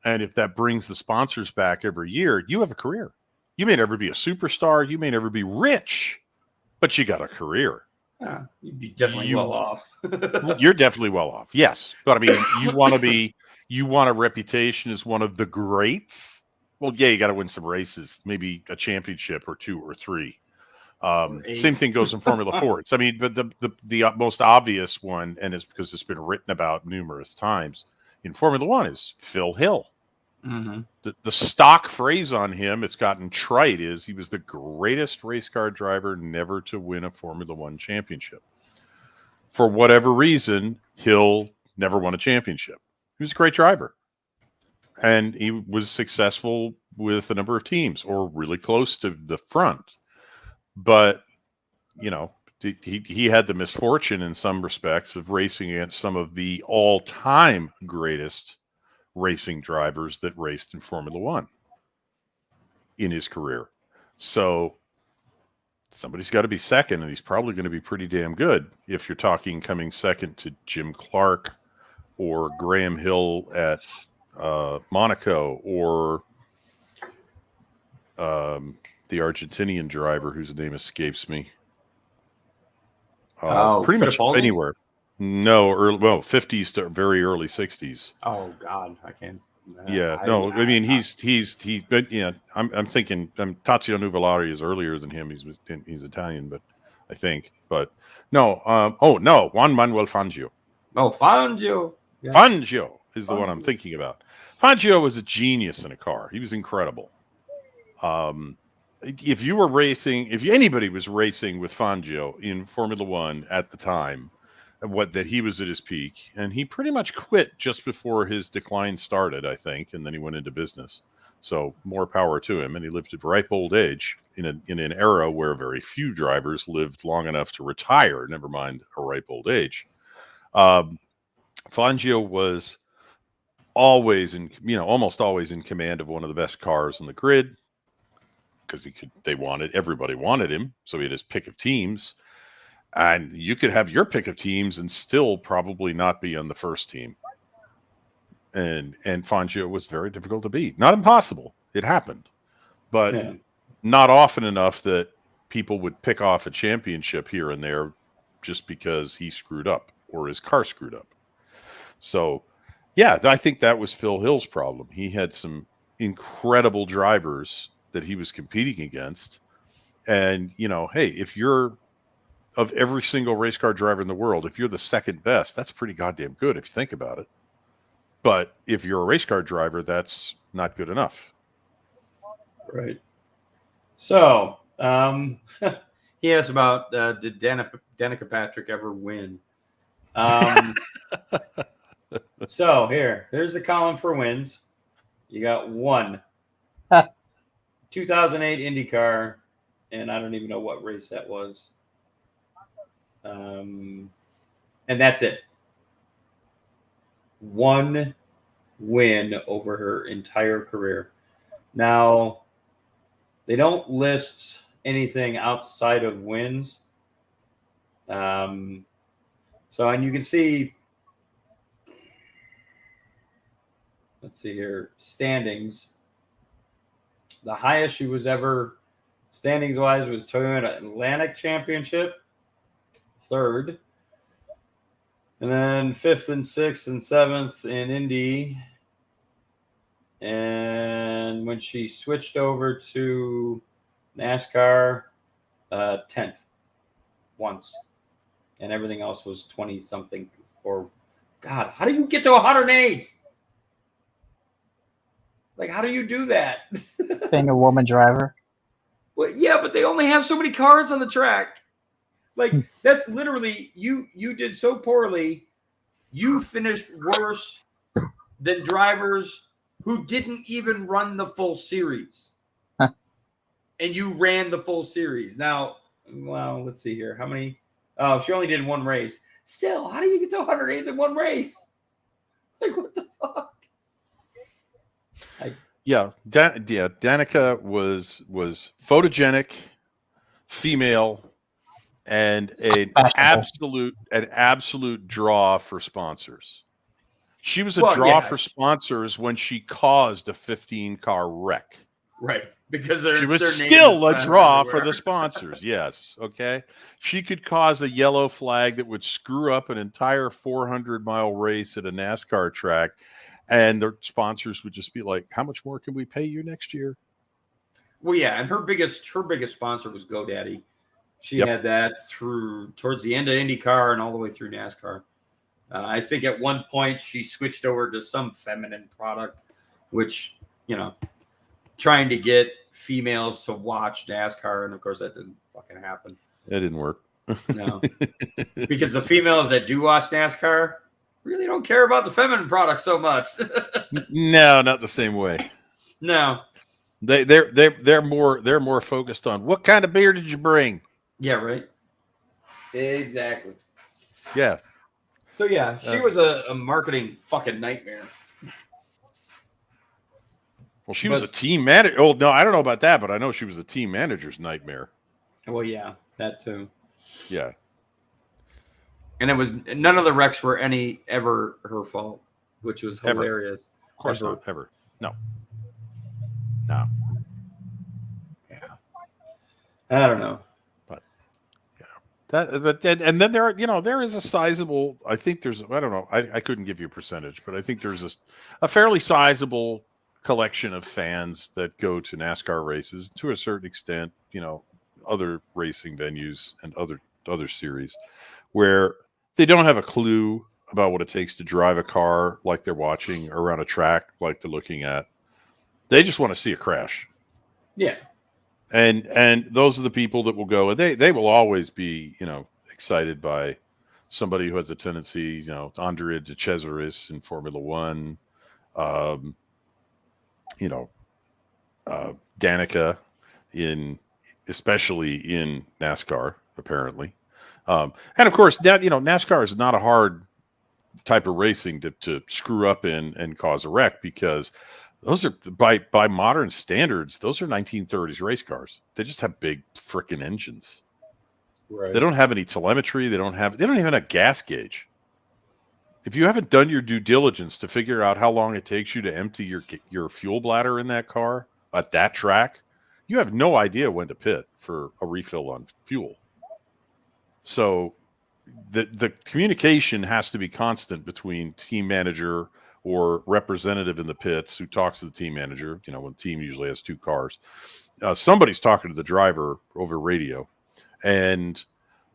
And if that brings the sponsors back every year, you have a career. You may never be a superstar. You may never be rich, but you got a career. Yeah, you'd be definitely well off. You're definitely well off. Yes. But I mean, you want a reputation as one of the greats. Well, yeah, you got to win some races, maybe a championship or 2 or 3. Same thing goes in Formula Fords. I mean, but the most obvious one, and it's because it's been written about numerous times in Formula One, is Phil Hill. Mm-hmm. The stock phrase on him, it's gotten trite, is he was the greatest race car driver never to win a Formula One championship. For whatever reason, Hill never won a championship. He was a great driver. And he was successful with a number of teams, or really close to the front. But, you know, he had the misfortune in some respects of racing against some of the all-time greatest racing drivers that raced in Formula One in his career. So somebody's got to be second, and he's probably going to be pretty damn good if you're talking coming second to Jim Clark or Graham Hill at Monaco, or the Argentinian driver whose name escapes me. Pretty much anywhere. No, 50s to very early 60s. Oh God, I can't. I mean, he's but yeah, I'm thinking Tazio Nuvolari is earlier than him. He's Italian, but I think, but no. Juan Manuel Fangio. Oh, Fangio. Yeah. Fangio is the one I'm thinking about. Fangio was a genius in a car. He was incredible. If anybody was racing with Fangio in Formula One at the time, that he was at his peak, and he pretty much quit just before his decline started, I think, and then he went into business. So more power to him, and he lived at ripe old age in an era where very few drivers lived long enough to retire, never mind a ripe old age. Fangio was always almost always in command of one of the best cars on the grid because everybody wanted him. So he had his pick of teams, and you could have your pick of teams and still probably not be on the first team. And Fangio was very difficult to beat. Not impossible. It happened, but not often enough that people would pick off a championship here and there just because he screwed up or his car screwed up. So, yeah, I think that was Phil Hill's problem. He had some incredible drivers that he was competing against. And, hey, if you're of every single race car driver in the world, if you're the second best, that's pretty goddamn good if you think about it. But if you're a race car driver, that's not good enough. Right. So, he asked about did Danica Patrick ever win? So here's the column for wins. You got 1. 2008 IndyCar, and I don't even know what race that was. And that's it. 1 win over her entire career. Now, they don't list anything outside of wins. And you can see, let's see here, standings. The highest she was ever standings-wise was Toyota Atlantic Championship, 3rd. And then 5th and 6th and 7th in Indy. And when she switched over to NASCAR, 10th once. And everything else was 20-something. Or, God, how do you get to 108? Like, how do you do that? Being a woman driver. Well, yeah, but they only have so many cars on the track. Like, that's literally, you did so poorly, you finished worse than drivers who didn't even run the full series. And you ran the full series. Now, well, let's see here. How many? Oh, she only did 1 race. Still, how do you get to 108th in 1 race? Like, what the fuck? Danica was photogenic, female, and an absolute draw for sponsors. She was a draw for sponsors when she caused a 15-car wreck. Right. Because she was still a draw for the sponsors. Yes. Okay. She could cause a yellow flag that would screw up an entire 400-mile race at a NASCAR track. And their sponsors would just be like, how much more can we pay you next year? Well, yeah. And her biggest sponsor was GoDaddy. She had that towards the end of IndyCar and all the way through NASCAR. I think at one point she switched over to some feminine product, which, trying to get females to watch NASCAR. And of course that didn't fucking happen. It didn't work. No, because the females that do watch NASCAR really don't care about the feminine product so much. No, not the same way. No, they're more focused on what kind of beer did you bring? Yeah, right. Exactly. Yeah. So yeah, she was a marketing fucking nightmare. Well, she was a team manager. Oh no, I don't know about that, but I know she was a team manager's nightmare. Well, yeah, that too. Yeah. And it was none of the wrecks were ever her fault, which was hilarious. Of course not. Ever. No. No. Yeah. I don't know. And then there is a sizable. I think there's. I don't know. I couldn't give you a percentage, but I think there's a fairly sizable collection of fans that go to NASCAR races to a certain extent. Other racing venues and other series where they don't have a clue about what it takes to drive a car like they're watching around a track like they're looking at. They just want to see a crash. Yeah. And those are the people that will go, and they will always be, excited by somebody who has a tendency, Andrea De Cesaris in Formula One, Danica especially in NASCAR, apparently. And of course, NASCAR is not a hard type of racing to screw up in and cause a wreck, because those are by modern standards, those are 1930s race cars. They just have big freaking engines. Right. They don't have any telemetry. They don't even have a gas gauge. If you haven't done your due diligence to figure out how long it takes you to empty your fuel bladder in that car at that track, you have no idea when to pit for a refill on fuel. So the communication has to be constant between team manager or representative in the pits who talks to the team manager. You know, when the team usually has two cars, somebody's talking to the driver over radio, and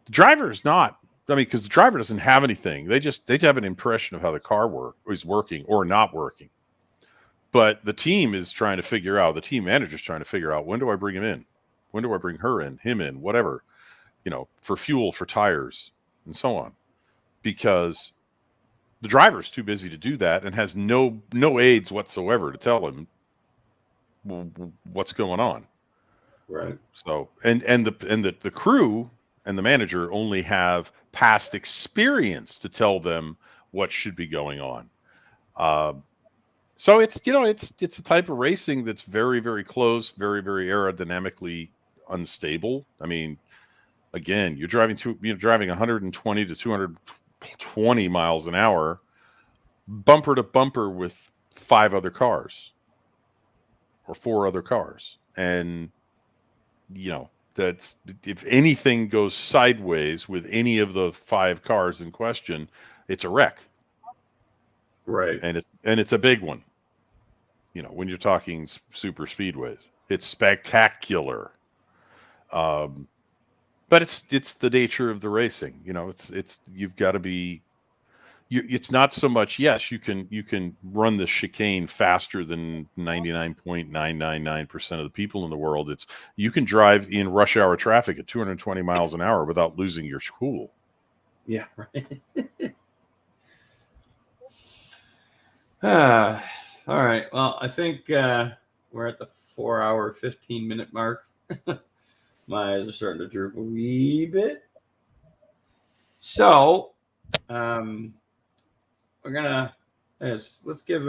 the driver is not. I mean, because the driver doesn't have anything. They have an impression of how the car is working or not working. But the team is trying to figure out. The team manager is trying to figure out, when do I bring him in? When do I bring her in? Him in? Whatever. You know, for fuel, for tires, and so on, because the driver's too busy to do that and has no aids whatsoever to tell him what's going on. Right. So and the crew and the manager only have past experience to tell them what should be going on. So it's a type of racing that's very, very close, very, very aerodynamically unstable. I mean, again, you're driving 120 to 220 miles an hour, bumper to bumper with 5 other cars or 4 other cars. And, you know, that's, if anything goes sideways with any of the 5 cars in question, it's a wreck. Right. And it's a big one. You know, when you're talking super speedways, it's spectacular. But it's the nature of the racing. You know, it's you've got to be. It's not so much. Yes, you can run the chicane faster than 99.999% of the people in the world. It's you can drive in rush hour traffic at 220 miles an hour without losing your cool. Yeah. Right. All right. Well, I think we're at the 4-hour, 15-minute mark. My eyes are starting to droop a wee bit. So, we're gonna let's give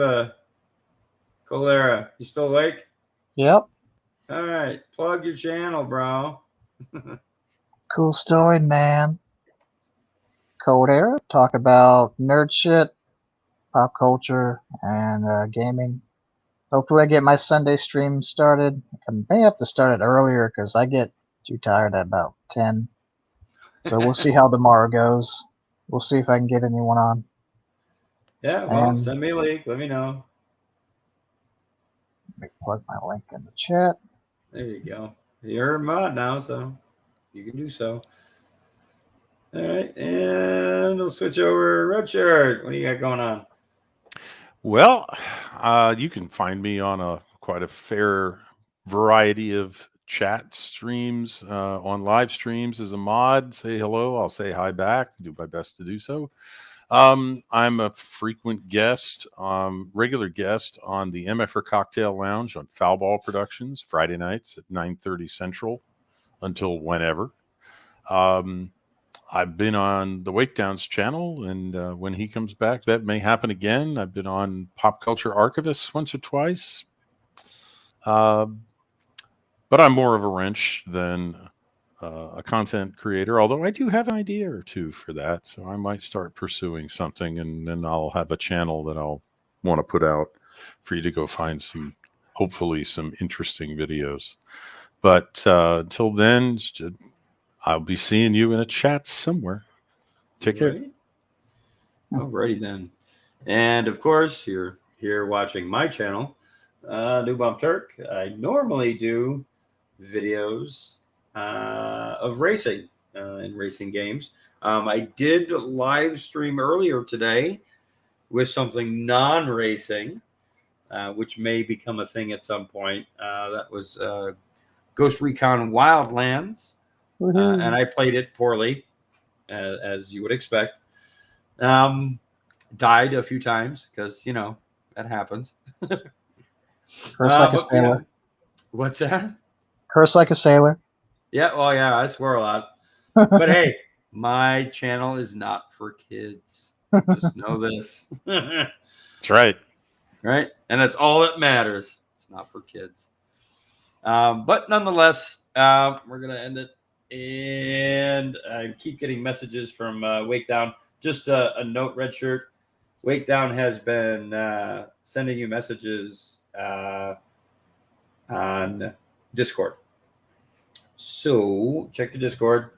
Colera. You still awake? Yep. All right, plug your channel, bro. Cool story, man. Cold Air, talk about nerd shit, pop culture, and gaming. Hopefully I get my Sunday stream started. I may have to start it earlier because I get too tired at about 10. So we'll see how tomorrow goes. We'll see if I can get anyone on. Yeah, well, send me a link. Let me know. Let me plug my link in the chat. There you go. You're a mod now, so you can do so. All right, and we'll switch over. Redshirt, what do you got going on? Well, you can find me on quite a fair variety of chat streams, on live streams as a mod. Say hello, I'll say hi back. Do my best to do so. I'm a frequent guest, regular guest on the MFR Cocktail Lounge on Foulball Productions Friday nights at 9:30 Central until whenever. I've been on the Wakedowns channel, and when he comes back, that may happen again. I've been on Pop Culture Archivist once or twice. But I'm more of a wrench than a content creator, although I do have an idea or two for that. So I might start pursuing something, and then I'll have a channel that I'll want to put out for you to go find hopefully some interesting videos. But until then, I'll be seeing you in a chat somewhere. Take care. Alrighty then. And of course, you're here watching my channel, New Bump Turk. I normally do videos of racing and racing games. I did live stream earlier today with something non-racing, which may become a thing at some point. That was Ghost Recon Wildlands. And I played it poorly, as you would expect. Died a few times because, you know, that happens. Curse like a sailor. What's that? Curse like a sailor. Yeah, well, yeah, I swear a lot. But hey, my channel is not for kids. Just know this. That's right. Right? And that's all that matters. It's not for kids. But nonetheless, we're going to end it. And I keep getting messages from Wake Down. Just a note, Red Shirt. Wake Down has been sending you messages on Discord. So check the Discord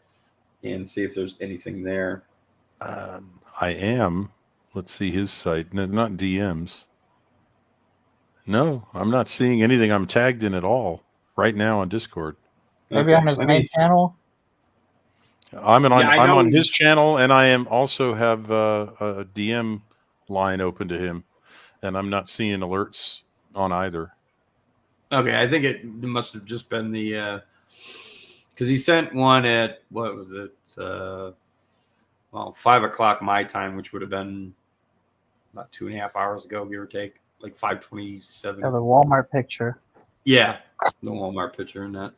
and see if there's anything there. I am. Let's see his site. No, not DMs. No, I'm not seeing anything I'm tagged in at all right now on Discord. Maybe on his main channel. I'm on his channel, and I am also have a DM line open to him, and I'm not seeing alerts on either. Okay, I think it must have just been the because he sent one at what was it? 5:00 my time, which would have been about 2.5 hours ago, give or take, like 5:27. Yeah, the Walmart picture. Yeah, the Walmart picture and that.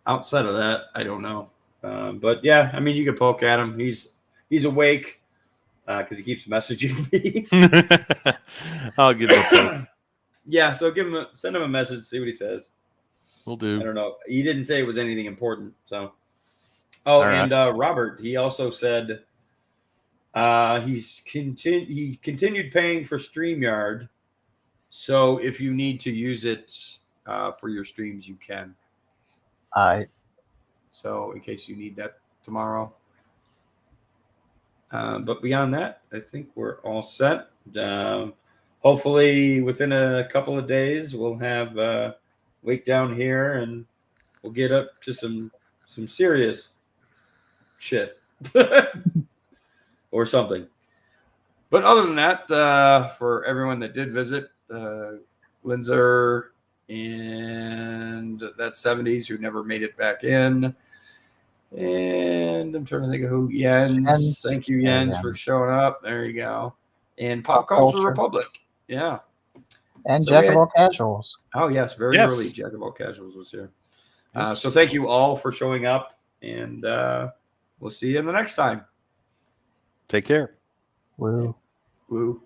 Outside of that, I don't know. But yeah, I mean, you can poke at him. He's awake because he keeps messaging me. I'll give him a poke. Yeah, so send him a message, see what he says. Will do. I don't know. He didn't say it was anything important. So, and Robert, he also said he continued paying for StreamYard. So if you need to use it for your streams, you can. All right. So in case you need that tomorrow. But beyond that, I think we're all set. Hopefully within a couple of days, we'll have Wake Down here and we'll get up to some serious shit or something. But other than that, for everyone that did visit, Linzer and that 70s who never made it back in. And I'm trying to think of who. Jens. Thank you, Jens, for showing up. There you go. And Pop Culture Republic. Yeah. And so Jack of All Casuals. Oh, yes. Very early. Jack of All Casuals was here. So thank you all for showing up. And we'll see you in the next time. Take care. Woo. Woo.